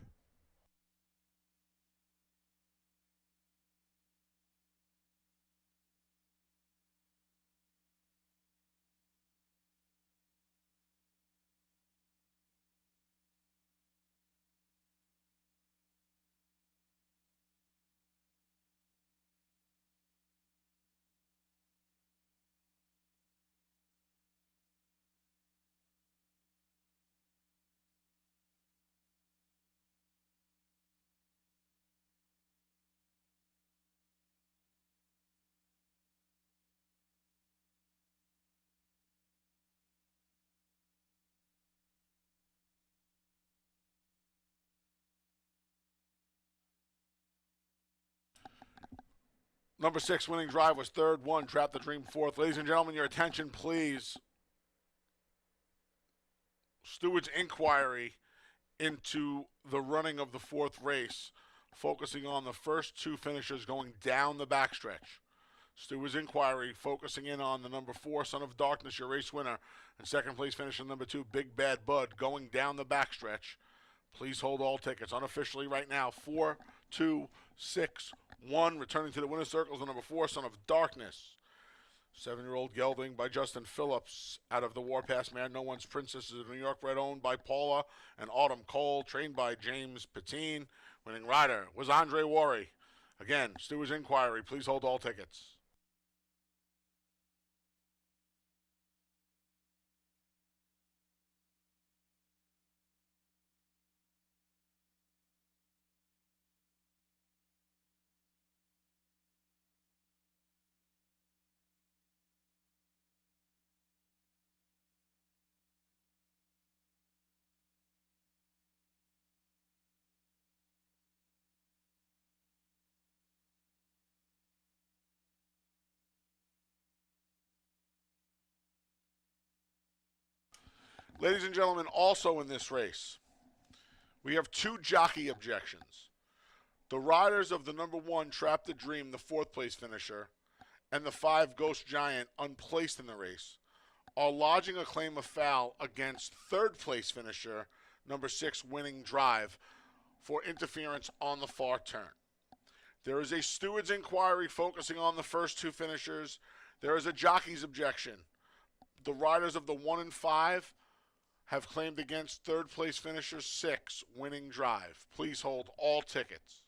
Number 6, Winning Drive was third. 1, Trap the Dream fourth. Ladies and gentlemen, your attention, please. Stewart's inquiry into the running of the fourth race, focusing on the first 2 finishers going down the backstretch. Stewart's inquiry focusing in on the number 4, Son of Darkness, your race winner, and second place finisher number 2, Big Bad Bud, going down the backstretch. Please hold all tickets. Unofficially right now, 4, 2, 6, 1. Returning to the winner's circles, the number 4, Son of Darkness. 7-year-old gelding by Justin Phillips out of the Warpath Mare. No One's Princess is a New York bred, owned by Paula and Autumn Cole, trained by James Patine. Winning rider was Andre Worry. Again, Stewart's inquiry. Please hold all tickets. Ladies and gentlemen, also in this race, we have 2 jockey objections. The riders of the number 1 Trap the Dream, the 4th place finisher, and the 5 Ghost Giant, unplaced in the race, are lodging a claim of foul against 3rd place finisher, number 6 Winning Drive, for interference on the far turn. There is a steward's inquiry focusing on the first 2 finishers. There is a jockey's objection. The riders of the 1 and 5 have claimed against 3rd place finisher 6 Winning Drive. Please hold all tickets.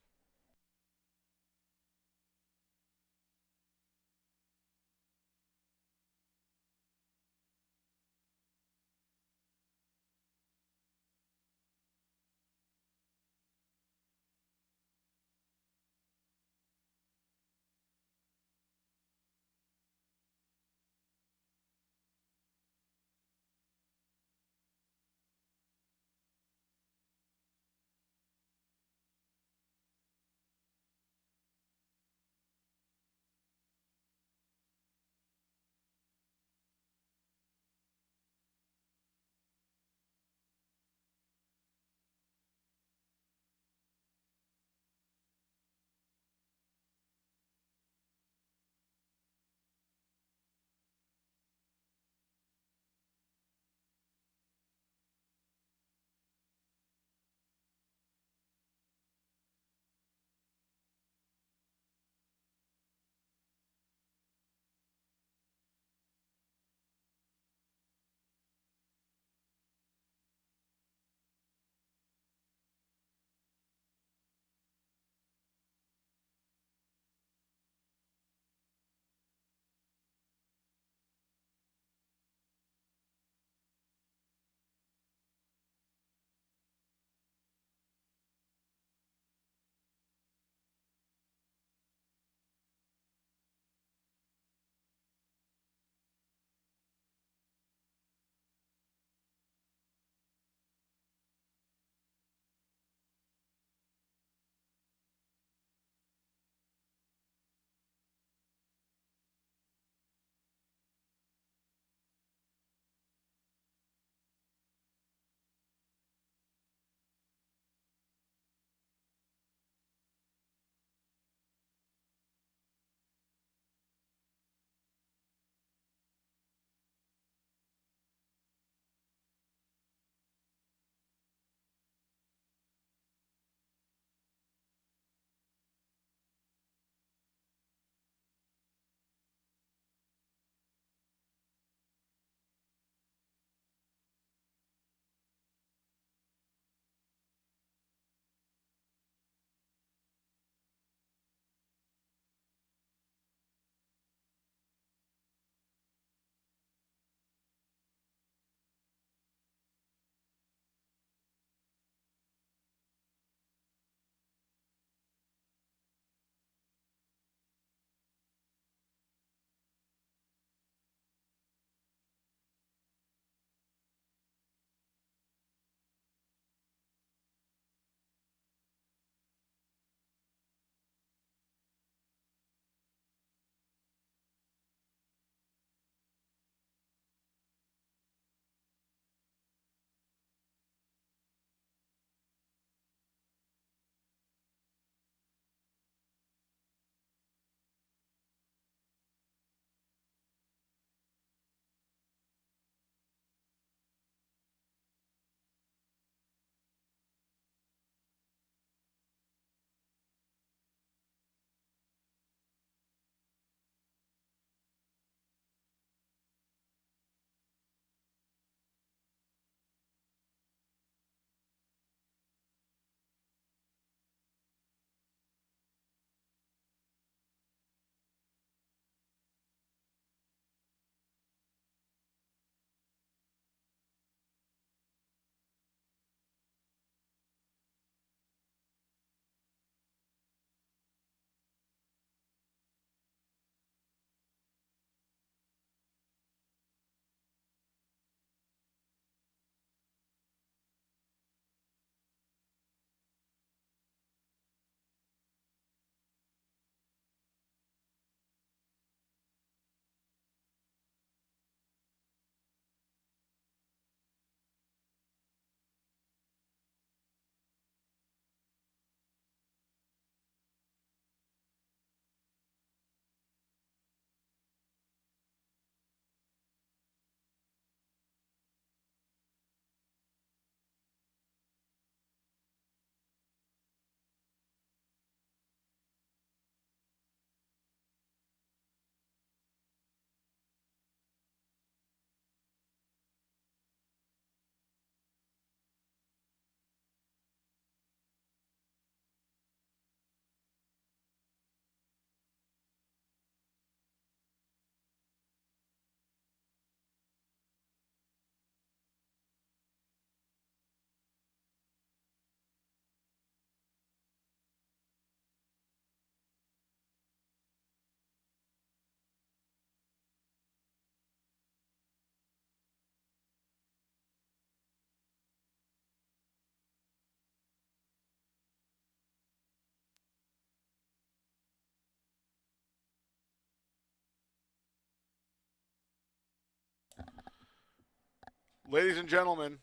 Ladies and gentlemen,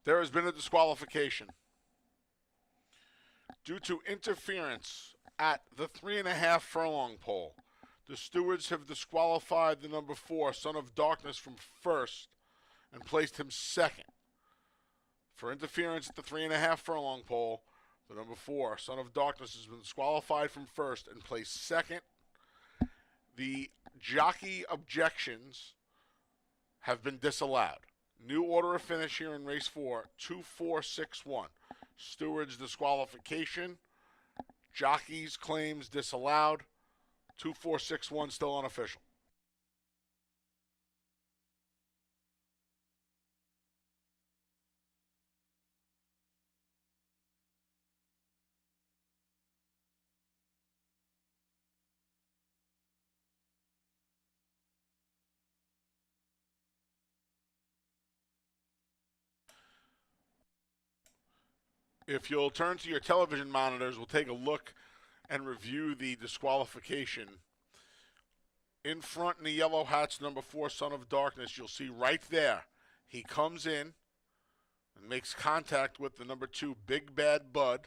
there has been a disqualification. Due to interference at the 3.5 furlong pole, the stewards have disqualified the number 4, Son of Darkness, from first and placed him second. For interference at the 3.5 furlong pole, the number 4, Son of Darkness, has been disqualified from first and placed second. The jockey objections have been disallowed. New order of finish here in race 4, 2-4-6-1. Stewards disqualification. Jockeys claims disallowed. 2-4-6-1 still unofficial. If you'll turn to your television monitors, we'll take a look and review the disqualification. In front in the yellow hats, number 4, Son of Darkness, you'll see right there. He comes in and makes contact with the number 2, Big Bad Bud,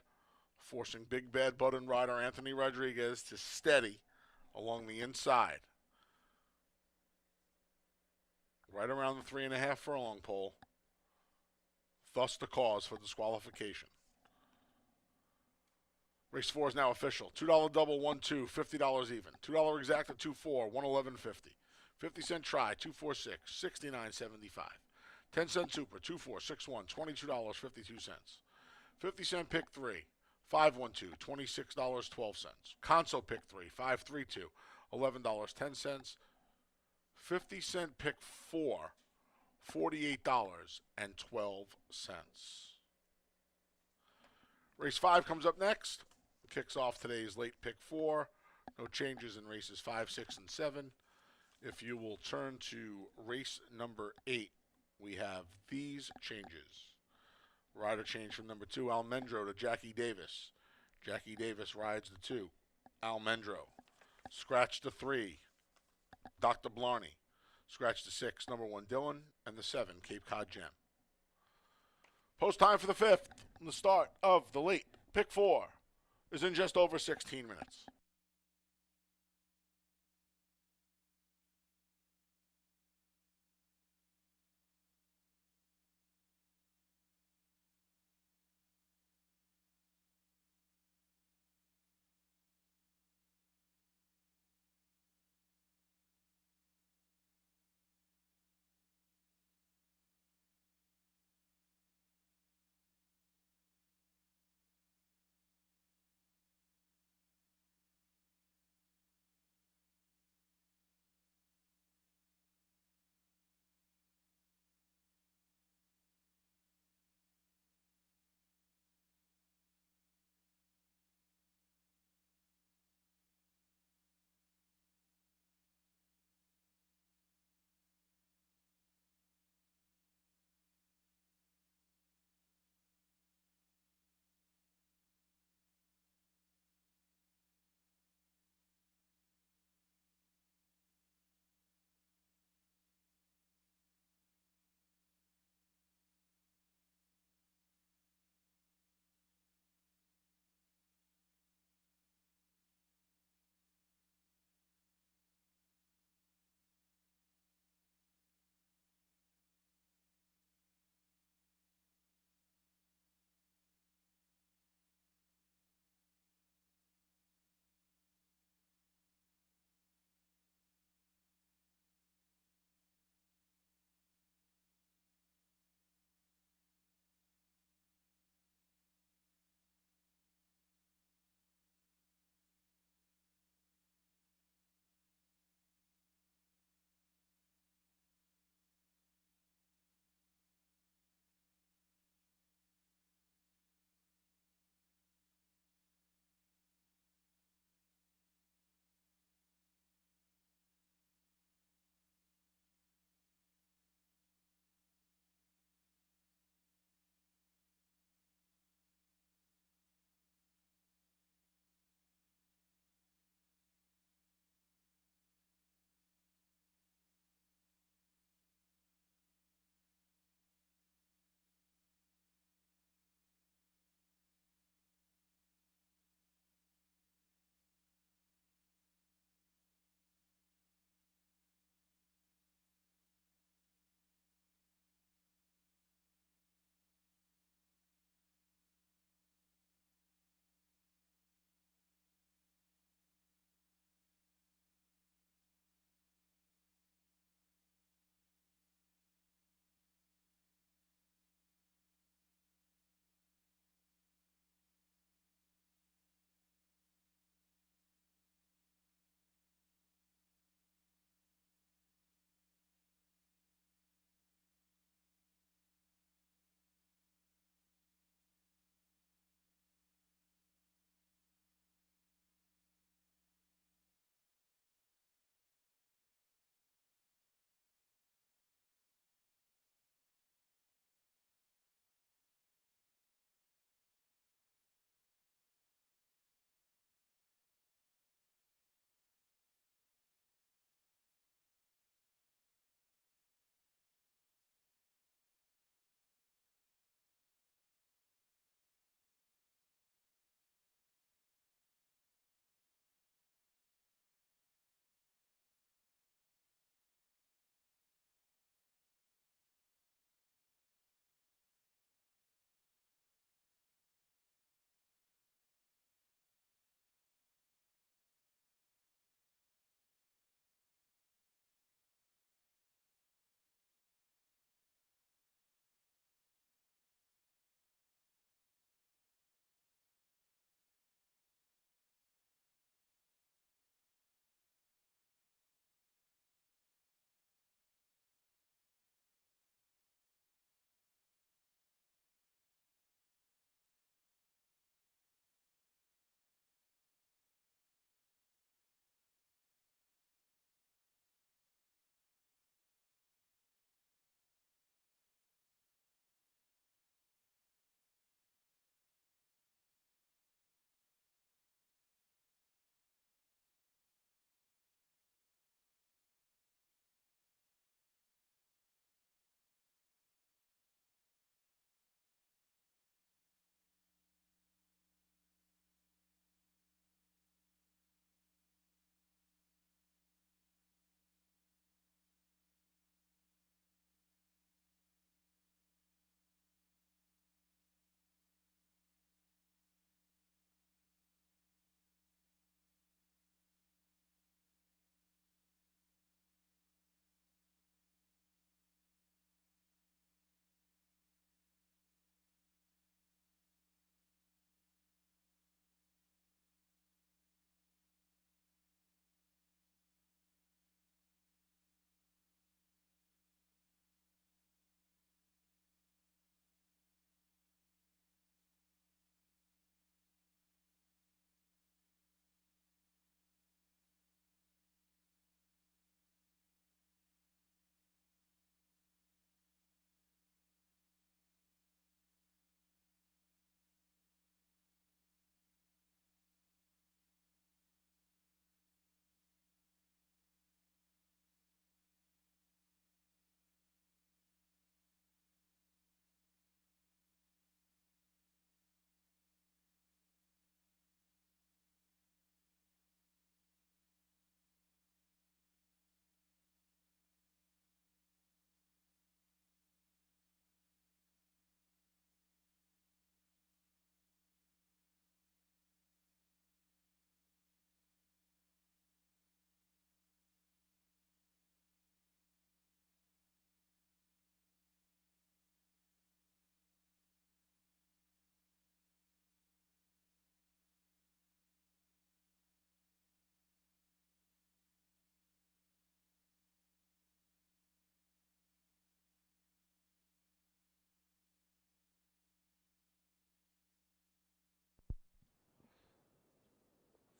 forcing Big Bad Bud and rider Anthony Rodriguez to steady along the inside. Right around the 3.5 furlong pole. Thus the cause for disqualification. Race 4 is now official. $2 double, 1-2, $50 even. $2 exacta, 2-4, 111.50. 50-cent try, 2-4-6, 69.75. 10-cent super, 2-4-6-1, $22.52. 50-cent pick 3, 5-1-2, $26.12. Console pick 3, 5-3-2, $11.10. 50-cent pick 4, $48.12. Race 5 comes up next. Kicks off today's late pick 4. No changes in races 5, 6, and 7. If you will turn to race number 8, we have these changes. Rider change from number 2, Almendro, to Jackie Davis. Jackie Davis rides the 2, Almendro. Scratch the 3, Dr. Blarney. Scratch the 6, number 1, Dylan. And the 7, Cape Cod Gem. Post time for the 5th. And the start of the late pick 4 is in just over 16 minutes.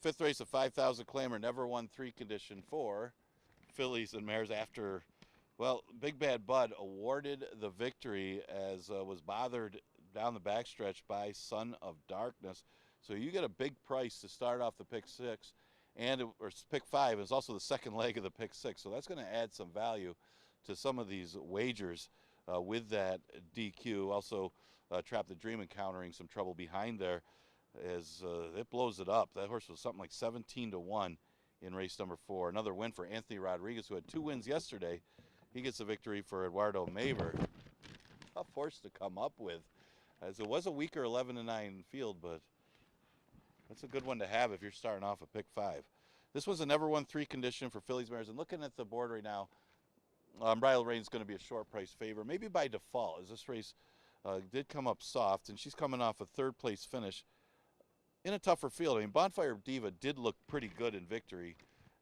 Fifth race, a 5,000 claimer, never won 3 condition for fillies and mares after, well, Big Bad Bud awarded the victory as was bothered down the backstretch by Son of Darkness. So you get a big price to start off the pick 6, or pick 5 is also the second leg of the pick 6. So that's going to add some value to some of these wagers with that DQ. Also, Trap the Dream encountering some trouble behind there as it blows it up. That horse was something like 17-1 in race number 4. Another win for Anthony Rodriguez, who had 2 wins yesterday. He gets a victory for Eduardo Maver. Tough horse to come up with, as it was a weaker 11-9 field, but that's a good one to have if you're starting off a pick 5. This was a never won 3 condition for fillies mares, and looking at the board right now, Bridal Reign's going to be a short price favor, maybe by default, as this race did come up soft, and she's coming off a 3rd place finish in a tougher field. I mean, Bonfire Diva did look pretty good in victory,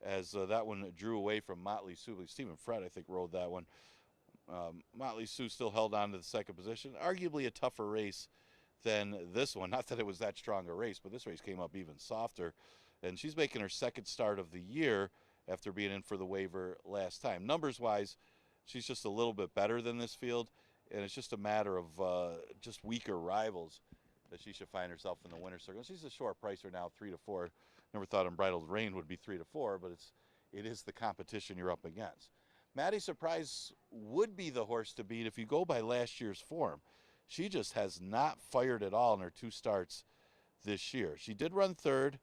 as that one drew away from Motley Sue. Stephen Fred, I think, rode that one. Motley Sue still held on to the 2nd position. Arguably a tougher race than this one. Not that it was that strong a race, but this race came up even softer. And she's making her 2nd start of the year after being in for the waiver last time. Numbers-wise, she's just a little bit better than this field, and it's just a matter of just weaker rivals that she should find herself in the winner's circle. She's a short pricer now, 3-4. Never thought Unbridled Reign would be 3-4, but it is the competition you're up against. Maddie Surprise would be the horse to beat if you go by last year's form. She just has not fired at all in her 2 starts this year. She did run 3rd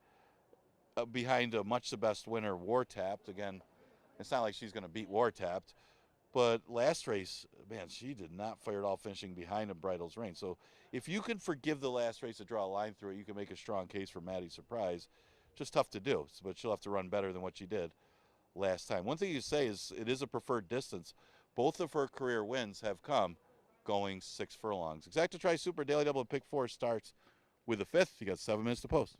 behind a Much the Best winner, War Tapped. Again, it's not like she's going to beat War Tapped, but last race, man, she did not fire at all, finishing behind Unbridled Reign. So if you can forgive the last race to draw a line through it, you can make a strong case for Maddie Surprise. Just tough to do, but she'll have to run better than what she did last time. One thing you say is it is a preferred distance. Both of her career wins have come going 6 furlongs. Exacta Tri Super Daily Double Pick 4 starts with the 5th. You got 7 minutes to post.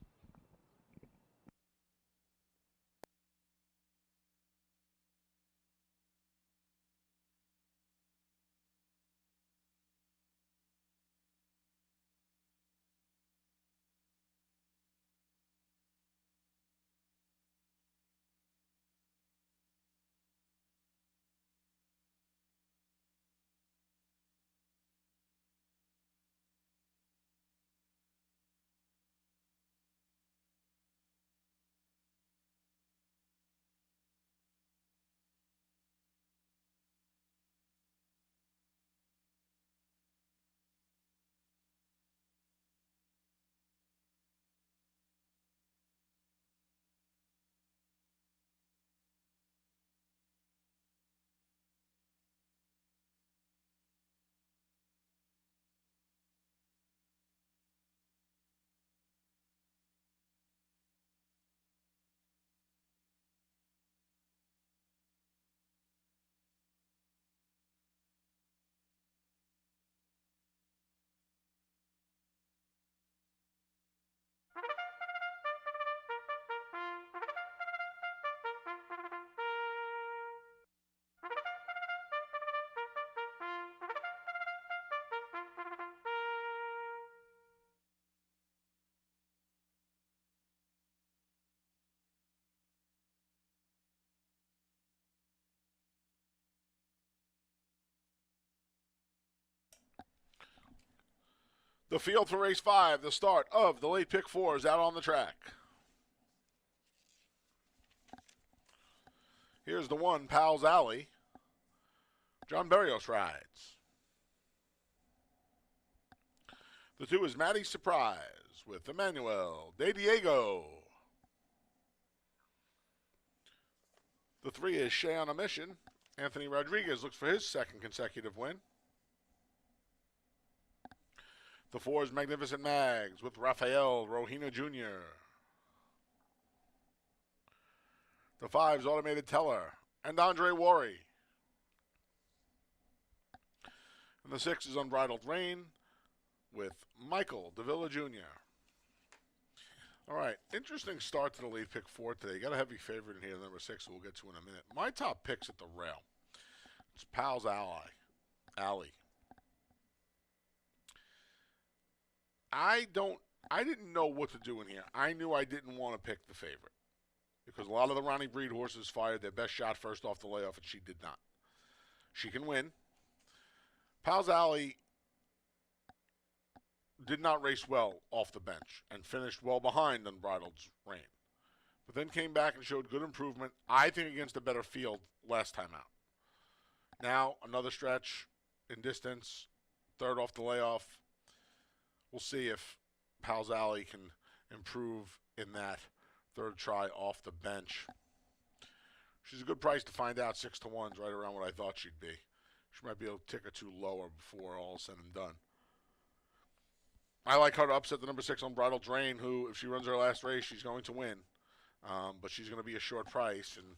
The field for race 5, the start of the late pick 4 is out on the track. Here's the 1, Pal's Alley. John Berrios rides. The 2 is Maddie Surprise with Emmanuel De Diego. The 3 is Shea on a Mission. Anthony Rodriguez looks for his 2nd consecutive win. The 4 is Magnificent Mags with Rafael Rohina Jr. The 5 is Automated Teller and Andre Worry. And the 6 is Unbridled Reign with Michael Davila Jr. All right, interesting start to the lead pick 4 today. You got a heavy favorite in here, number 6, who we'll get to in a minute. My top picks at the rail. It's Pal's Alley. I don't I didn't know what to do in here. I knew I didn't want to pick the favorite because a lot of the Ronnie Breed horses fired their best shot first off the layoff, and she did not. She can win. Pal's Alley did not race well off the bench and finished well behind Unbridled's Reign, but then came back and showed good improvement, I think, against a better field last time out. Now, another stretch in distance, third off the layoff. We'll see if Pal's Alley can improve in that third try off the bench. She's a good price to find out, 6-1's right around what I thought she'd be. She might be able to tick or two lower before all is said and done. I like her to upset the number 6 Unbridled Drain, who, if she runs her last race, she's going to win. But she's going to be a short price. And,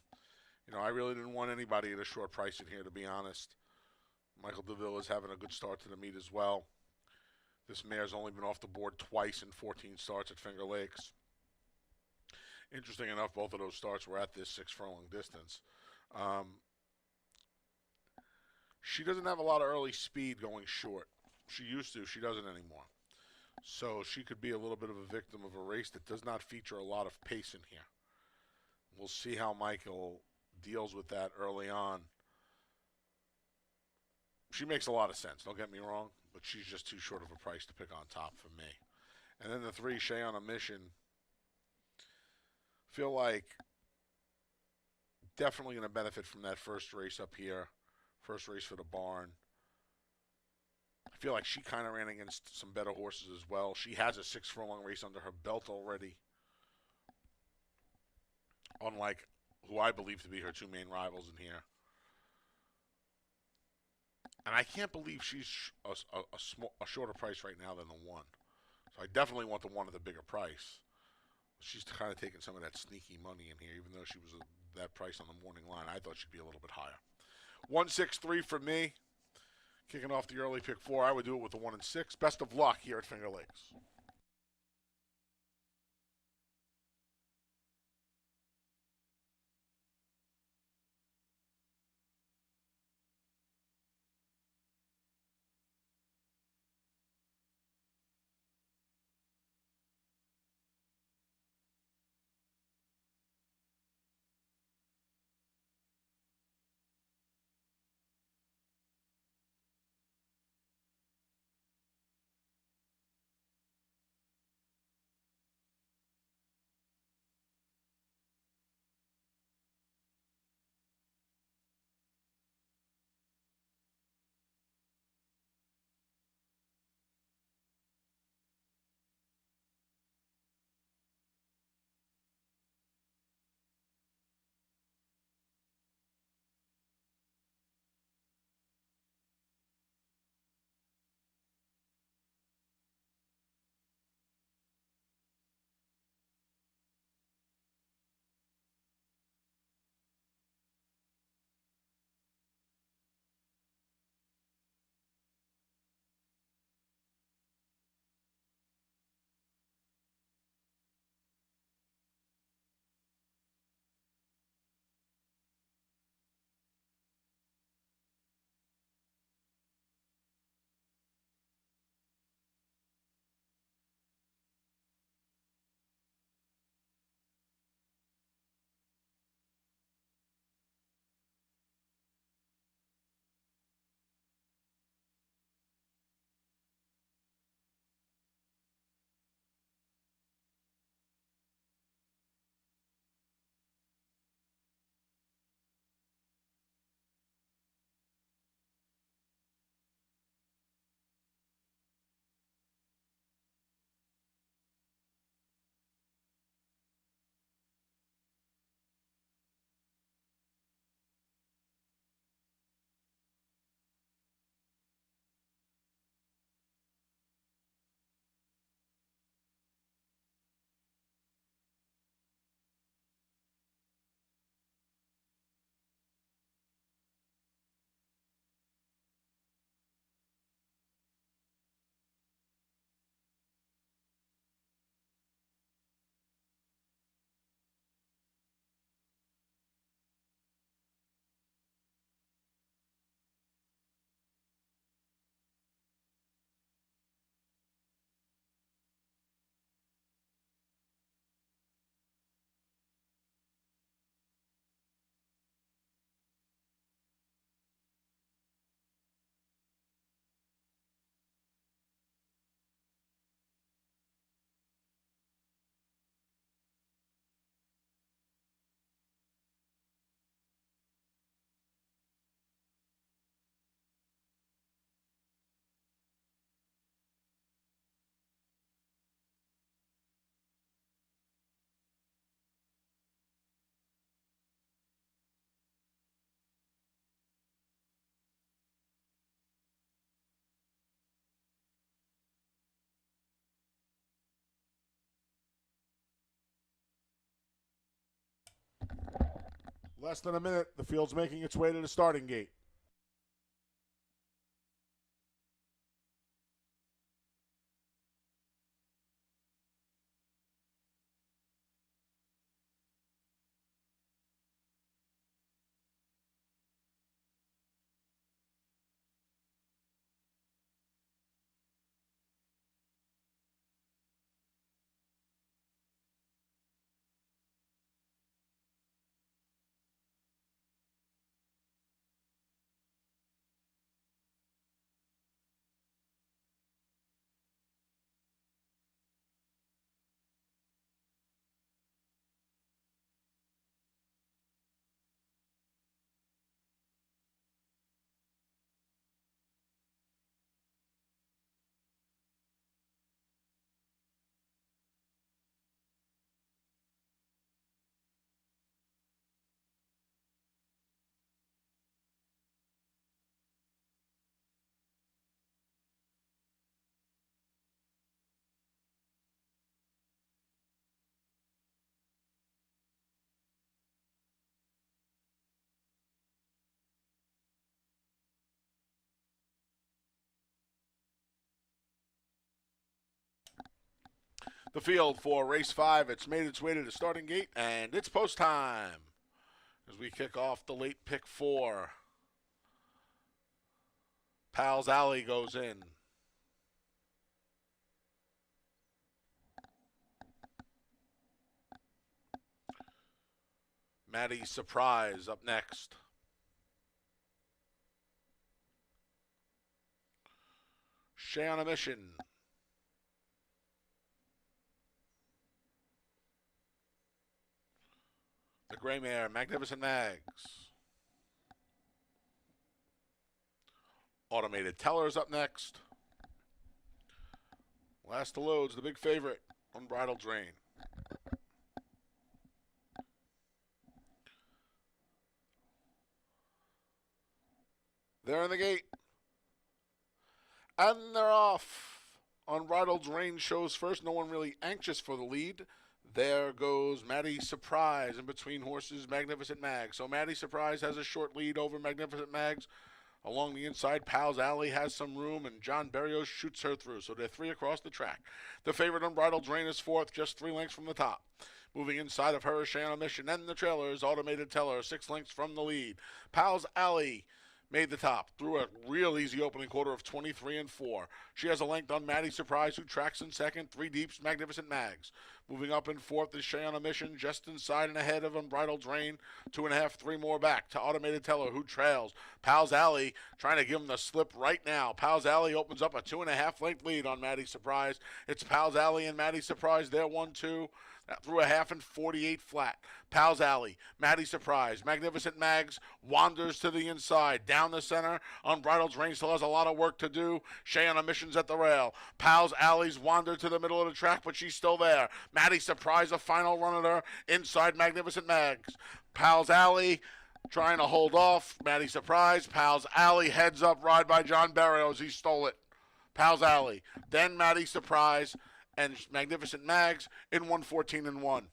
I really didn't want anybody at a short price in here, to be honest. Michael DeVille is having a good start to the meet as well. This mare's only been off the board twice in 14 starts at Finger Lakes. Interesting enough, both of those starts were at this 6-furlong distance. She doesn't have a lot of early speed going short. She used to. She doesn't anymore. So she could be a little bit of a victim of a race that does not feature a lot of pace in here. We'll see how Michael deals with that early on. She makes a lot of sense, don't get me wrong, but she's just too short of a price to pick on top for me. And then the 3, Shay on a Mission, feel like definitely going to benefit from that first race up here, first race for the barn. I feel like she kind of ran against some better horses as well. She has a 6-furlong race under her belt already, unlike who I believe to be her 2 main rivals in here. And I can't believe she's a shorter price right now than the 1. So I definitely want the 1 at the bigger price. She's kind of taking some of that sneaky money in here, even though she was that price on the morning line. I thought she'd be a little bit higher. 1-6-3 for me. Kicking off the early pick 4, I would do it with the 1 and 6. Best of luck here at Finger Lakes. Less than a minute. The field's making its way to the starting gate. The field for race 5. It's made its way to the starting gate, and it's post time as we kick off the late pick 4. Pal's Alley goes in. Maddie Surprise up next. Shay on a Mission. The Gray Mare, Magnificent Mags. Automated Tellers up next. Last to loads, the big favorite, Unbridled Drain. They're in the gate. And they're off. Unbridled Drain shows first. No one really anxious for the lead. There goes Maddie Surprise in between horses, Magnificent Mags. So Maddie Surprise has a short lead over Magnificent Mags. Along the inside, Pal's Alley has some room, and John Berrios shoots her through. So they're 3 across the track. The favorite Unbridled Drain is 4th, just 3 lengths from the top. Moving inside of her, Shay on a Mission, and the trailers, Automated Teller, 6 lengths from the lead. Pal's Alley made the top through a real easy opening quarter of 23 and 4. She has a length on Maddie Surprise, who tracks in second. 3 deeps, Magnificent Mags. Moving up in 4th is Shay on a Mission, just inside and ahead of Unbridled Drain. 2.5, 3 more back to Automated Teller, who trails. Pal's Alley trying to give him the slip right now. Pal's Alley opens up a 2.5 length lead on Maddie Surprise. It's Pal's Alley and Maddie Surprise. They're 1-2. Through a half and 48 flat. Pal's Alley, Maddie Surprise, Magnificent Mags wanders to the inside, down the center. Unbridled Drain still has a lot of work to do. Shay on a Mission's at the rail. Pal's Alley's wandered to the middle of the track, but she's still there. Maddie Surprise, a final run at her inside Magnificent Mags. Pal's Alley trying to hold off Maddie Surprise. Pal's Alley heads up, ride by John Berrios. He stole it. Pal's Alley, then Maddie Surprise and Magnificent Mags in 114 and 1.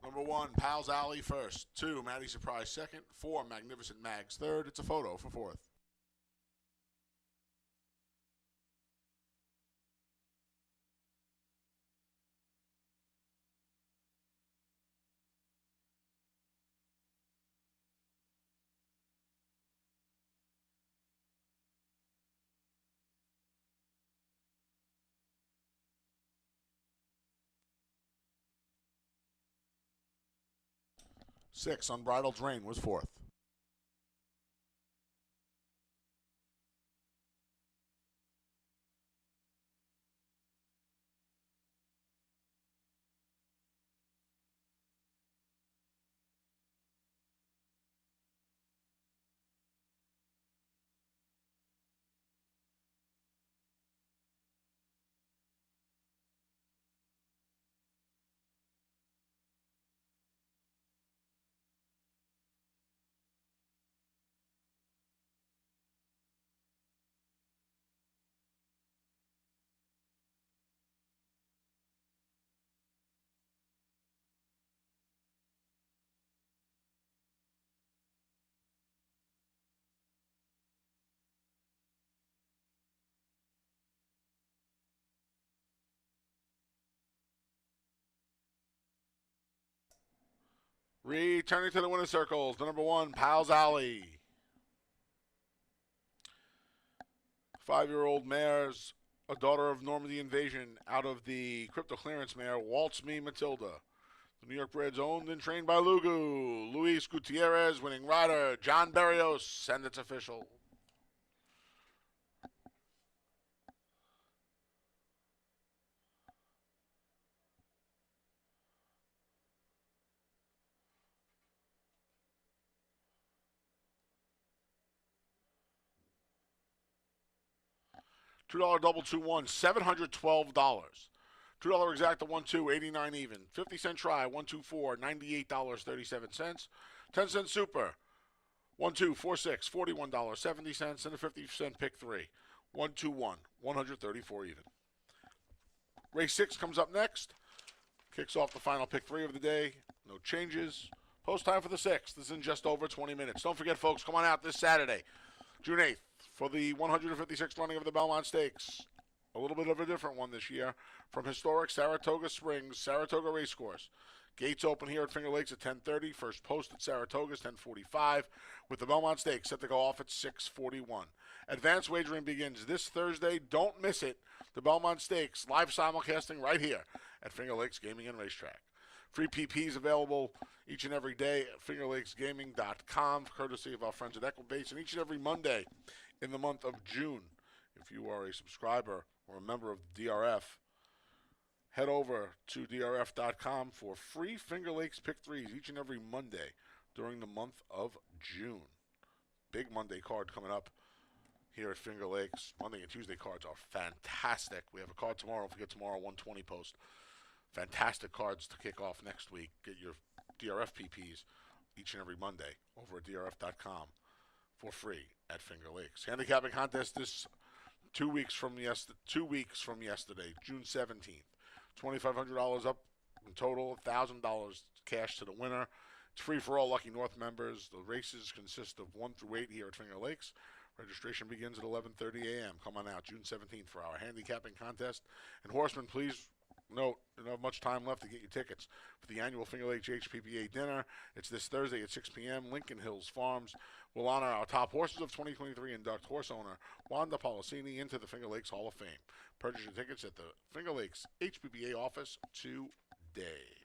Number 1, Pal's Alley first. 2, Maddie Surprise second. 4, Magnificent Mags third. It's a photo for 4th. Six, Unbridled Drain was 4th. Returning to the winner's circles, the number 1, Pals Alley. 5-year-old mares, a daughter of Normandy Invasion, out of the crypto clearance mare, Waltz Me Matilda. The New York breds owned and trained by Lugu. Luis Gutierrez, winning rider, John Berrios, and it's official. $2 double 2-1, $712. $2 exacta 1-2, 89 even. 50-cent try, 1-2-4, $98.37. 10-cent super, 1-2, 4-6, $41.70, and a 50-cent pick 3. 1-2-1, 134 even. Race 6 comes up next. Kicks off the final pick 3 of the day. No changes. Post time for the 6th. This is in just over 20 minutes. Don't forget, folks, come on out this Saturday, June 8th, for the 156th running of the Belmont Stakes. A little bit of a different one this year from historic Saratoga Springs, Saratoga Racecourse. Gates open here at Finger Lakes at 10:30. First post at Saratoga is 10:45, with the Belmont Stakes set to go off at 6:41. Advanced wagering begins this Thursday. Don't miss it. The Belmont Stakes live simulcasting right here at Finger Lakes Gaming and Racetrack. Free PPs available each and every day at fingerlakesgaming.com, courtesy of our friends at Equibase, and each and every Monday in the month of June. If you are a subscriber or a member of the DRF, head over to drf.com for free Finger Lakes Pick 3s each and every Monday during the month of June. Big Monday card coming up here at Finger Lakes. Monday and Tuesday cards are fantastic. We have a card tomorrow. Don't forget tomorrow, 120 post. Fantastic cards to kick off next week. Get your DRF PPs each and every Monday over at drf.com for free at Finger Lakes. Handicapping contest this 2 weeks from yesterday, June 17th. $2,500 up in total, $1,000 cash to the winner. It's free for all Lucky North members. The races consist of 1 through 8 here at Finger Lakes. Registration begins at 11:30 a.m. Come on out, June 17th, for our handicapping contest. And horsemen, please note, you don't have much time left to get your tickets for the annual Finger Lakes HPPA dinner. It's this Thursday at 6 p.m. Lincoln Hills Farms will honor our top horses of 2023 and induct horse owner Wanda Policini into the Finger Lakes Hall of Fame. Purchase your tickets at the Finger Lakes HPPA office today.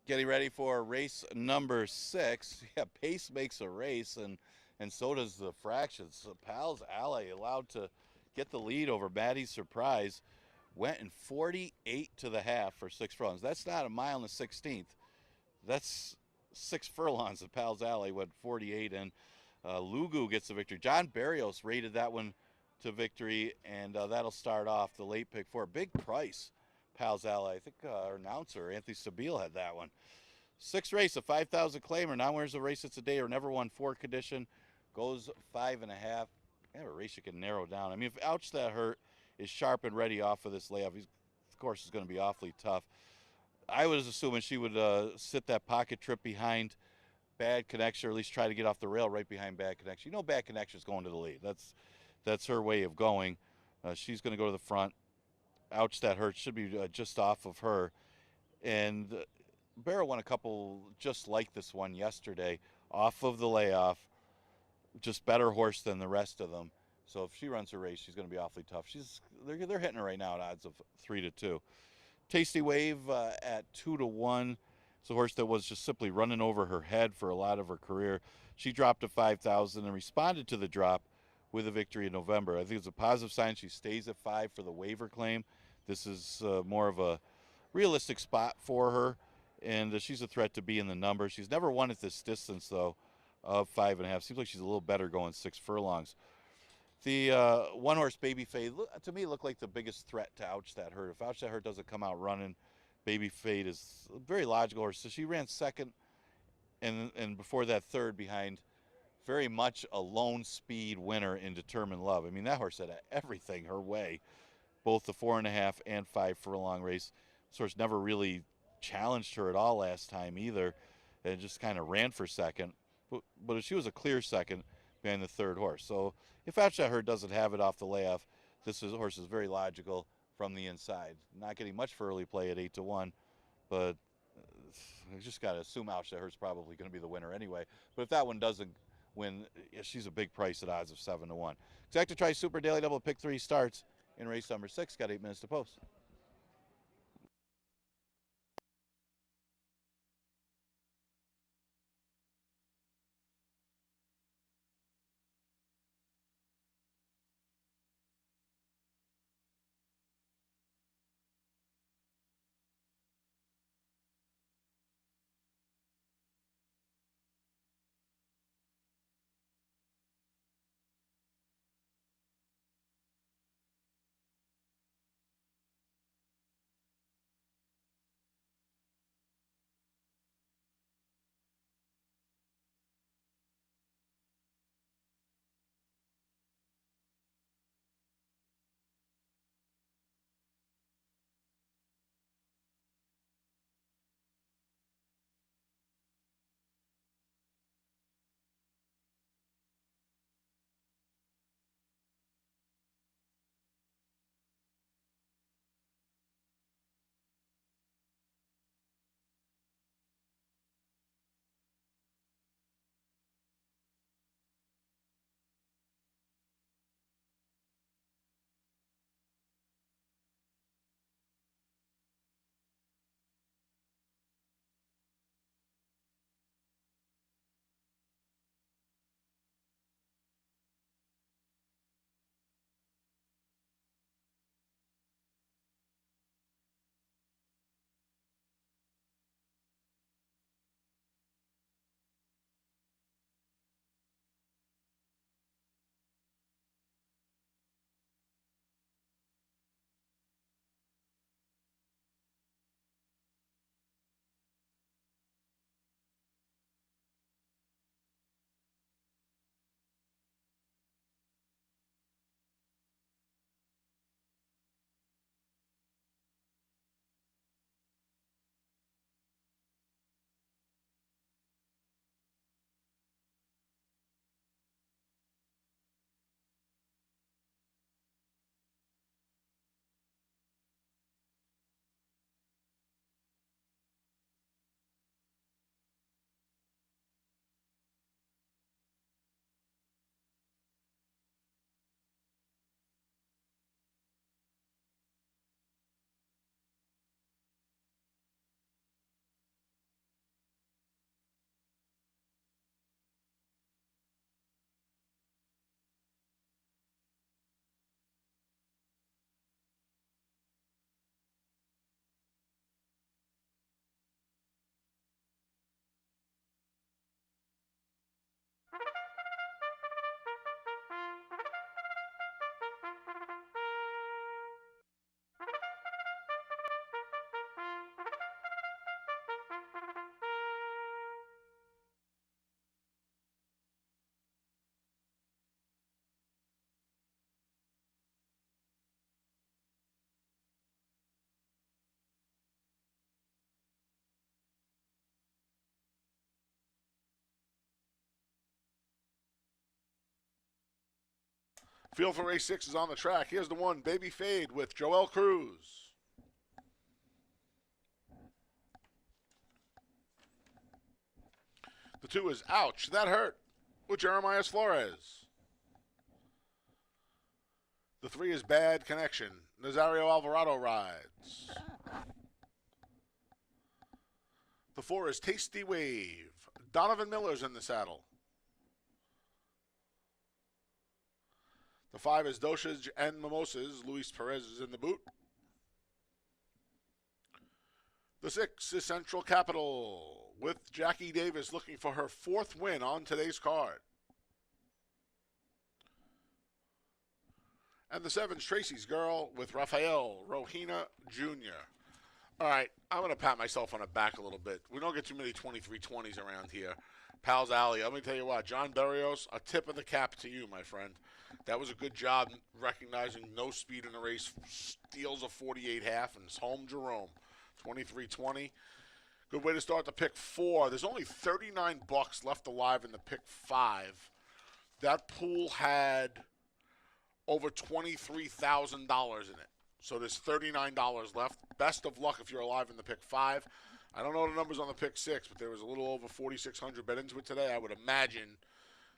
Getting ready for race number 6. Yeah, pace makes a race, and so does the fractions. So Pal's Alley allowed to get the lead over Maddie's Surprise. Went in 48 to the half for 6 furlongs. That's not a mile and a 16th. That's 6 furlongs. The Pal's Alley went 48, and Lugu gets the victory. John Barrios rated that one to victory, and that'll start off the late pick 4. Big price, Pal's Alley. I think our announcer, Anthony Sabile, had that one. 6th race, a 5,000 claimer. Now where's the race it's a day or never won 4 condition. Goes 5.5. I have a race you can narrow down. I mean, if Ouch That Hurt is sharp and ready off of this layoff, he's, of course, is going to be awfully tough. I was assuming she would sit that pocket trip behind Bad Connection, or at least try to get off the rail right behind Bad Connection. You know Bad Connection is going to the lead. That's her way of going. She's going to go to the front. Ouch That Hurt should be just off of her. And Barrow won a couple just like this one yesterday off of the layoff. Just better horse than the rest of them. So if she runs her race, she's going to be awfully tough. They're hitting her right now at odds of 3-2. Tasty Wave at 2-1. It's a horse that was just simply running over her head for a lot of her career. She dropped to 5,000 and responded to the drop with a victory in November. I think it's a positive sign she stays at 5 for the waiver claim. This is more of a realistic spot for her, and she's a threat to be in the number. She's never won at this distance, though, of 5.5. Seems like she's a little better going 6 furlongs. The one-horse Baby Fade, to me, looked like the biggest threat to Ouch That Hurt. If Ouch That Hurt doesn't come out running, Baby Fade is a very logical horse. So she ran second, and before that third behind very much a lone speed winner in Determined Love. I mean, that horse had everything her way, both the 4.5 and 5 furlong race. This horse never really challenged her at all last time either, and just kind of ran for second. But she was a clear second behind the third horse. So if Ouch That Hurt doesn't have it off the layoff, horse is very logical from the inside. Not getting much for early play at 8-1, but I just got to assume Ouch That Hurt's probably going to be the winner anyway. But if that one doesn't win, she's a big price at odds of 7-1. Exacta Tri Super Daily Double Pick 3 starts in race number 6. Got 8 minutes to post. Field for race 6 is on the track. Here's the 1, Baby Fade with Joel Cruz. The 2 is Ouch, That Hurt with Jeremiah Flores. The 3 is Bad Connection. Nazario Alvarado rides. The 4 is Tasty Wave. Donovan Miller's in the saddle. The 5 is Dosage and Mimosas. Luis Perez is in the boot. The 6 is Central Capital with Jackie Davis looking for her 4th win on today's card. And the 7 is Tracy's Girl with Rafael Rohina Jr. All right, I'm going to pat myself on the back a little bit. We don't get too many 2320s around here. Pals Alley, let me tell you what, John Berrios, a tip of the cap to you, my friend. That was a good job recognizing no speed in the race. Steals a 48 half and is home Jerome. 2320. Good way to start the pick 4. There's only 39 bucks left alive in the pick 5. That pool had over $23,000 in it. So there's $39 left. Best of luck if you're alive in the pick 5. I don't know the numbers on the pick 6, but there was a little over 4,600 bet into it today. I would imagine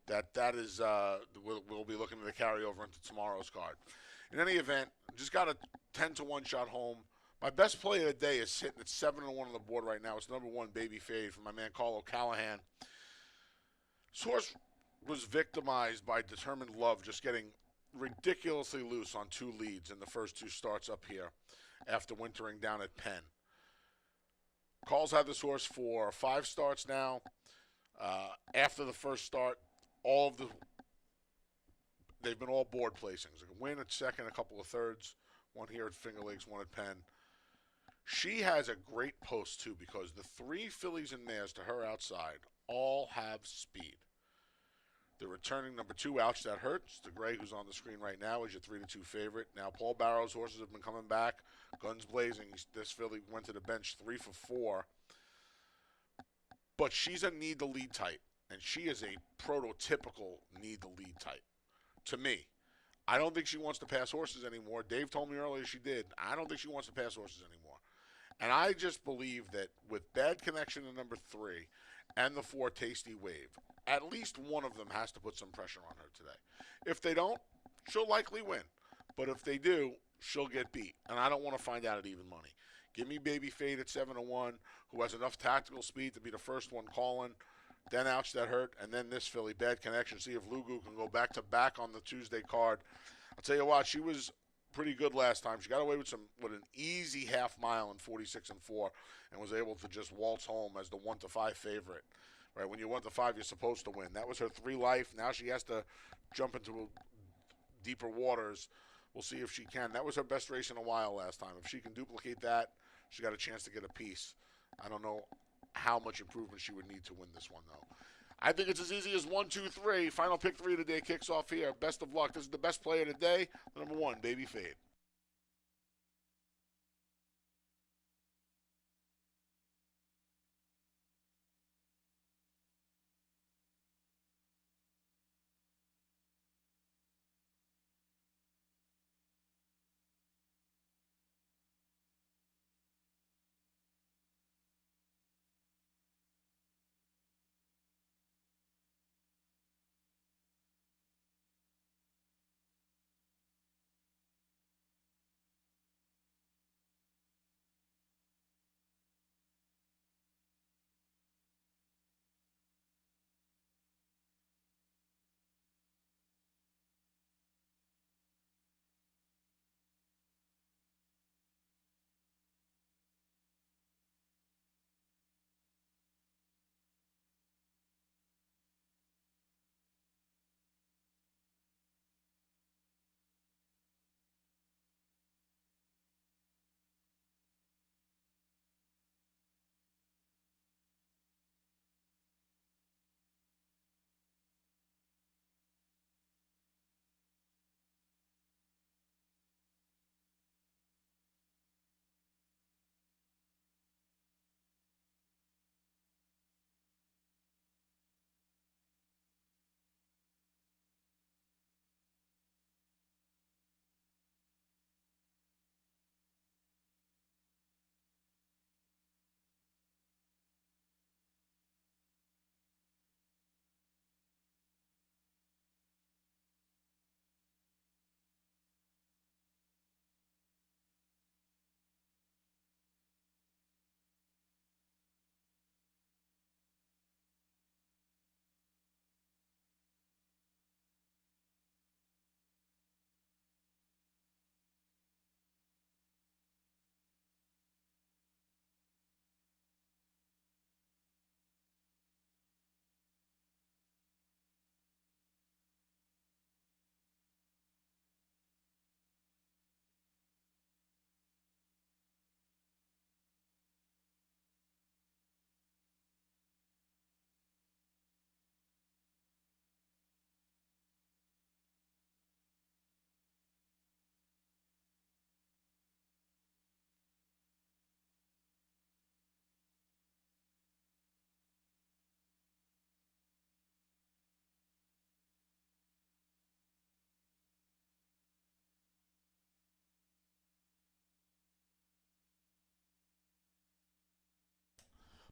that is we'll be looking to carry over into tomorrow's card. In any event, just got a 10-1 shot home. My best play of the day is sitting at 7-1 on the board right now. It's number 1, Baby Fade, from my man Carl O'Callahan. Source was victimized by Determined Love just getting ridiculously loose on 2 leads in the first 2 starts up here after wintering down at Penn. Carl's had this horse for 5 starts now. After the first start, they've been all board placings. A win at second, a couple of thirds, one here at Finger Lakes, one at Penn. She has a great post, too, because the 3 fillies and mares to her outside all have speed. The returning number 2, Ouch That Hurts, the gray who's on the screen right now, is your 3-2 favorite. Now, Paul Barrow's horses have been coming back. Guns blazing. This filly went to the bench 3 for 4. But she's a need-to-lead type, and she is a prototypical need-to-lead type. To me, I don't think she wants to pass horses anymore. Dave told me earlier she did. I don't think she wants to pass horses anymore. And I just believe that with Bad Connection in number 3 and the 4, Tasty Wave, at least one of them has to put some pressure on her today. If they don't, she'll likely win. But if they do, she'll get beat. And I don't want to find out at even money. Give me Baby Fade at 7-1, who has enough tactical speed to be the first one calling. Then Ouch That Hurt, and then this filly, Bad Connection. See if Lugu can go back-to-back on the Tuesday card. I'll tell you what, she was pretty good last time. She got away with an easy half mile in 46 and 4, and was able to just waltz home as the 1-5 favorite. Right, when you're 1-5, you're supposed to win. That was her 3 life. Now she has to jump into deeper waters. We'll see if she can. That was her best race in a while last time. If she can duplicate that, she got a chance to get a piece. I don't know how much improvement she would need to win this one, though. I think it's as easy as 1, 2, 3. Final pick 3 of the day kicks off here. Best of luck. This is the best play of the day. Number 1, Baby Fade.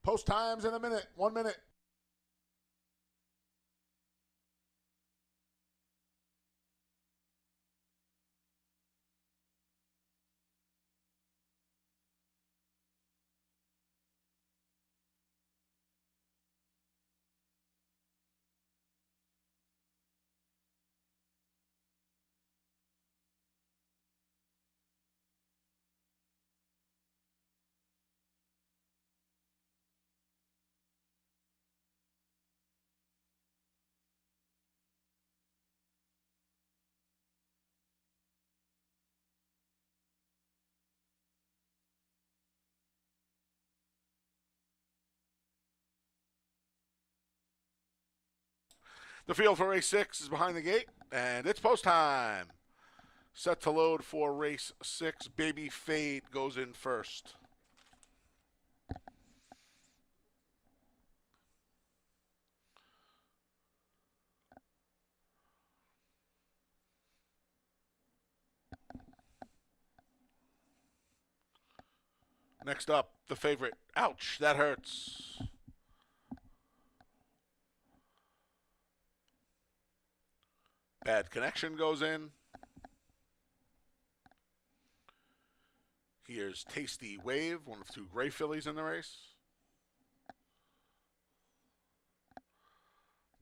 Post times in a minute. 1 minute. The field for race 6 is behind the gate, and it's post time. Set to load for race 6. Baby Fade goes in first. Next up, the favorite. Ouch, that hurts. Bad Connection goes in. Here's Tasty Wave, one of 2 gray fillies in the race.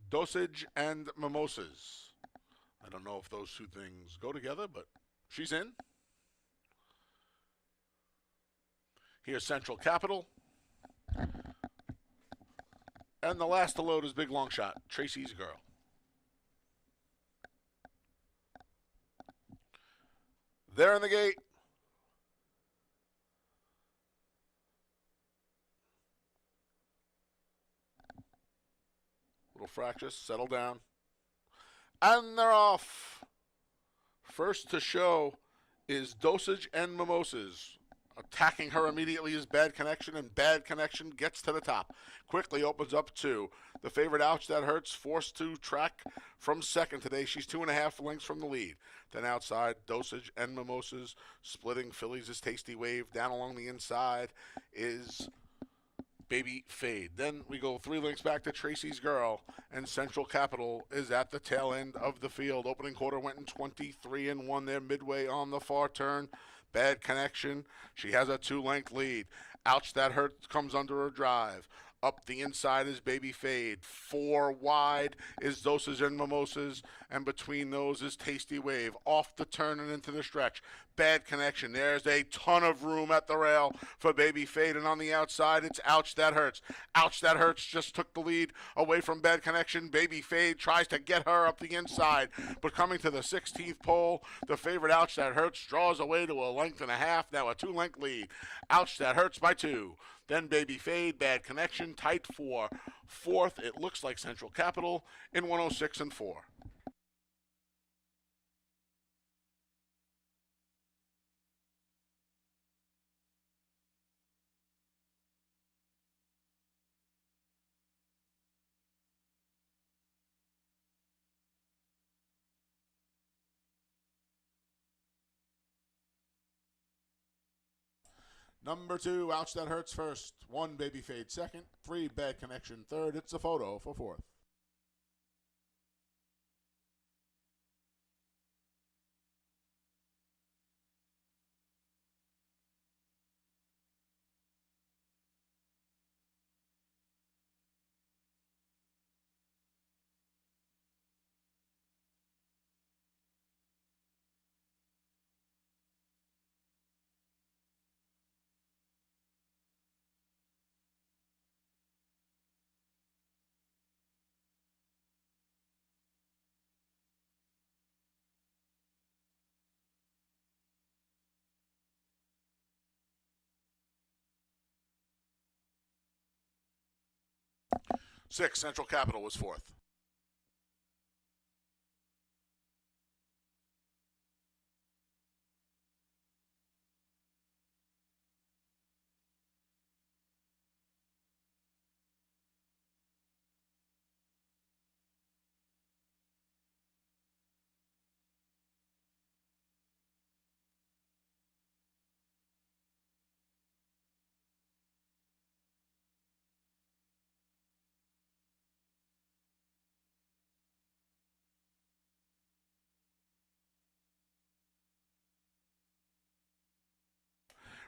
Dosage and Mimosas. I don't know if those 2 things go together, but she's in. Here's Central Capital. And the last to load is Big Long Shot, Tracy's Girl. There in the gate. Little fractious, settle down. And they're off. First to show is Dosage and Mimosas. Attacking her immediately is Bad Connection, and Bad Connection gets to the top. Quickly opens up 2. The favorite, Ouch That Hurts, forced to track from second today. She's 2.5 lengths from the lead. Then outside, Dosage and Mimosas. Splitting fillies is Tasty Wave. Down along the inside is Baby Fade. Then we go 3 lengths back to Tracy's Girl, and Central Capital is at the tail end of the field. Opening quarter went in 23-1 there midway on the far turn. Bad Connection. She has a 2-length lead. Ouch That Hurts comes under her drive. Up the inside is Baby Fade. 4 wide is Dosage and Mimosas, and between those is Tasty Wave. Off the turn and into the stretch. Bad Connection. There's a ton of room at the rail for Baby Fade, and on the outside it's Ouch That Hurts. Ouch That Hurts just took the lead away from Bad Connection. Baby Fade tries to get her up the inside, but coming to the 16th pole, the favorite Ouch That Hurts draws away to a length and a half. Now a 2-length lead. Ouch That Hurts by 2. Then Baby Fade, Bad Connection, tight for 4th. It looks like Central Capital in 106-4. Number 2, Ouch That Hurts first. 1, Baby Fade second. 3, Bad Connection third. It's a photo for 4th. Six, Central Capital was 4th.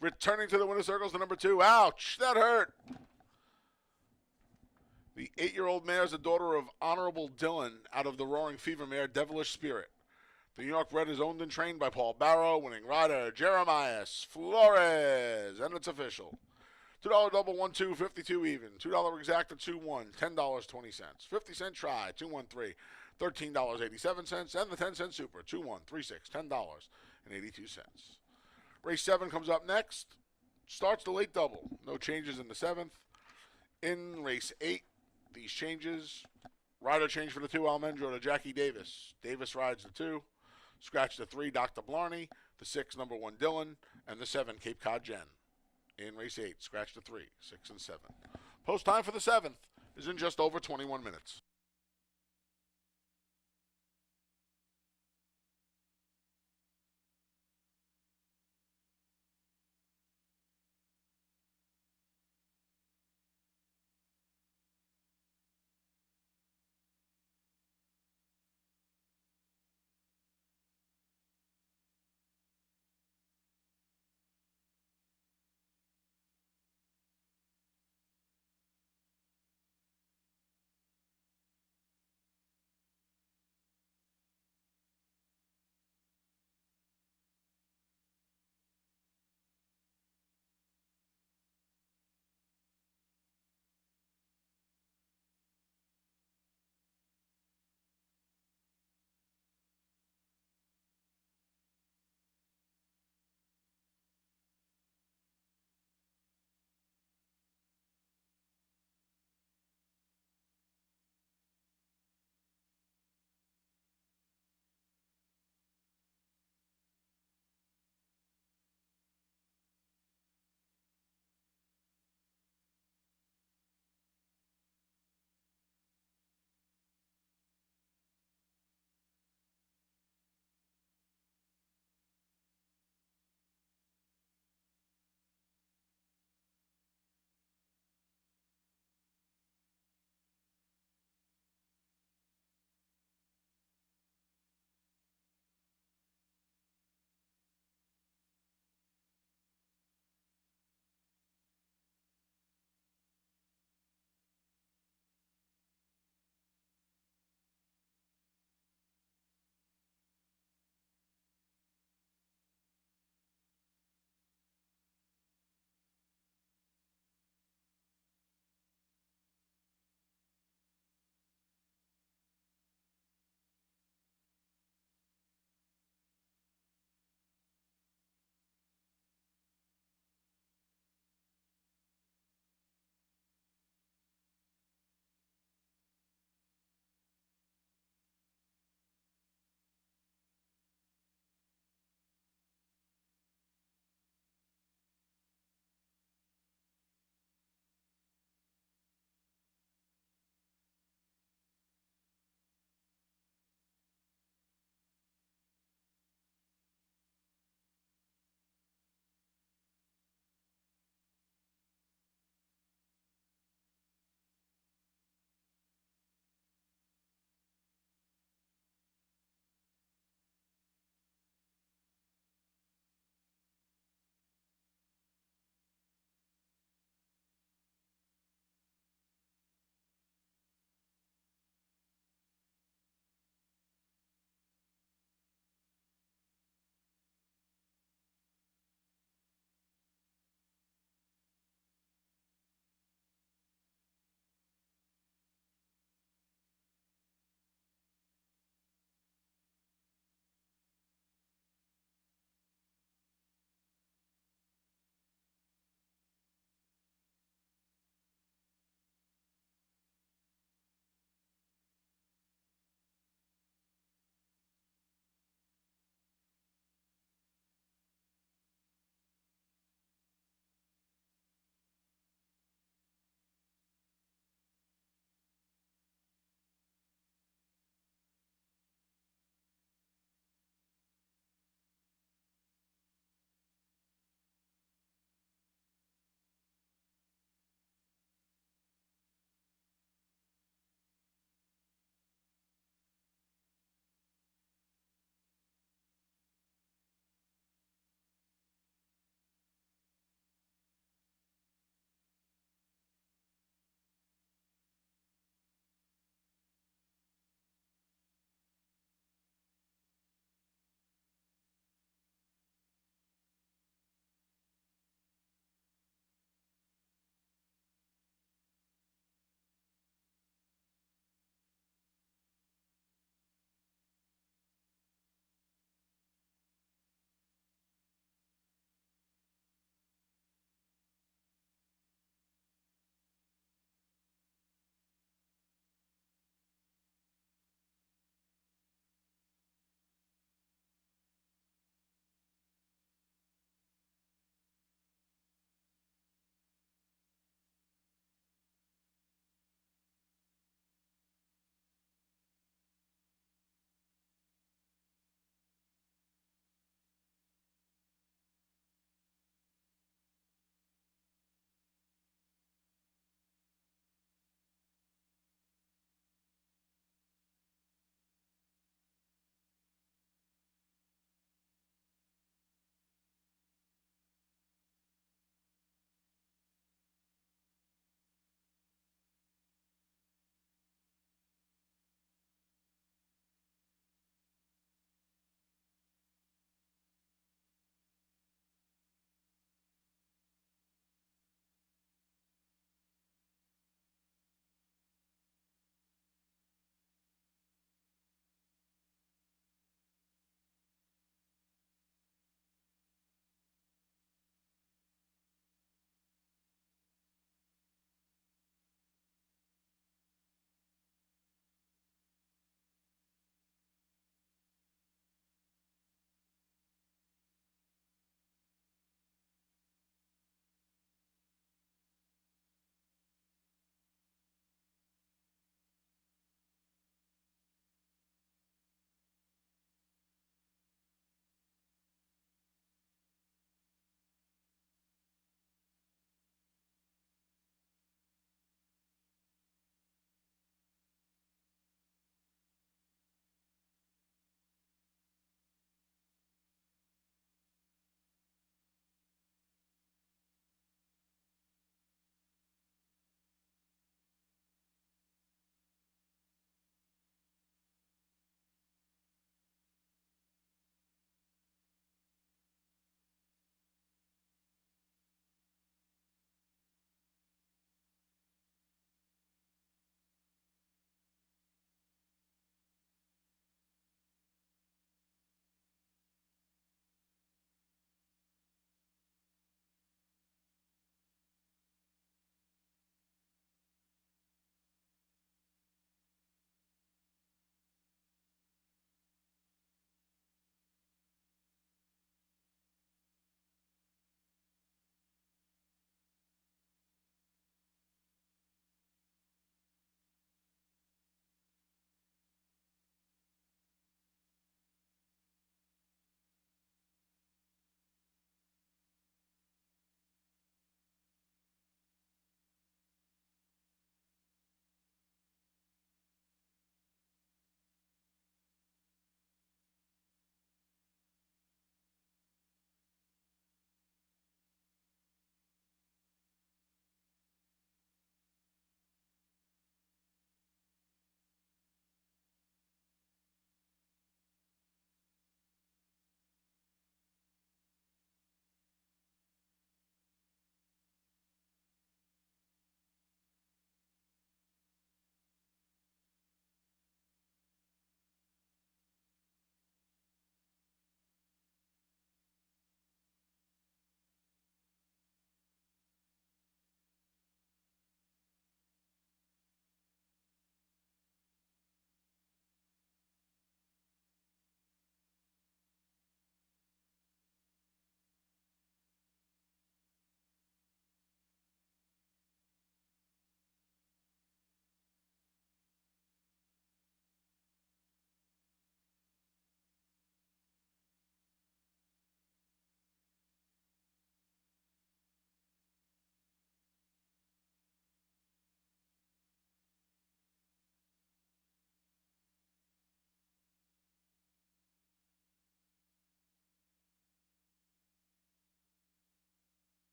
Returning to the winner's circles, the number 2. Ouch, that hurt. The 8-year-old mare is the daughter of Honorable Dylan out of the Roaring Fever mare Devilish Spirit. The New York Red is owned and trained by Paul Barrow, winning rider Jeremias Flores, and it's official. $2 double, 1-2, 52 even. $2 exacta, 2-1, $10.20. 50-cent try, 2-1-3, $13.87, and the 10-cent super, 2-1, 3-6, $10.82. Race 7 comes up next. Starts the late double. No changes in the 7th. In race 8, these changes. Rider change for the 2, Almendro to Jackie Davis. Davis rides the 2. Scratch the 3, Dr. Blarney. The 6, number 1, Dylan. And the 7, Cape Cod Jen. In race 8, scratch the 3, 6, and 7. Post time for the 7th is in just over 21 minutes.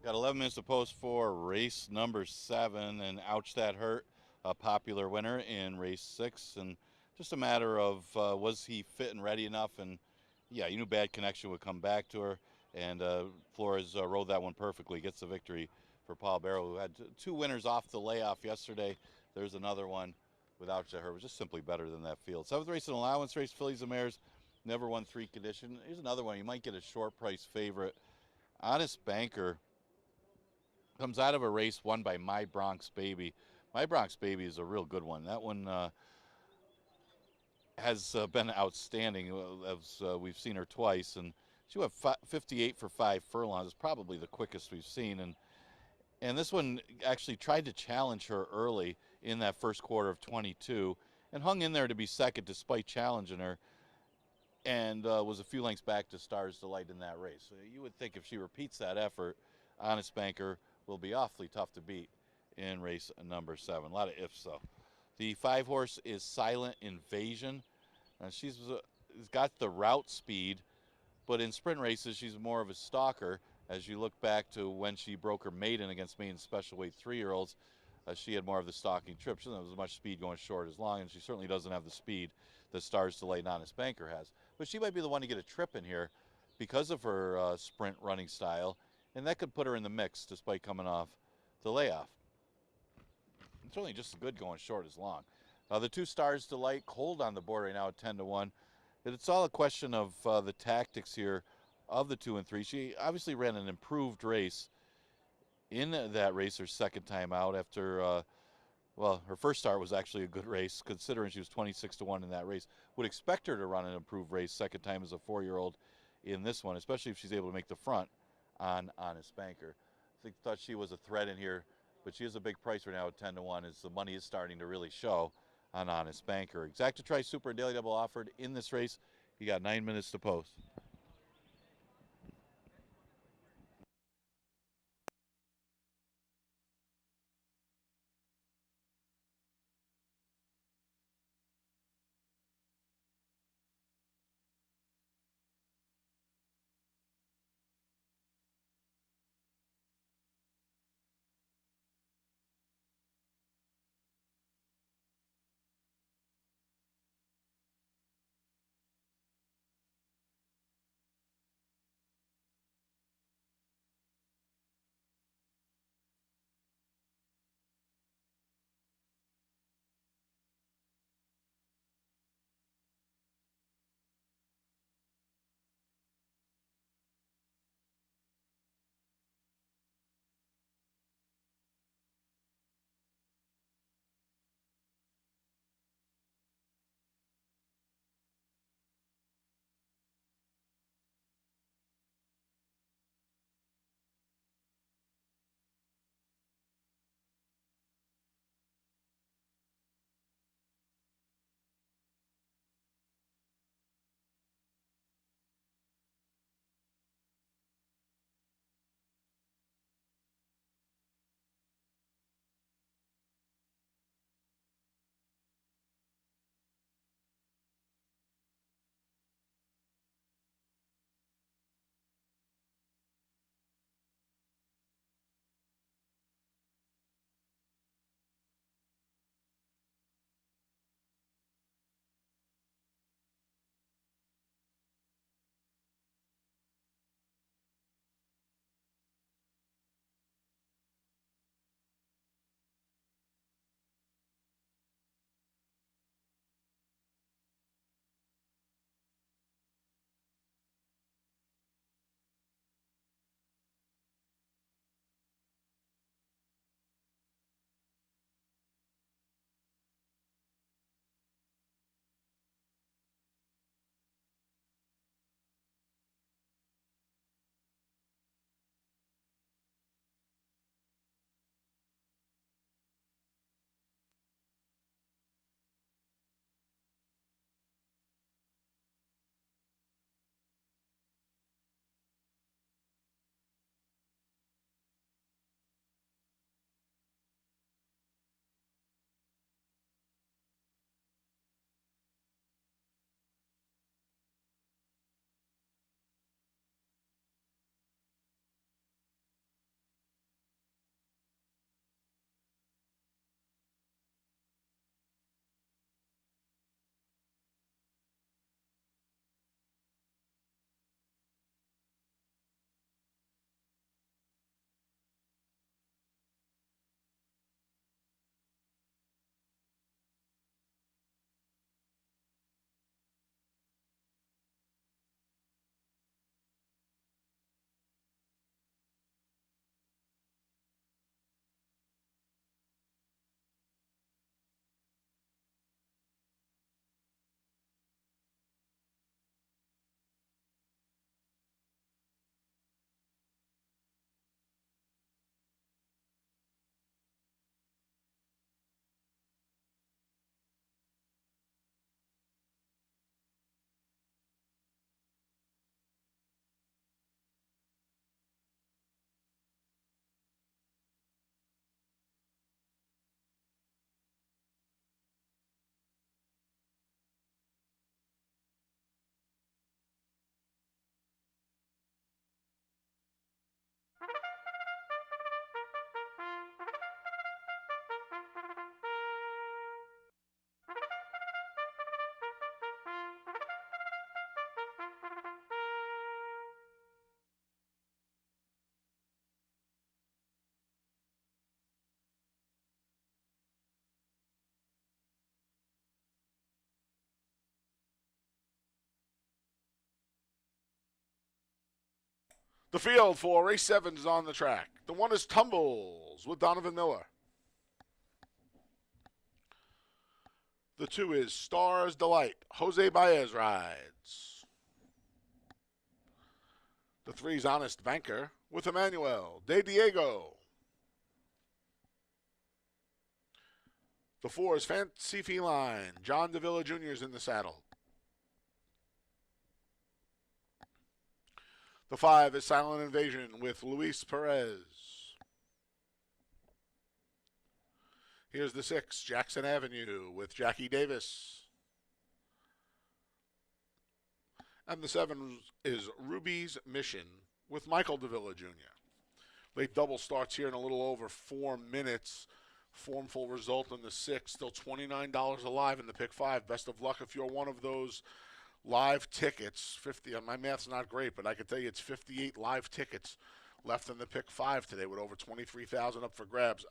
Got 11 minutes to post for race number 7, and ouch, that hurt. A popular winner in race 6, and just a matter of was he fit and ready enough? And yeah, you knew Bad Connection would come back to her, and Flores rode that one perfectly. Gets the victory for Paul Barrow, who had 2 winners off the layoff yesterday. There's another one without her. It was just simply better than that field. 7th race, an allowance race, Fillies and Mares. Never won 3 condition. Here's another one. You might get a short price favorite. Honest Banker comes out of a race won by My Bronx Baby. My Bronx Baby is a real good one. That one has been outstanding. As we've seen her twice, and she went 58 for 5 furlongs. It's probably the quickest we've seen. And this one actually tried to challenge her early in that first quarter of 22 and hung in there to be second despite challenging her, and was a few lengths back to Star's Delight in that race. So you would think if she repeats that effort, Honest Banker will be awfully tough to beat in race number 7. A lot of ifs, though. The 5 horse is Silent Invasion. She's got the route speed, but in sprint races, she's more of a stalker. As you look back to when she broke her maiden against maiden special weight 3-year-olds, she had more of the stalking trip. She doesn't have as much speed going short as long, and she certainly doesn't have the speed that Stars Delay and Honest Banker has. But she might be the one to get a trip in here because of her sprint running style, and that could put her in the mix despite coming off the layoff. It's only just as good going short as long. The 2 Stars Delight, cold on the board right now at 10-1. It's all a question of the tactics here of the 2 and 3. She obviously ran an improved race in that race her second time out after, well, her first start was actually a good race considering she was 26-1 in that race. Would expect her to run an improved race second time as a 4-year-old in this one, especially if she's able to make the front on Honest Banker. Thought she was a threat in here, but she is a big price right now at 10-1 as the money is starting to really show on Honest Banker. Exacta Tri Super and Daily Double offered in this race. You got 9 minutes to post. The field for race 7 is on the track. The 1 is Tumbles with Donovan Miller. The 2 is Stars Delight. Jose Baez rides. The 3 is Honest Banker with Emmanuel De Diego. The 4 is Fancy Feline. John Davila Jr. is in the saddle. The 5 is Silent Invasion with Luis Perez. Here's the 6, Jackson Avenue with Jackie Davis. And the 7 is Ruby's Mission with Michael Davila Jr. Late double starts here in a little over 4 minutes. Formful result in the 6, still $29 alive in the pick 5. Best of luck if you're one of those live tickets. 50, my math's not great, but I can tell you it's 58 live tickets left in the pick 5 today with over 23,000 up for grabs.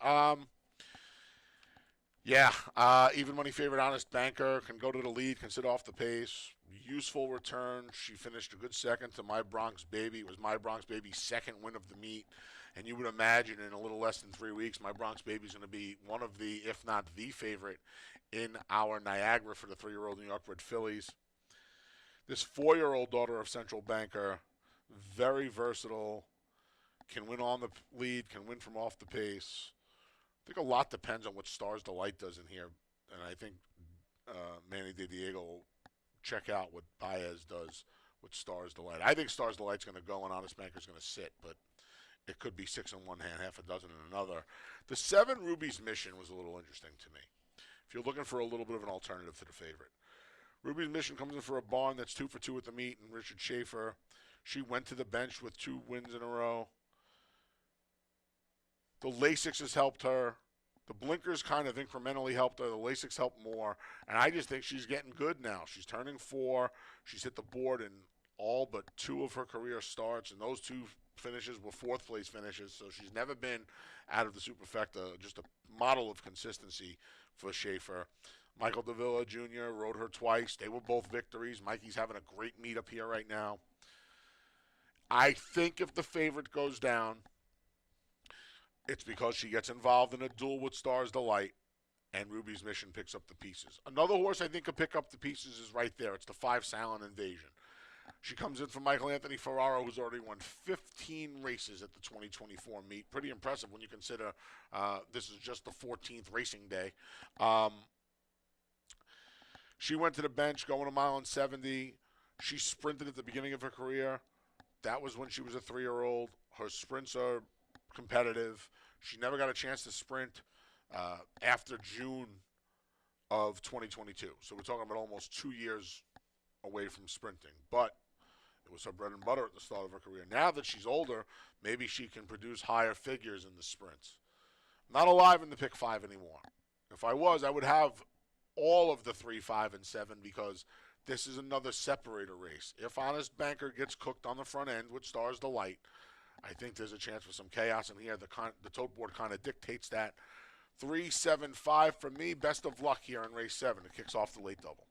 Even money favorite Honest Banker can go to the lead, can sit off the pace. Useful return. She finished a good second to My Bronx Baby. It was My Bronx Baby's second win of the meet. And you would imagine in a little less than 3 weeks, My Bronx Baby is going to be one of the, if not the favorite, in our Niagara for the 3-year-old New York bred fillies. This 4-year-old daughter of Central Banker, very versatile, can win on the lead, can win from off the pace. I think a lot depends on what Stars Delight does in here. And I think Manny De Diego will check out what Baez does with Stars Delight. I think Stars Delight's going to go and Honest Banker's going to sit, but it could be 6 in one hand, half a dozen in another. The 7, Ruby's Mission, was a little interesting to me. If you're looking for a little bit of an alternative to the favorite. Ruby's Mission comes in for a barn that's 2 for 2 at the meet, and Richard Schaefer. She went to the bench with 2 wins in a row. The Lasix has helped her. The blinkers kind of incrementally helped her. The Lasix helped more. And I just think she's getting good now. She's turning 4. She's hit the board in all but 2 of her career starts, and those 2 finishes were 4th place finishes. So she's never been out of the superfecta, just a model of consistency for Schaefer. Michael Davila Jr. rode her twice. They were both victories. Mikey's having a great meet up here right now. I think if the favorite goes down, it's because she gets involved in a duel with Stars Delight, and Ruby's Mission picks up the pieces. Another horse I think could pick up the pieces is right there. It's the 5, Silent Invasion. She comes in from Michael Anthony Ferraro, who's already won 15 races at the 2024 meet. Pretty impressive when you consider this is just the 14th racing day. She went to the bench going 1.70 miles. She sprinted at the beginning of her career. That was when she was a 3-year-old. Her sprints are competitive. She never got a chance to sprint after June of 2022. So we're talking about almost 2 years away from sprinting. But it was her bread and butter at the start of her career. Now that she's older, maybe she can produce higher figures in the sprints. Not alive in the pick 5 anymore. If I was, I would have all of the 3, 5, and 7 because this is another separator race. If Honest Banker gets cooked on the front end with Stars Delight, I think there's a chance for some chaos in here. The tote board kind of dictates that. 3, 7, 5 for me. Best of luck here in race 7. It kicks off the late double.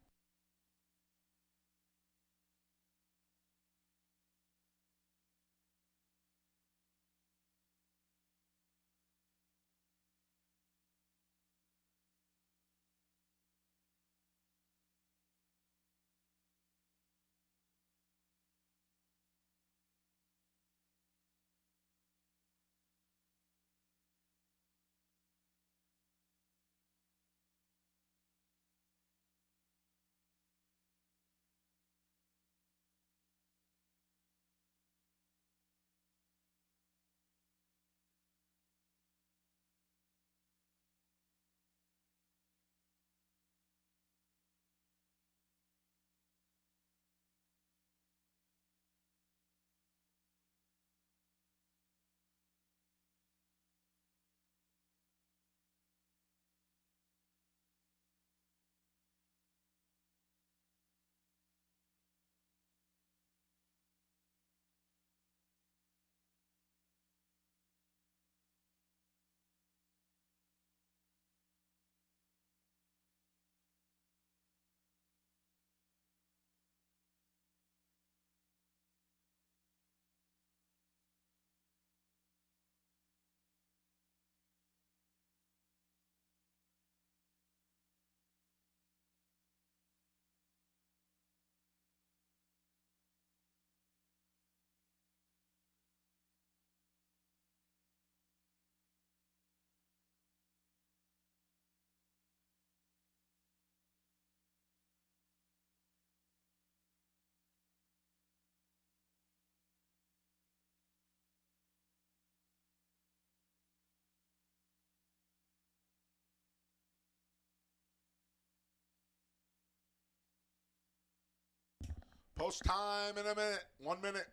Post time in a minute. 1 minute.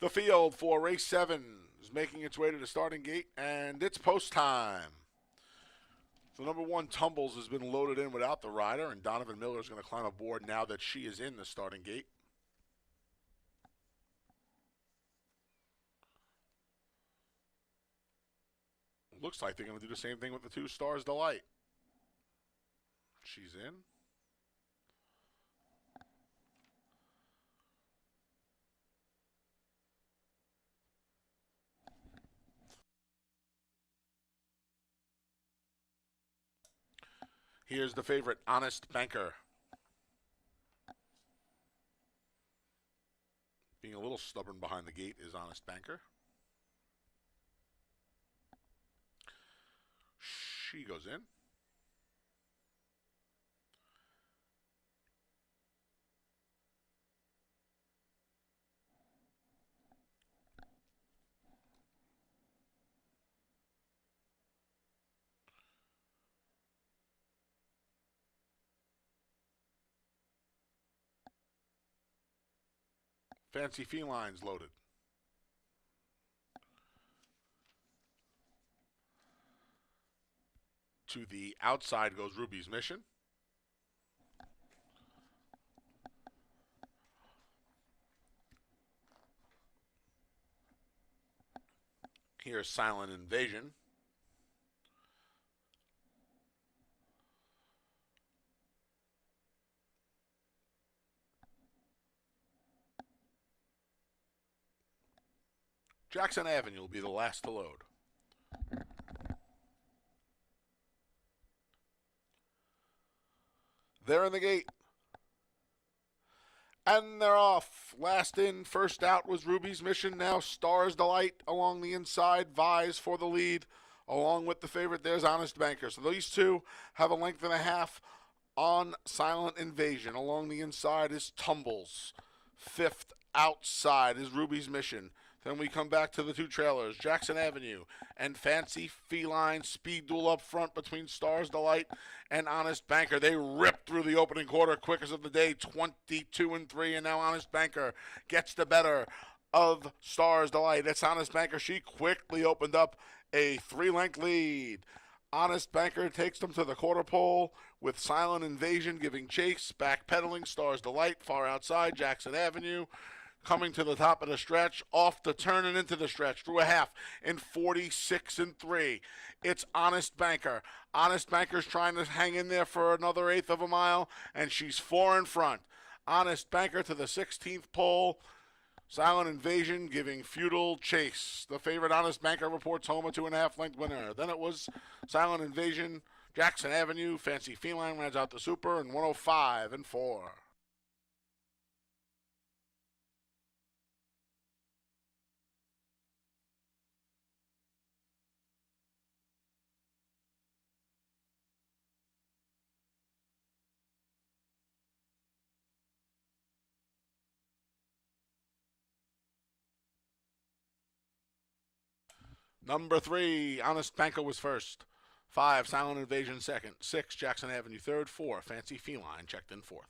The field for race 7 is making its way to the starting gate, and it's post time. So number 1, Tumbles, has been loaded in without the rider, and Donovan Miller is going to climb aboard now that she is in the starting gate. Looks like they're going to do the same thing with the 2 Stars Delight. She's in. Here's the favorite, Honest Banker. Being a little stubborn behind the gate is Honest Banker. She goes in. Fancy Felines loaded. To the outside goes Ruby's Mission. Here's Silent Invasion. Jackson Avenue will be the last to load. They're in the gate. And they're off. Last in, first out was Ruby's Mission. Now Stars Delight along the inside vies for the lead. Along with the favorite, there's Honest Banker. So these 2 have a length and a half on Silent Invasion. Along the inside is Tumbles. 5th outside is Ruby's Mission. Then we come back to the 2 trailers, Jackson Avenue and Fancy Feline. Speed duel up front between Stars Delight and Honest Banker. They ripped through the opening quarter, quickest of the day, 22-3, and now Honest Banker gets the better of Stars Delight. It's Honest Banker. She quickly opened up a 3-length lead. Honest Banker takes them to the quarter pole with Silent Invasion giving chase, backpedaling. Stars Delight far outside, Jackson Avenue coming to the top of the stretch, off the turn and into the stretch, through a half in 46-3. It's Honest Banker. Honest Banker's trying to hang in there for another 1/8 of a mile, and she's 4 in front. Honest Banker to the 16th pole. Silent Invasion giving futile chase. The favorite, Honest Banker, reports home a 2.5 length winner. Then it was Silent Invasion, Jackson Avenue, Fancy Feline rounds out the Super, and 105-4. Number 3, Honest Banker was first. 5, Silent Invasion second. 6, Jackson Avenue third. 4, Fancy Feline checked in fourth.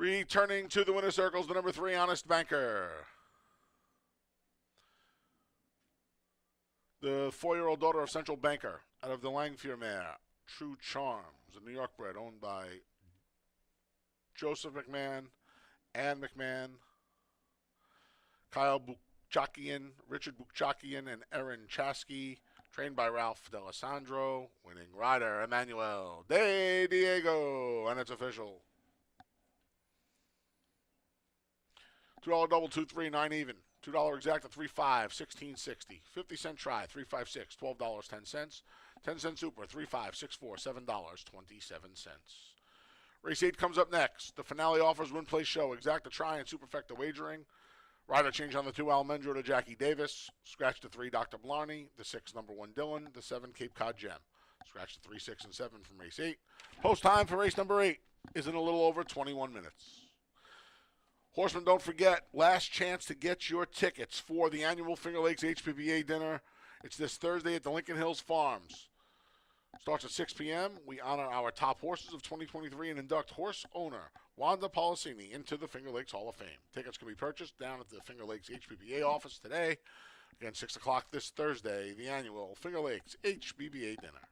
Returning to the winner's circles, the number 3, Honest Banker. The 4-year-old daughter of Central Banker out of the Langfear mare, True Charms, a New York bred owned by Joseph McMahon, Ann McMahon, Kyle Buchakian, Richard Buchakian, and Erin Chasky, trained by Ralph D'Alessandro, winning rider Emmanuel De Diego, and it's official. $2 double, 2-3, 9 even. $2 exact at 3-5, 16.60. 50-cent try, 3-5-6, $12.10. 10-cent super, 3-5, 6-4, $7.27. Race 8 comes up next. The finale offers win, play, show. Exacta try and superfecta wagering. Rider change on the 2, Almendro to Jackie Davis. Scratch the 3, Dr. Blarney. The 6, number 1, Dylan. The 7, Cape Cod Gem. Scratch the 3, 6, and 7 from race 8. Post time for race number 8 is in a little over 21 minutes. Horsemen, don't forget, last chance to get your tickets for the annual Finger Lakes HPBA dinner. It's this Thursday at the Lincoln Hills Farms. Starts at 6 p.m. We honor our top horses of 2023 and induct horse owner Wanda Policini into the Finger Lakes Hall of Fame. Tickets can be purchased down at the Finger Lakes HPBA office today. Again, 6 o'clock this Thursday, the annual Finger Lakes HPBA dinner.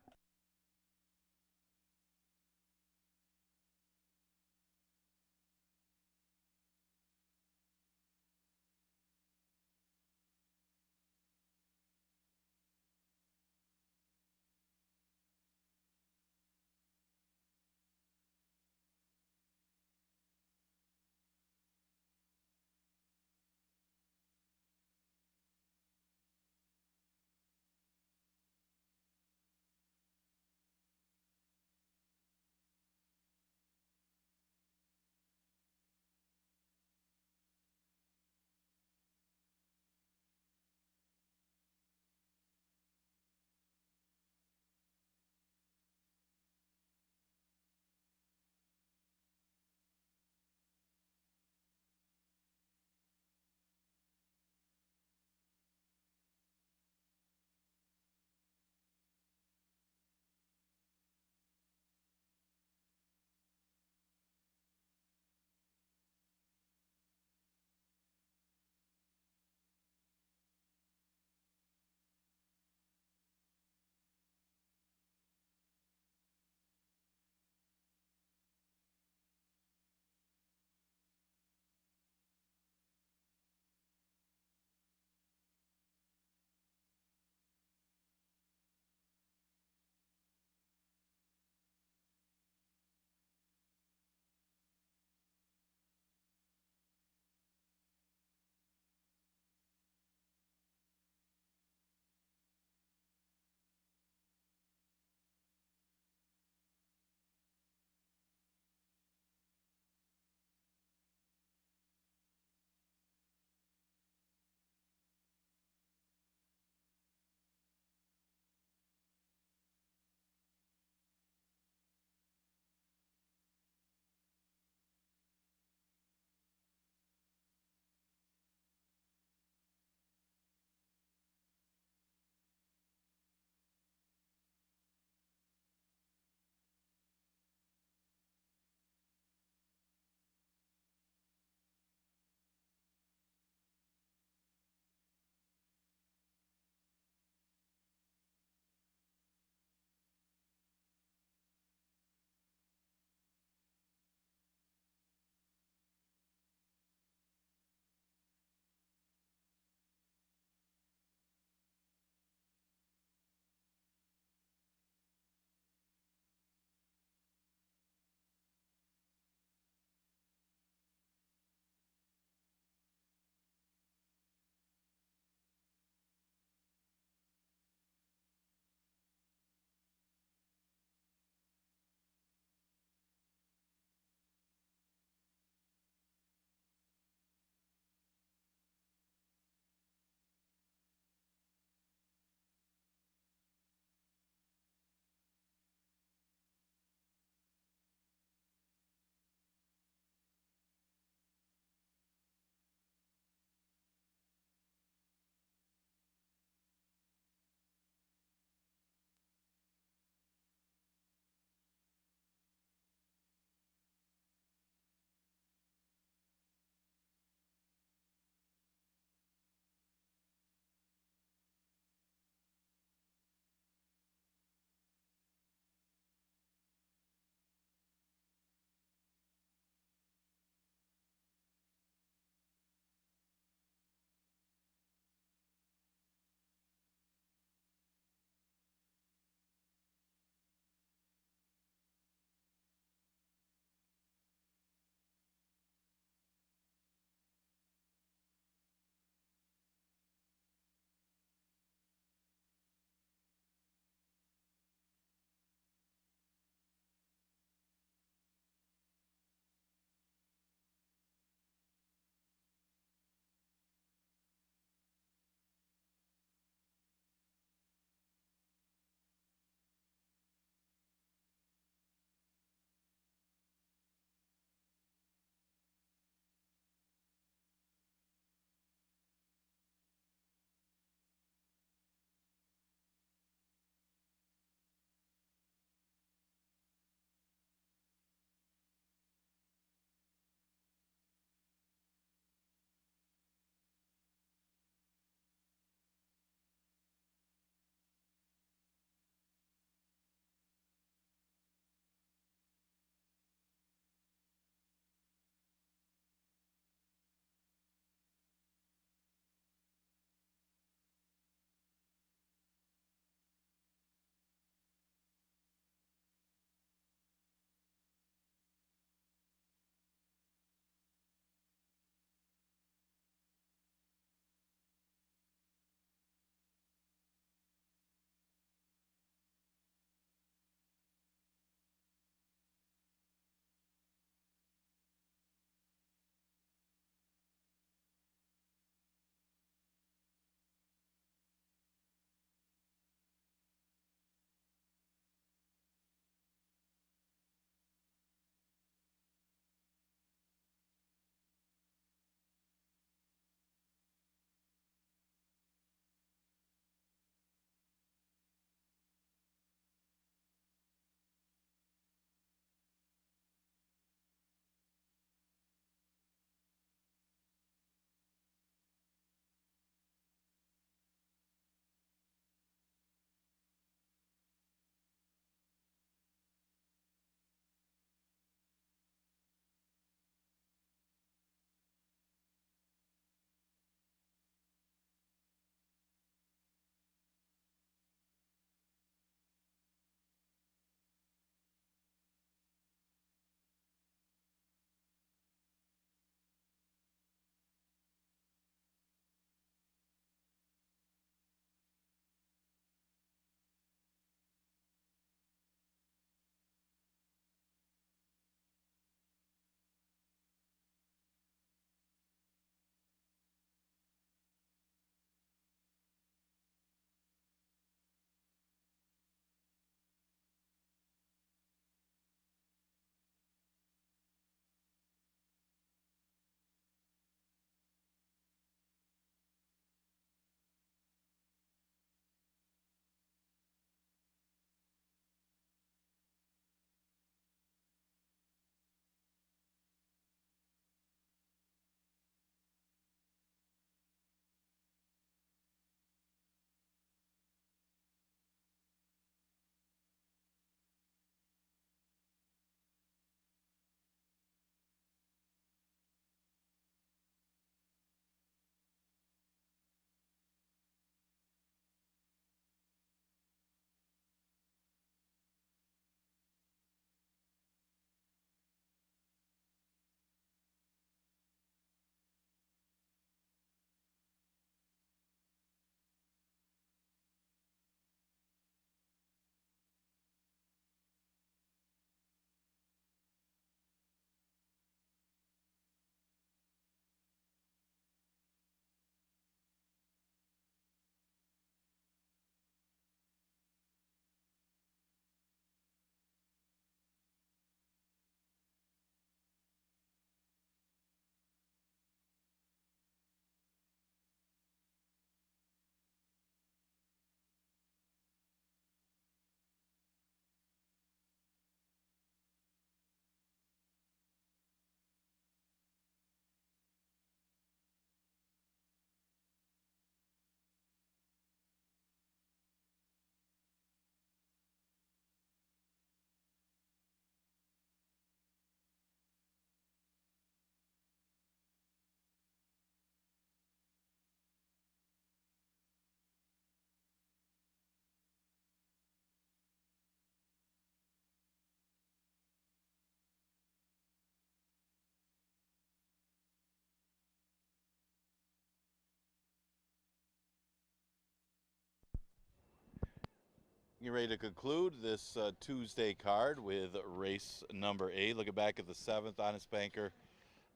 Getting ready to conclude this Tuesday card with race number 8. Looking back at the 7th, Honest Banker,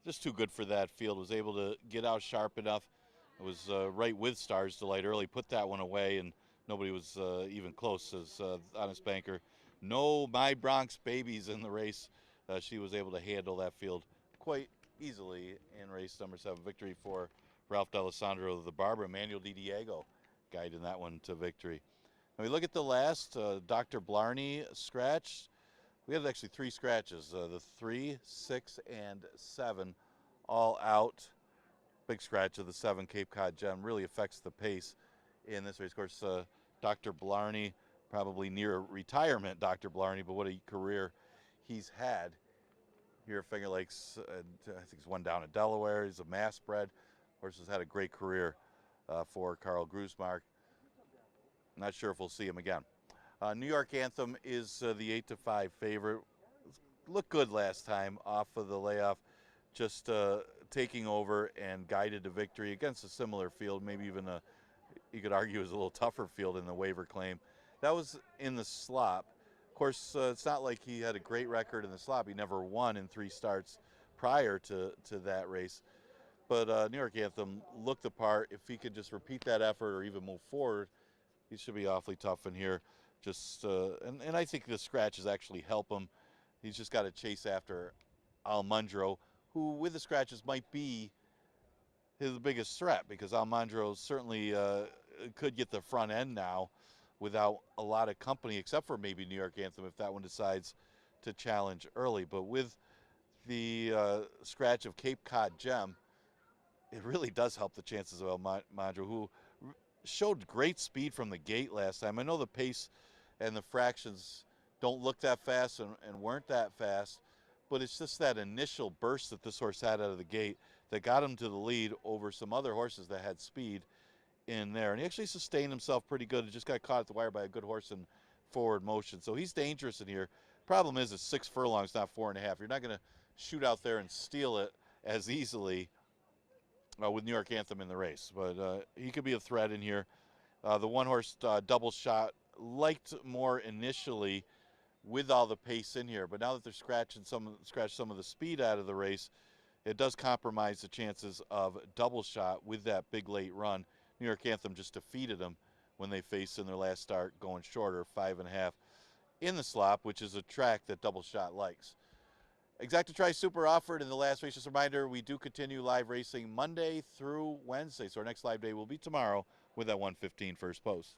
just too good for that field. Was able to get out sharp enough. It was right with Stars Delight early. Put that one away, and nobody was even close as Honest Banker. No My Bronx babies in the race. She was able to handle that field quite easily in race number 7. Victory for Ralph D'Alessandro of the Barber. Emmanuel Di Diego guiding that one to victory. When we look at the last, Dr. Blarney scratch. We had actually 3 scratches. The 3, 6, and 7 all out. Big scratch of the 7 Cape Cod Gem really affects the pace in this race. Of course, Dr. Blarney, probably near retirement, Dr. Blarney, but what a career he's had here at Finger Lakes. I think he's won down at Delaware. He's a mass bred. Horse has had a great career for Carl Grusmark. Not sure if we'll see him again. New York Anthem is the 8-5 favorite. Looked good last time off of the layoff. Just taking over and guided to victory against a similar field, maybe even you could argue is a little tougher field in the waiver claim. That was in the slop. Of course, it's not like he had a great record in the slop. He never won in 3 starts prior to that race. But New York Anthem looked the part. If he could just repeat that effort or even move forward, he should be awfully tough in here. Just and I think the scratches actually help him. He's just got to chase after Almondro, who with the scratches might be his biggest threat, because Almondro certainly could get the front end now without a lot of company, except for maybe New York Anthem if that one decides to challenge early. But with the scratch of Cape Cod Gem, it really does help the chances of Almondro, who showed great speed from the gate last time. I know the pace and the fractions don't look that fast and weren't that fast, but it's just that initial burst that this horse had out of the gate that got him to the lead over some other horses that had speed in there. And he actually sustained himself pretty good. He just got caught at the wire by a good horse in forward motion. So he's dangerous in here. Problem is, it's 6 furlongs, not 4.5. You're not going to shoot out there and steal it as easily with New York Anthem in the race, but he could be a threat in here. The one horse Double Shot liked more initially with all the pace in here, but now that they're scratched some of the speed out of the race, it does compromise the chances of Double Shot with that big late run. New York Anthem just defeated him when they faced in their last start, going shorter, 5.5 in the slop, which is a track that Double Shot likes. Exacta Tri Super offered in the last race. Just a reminder, we do continue live racing Monday through Wednesday. So our next live day will be tomorrow with that 1:15 first post.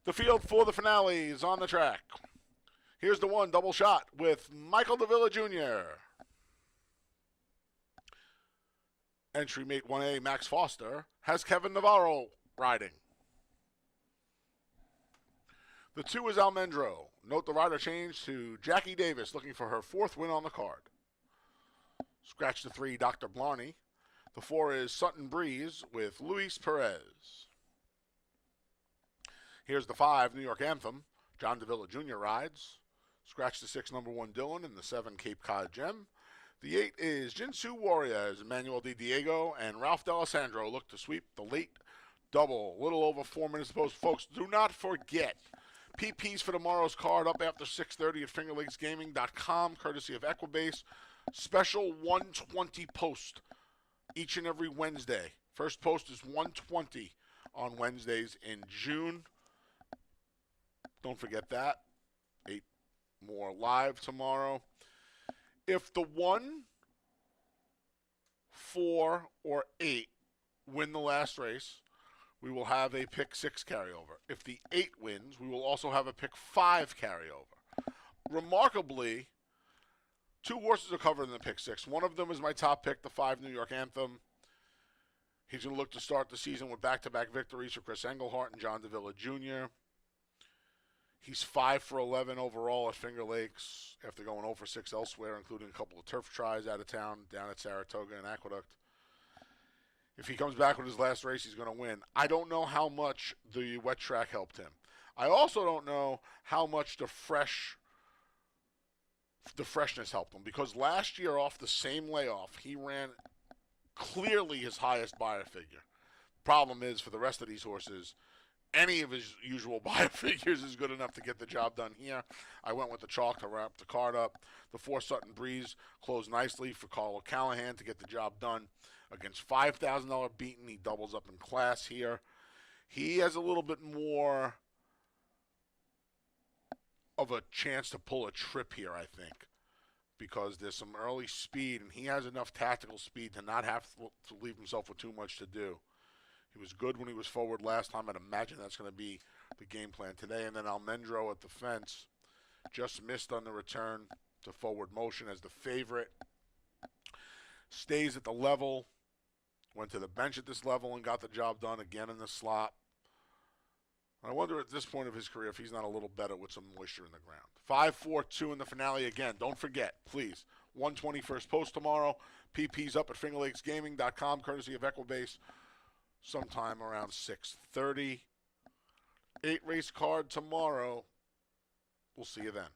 The field for the finale is on the track. Here's the one, double shot with Michael Davila Jr. Entry mate 1A, Max Foster, has Kevin Navarro riding. The 2 is Almendro. Note the rider change to Jackie Davis, looking for her 4th win on the card. Scratch the 3, Dr. Blarney. The 4 is Sutton Breeze with Luis Perez. Here's the 5, New York Anthem. John Davila Jr. rides. Scratch the 6, number 1, Dylan, and the 7, Cape Cod Gem. The 8 is Jinsu Warrior as Emmanuel Di Diego and Ralph D'Alessandro look to sweep the late double. A little over 4 minutes to post. Folks, do not forget, PPs for tomorrow's card up after 6:30 at fingerlakesgaming.com, courtesy of Equibase. Special 120 post each and every Wednesday. First post is 120 on Wednesdays in June. Don't forget that. 8 more live tomorrow. If the 1, 4, or 8 win the last race, we will have a pick 6 carryover. If the 8 wins, we will also have a pick 5 carryover. Remarkably, 2 horses are covered in the pick 6. One of them is my top pick, the 5 New York Anthem. He's going to look to start the season with back-to-back victories for Chris Englehart and John Davila Jr. He's 5 for 11 overall at Finger Lakes after going 0 for 6 elsewhere, including a couple of turf tries out of town down at Saratoga and Aqueduct. If he comes back with his last race, he's going to win. I don't know how much the wet track helped him. I also don't know how much the freshness helped him, because last year off the same layoff, he ran clearly his highest buyer figure. Problem is, for the rest of these horses, any of his usual buyer figures is good enough to get the job done here. I went with the chalk to wrap the card up. The 4 Sutton Breeze closed nicely for Carl O'Callahan to get the job done. Against $5,000 beaten, he doubles up in class here. He has a little bit more of a chance to pull a trip here, I think, because there's some early speed, and he has enough tactical speed to not have to leave himself with too much to do. He was good when he was forward last time. I'd imagine that's going to be the game plan today. And then Almendro at the fence just missed on the return to forward motion as the favorite. Stays at the level. Went to the bench at this level and got the job done again in the slot. I wonder at this point of his career if he's not a little better with some moisture in the ground. 5-4-2 in the finale again. Don't forget, please, 120 first post tomorrow. PP's up at fingerlakesgaming.com, courtesy of Equibase, sometime around 6:30. 8 race card tomorrow. We'll see you then.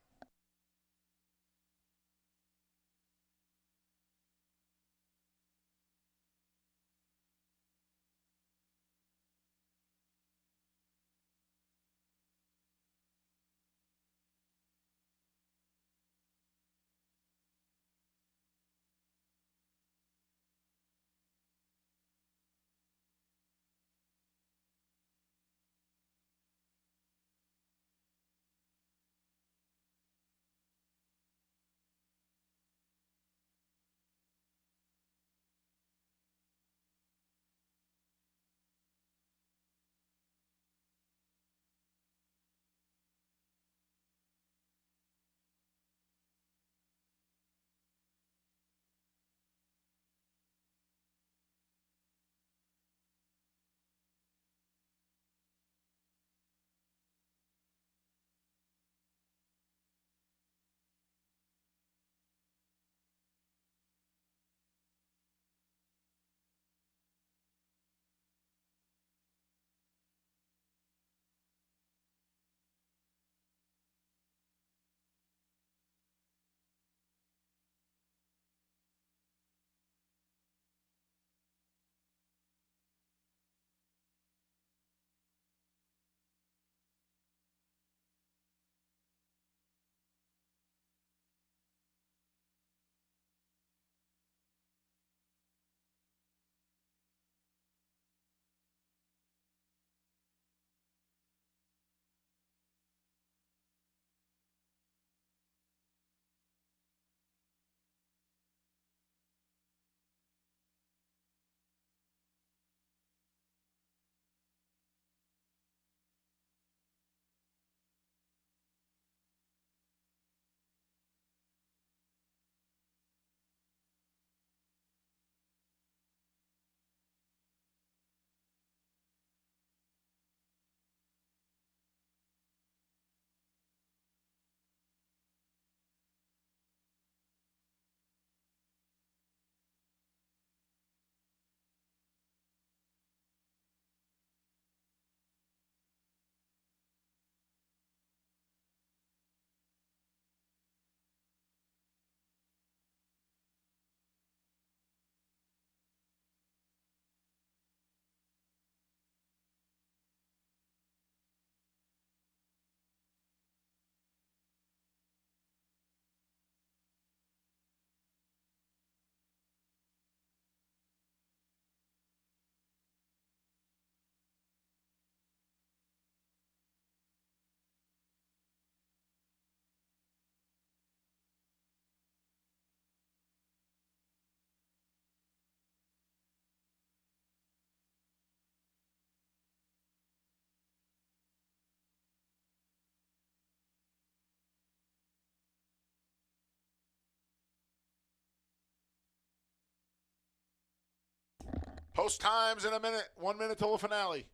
Post times in a minute. 1 minute till the finale.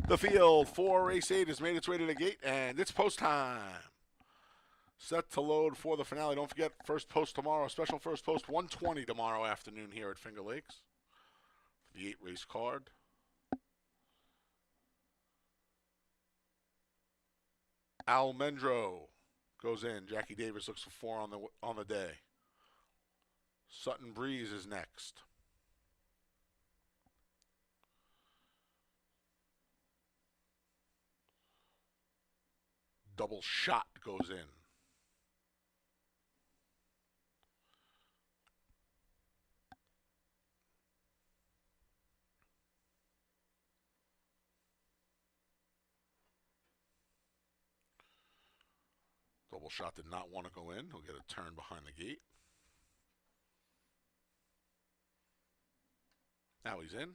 The field for race 8 has made its way to the gate, and it's post time. Set to load for the finale. Don't forget, first post tomorrow, special first post 1:20 tomorrow afternoon here at Finger Lakes. The 8 race card. Almendro goes in. Jackie Davis looks for 4 on the day. Sutton Breeze is next. Double Shot goes in. Double Shot did not want to go in. He'll get a turn behind the gate. Now he's in.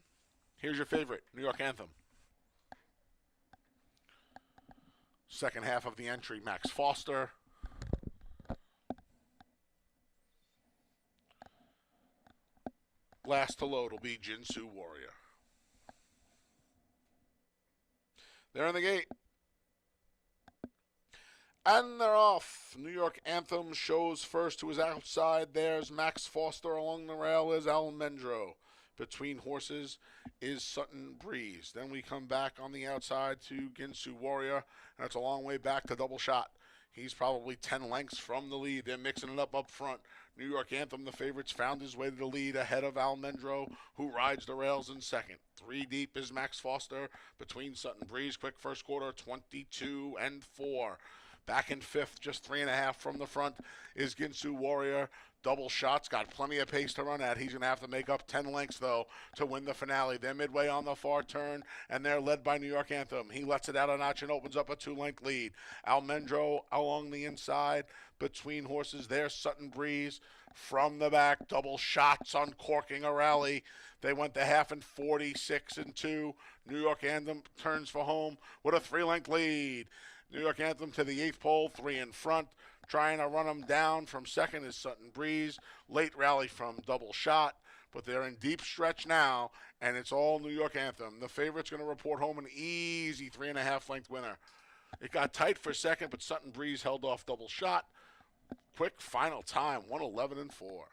Here's your favorite, New York Anthem. Second half of the entry, Max Foster. Last to load will be Jinsu Warrior. They're in the gate. And they're off. New York Anthem shows first to his outside. There's Max Foster. Along the rail is Almendro. Between horses is Sutton Breeze. Then we come back on the outside to Ginsu Warrior. And that's a long way back to Double Shot. He's probably 10 lengths from the lead. They're mixing it up front. New York Anthem, the favorites, found his way to the lead ahead of Almendro, who rides the rails in second. 3 deep is Max Foster between Sutton Breeze. Quick first quarter, 22-4. Back in fifth, just 3.5 from the front, is Ginsu Warrior. Double Shot's got plenty of pace to run at. He's going to have to make up 10 lengths, though, to win the finale. They're midway on the far turn, and they're led by New York Anthem. He lets it out a notch and opens up a 2-length lead. Almendro along the inside. Between horses, there's Sutton Breeze. From the back, Double Shots uncorking a rally. They went the half in 46-2. New York Anthem turns for home with a 3-length lead. New York Anthem to the 8th pole, 3 in front. Trying to run them down from second is Sutton Breeze. Late rally from Double Shot, but they're in deep stretch now, and it's all New York Anthem. The favorite's going to report home an easy 3.5-length winner. It got tight for second, but Sutton Breeze held off Double Shot. Quick final time, 1:11-4.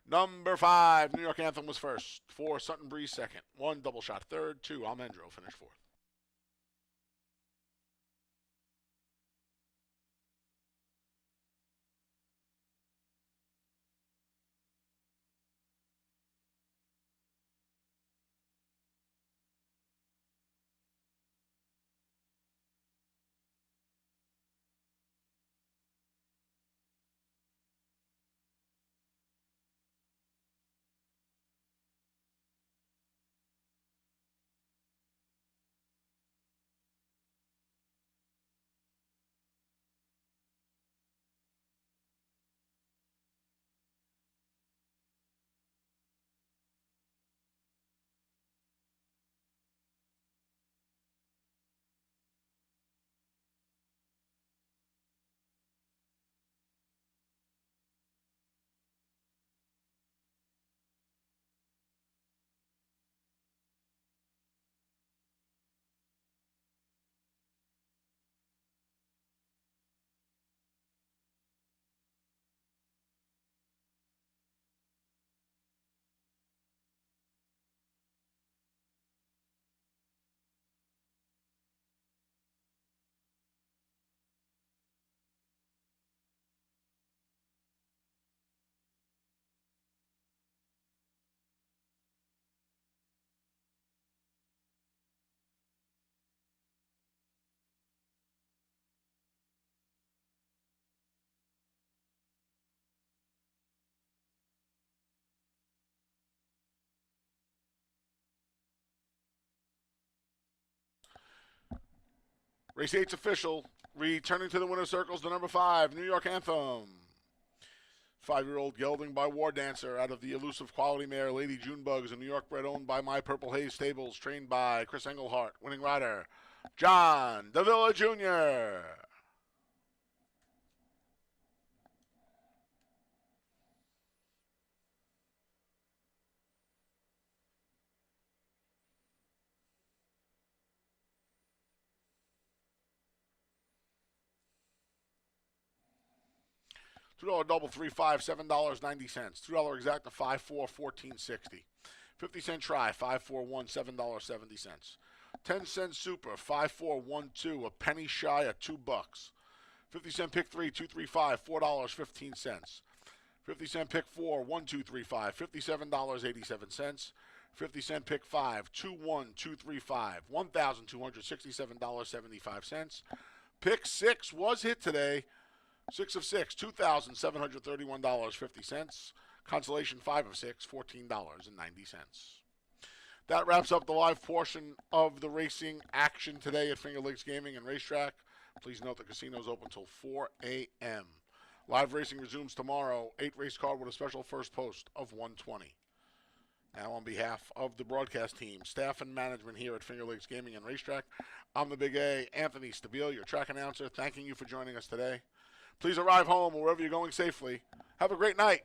Number 5, New York Anthem was first. 4, Sutton Breeze second. 1, Double Shot third. 2, Almendro finished fourth. Race 8's official. Returning to the winner's circles, the number 5, New York Anthem. 5-year-old gelding by War Dancer out of the elusive quality mare Lady Junebugs, a New York bred owned by My Purple Haze Stables, trained by Chris Englehart. Winning rider, John Davila Jr. $2 double, 3-5, $7.90. $2 exact to 5-4, $14.60. 50-cent try, 5-4-1, $7.70. 10-cent super, 5-4-1-2, a penny shy of $2. 50-cent pick 3, 2-3-5, $4.15. 50-cent pick 4, 1-2-3-5, $57.87. 50-cent pick 5, 2-1-2-3-5, $1,267.75. Pick 6 was hit today. 6 of 6, $2,731.50. Consolation 5 of 6, $14.90. That wraps up the live portion of the racing action today at Finger Lakes Gaming and Racetrack. Please note the casino is open until 4 a.m. Live racing resumes tomorrow. 8 race card with a special first post of 120. Now on behalf of the broadcast team, staff, and management here at Finger Lakes Gaming and Racetrack, I'm the Big A, Anthony Stabile, your track announcer, thanking you for joining us today. Please arrive home or wherever you're going safely. Have a great night.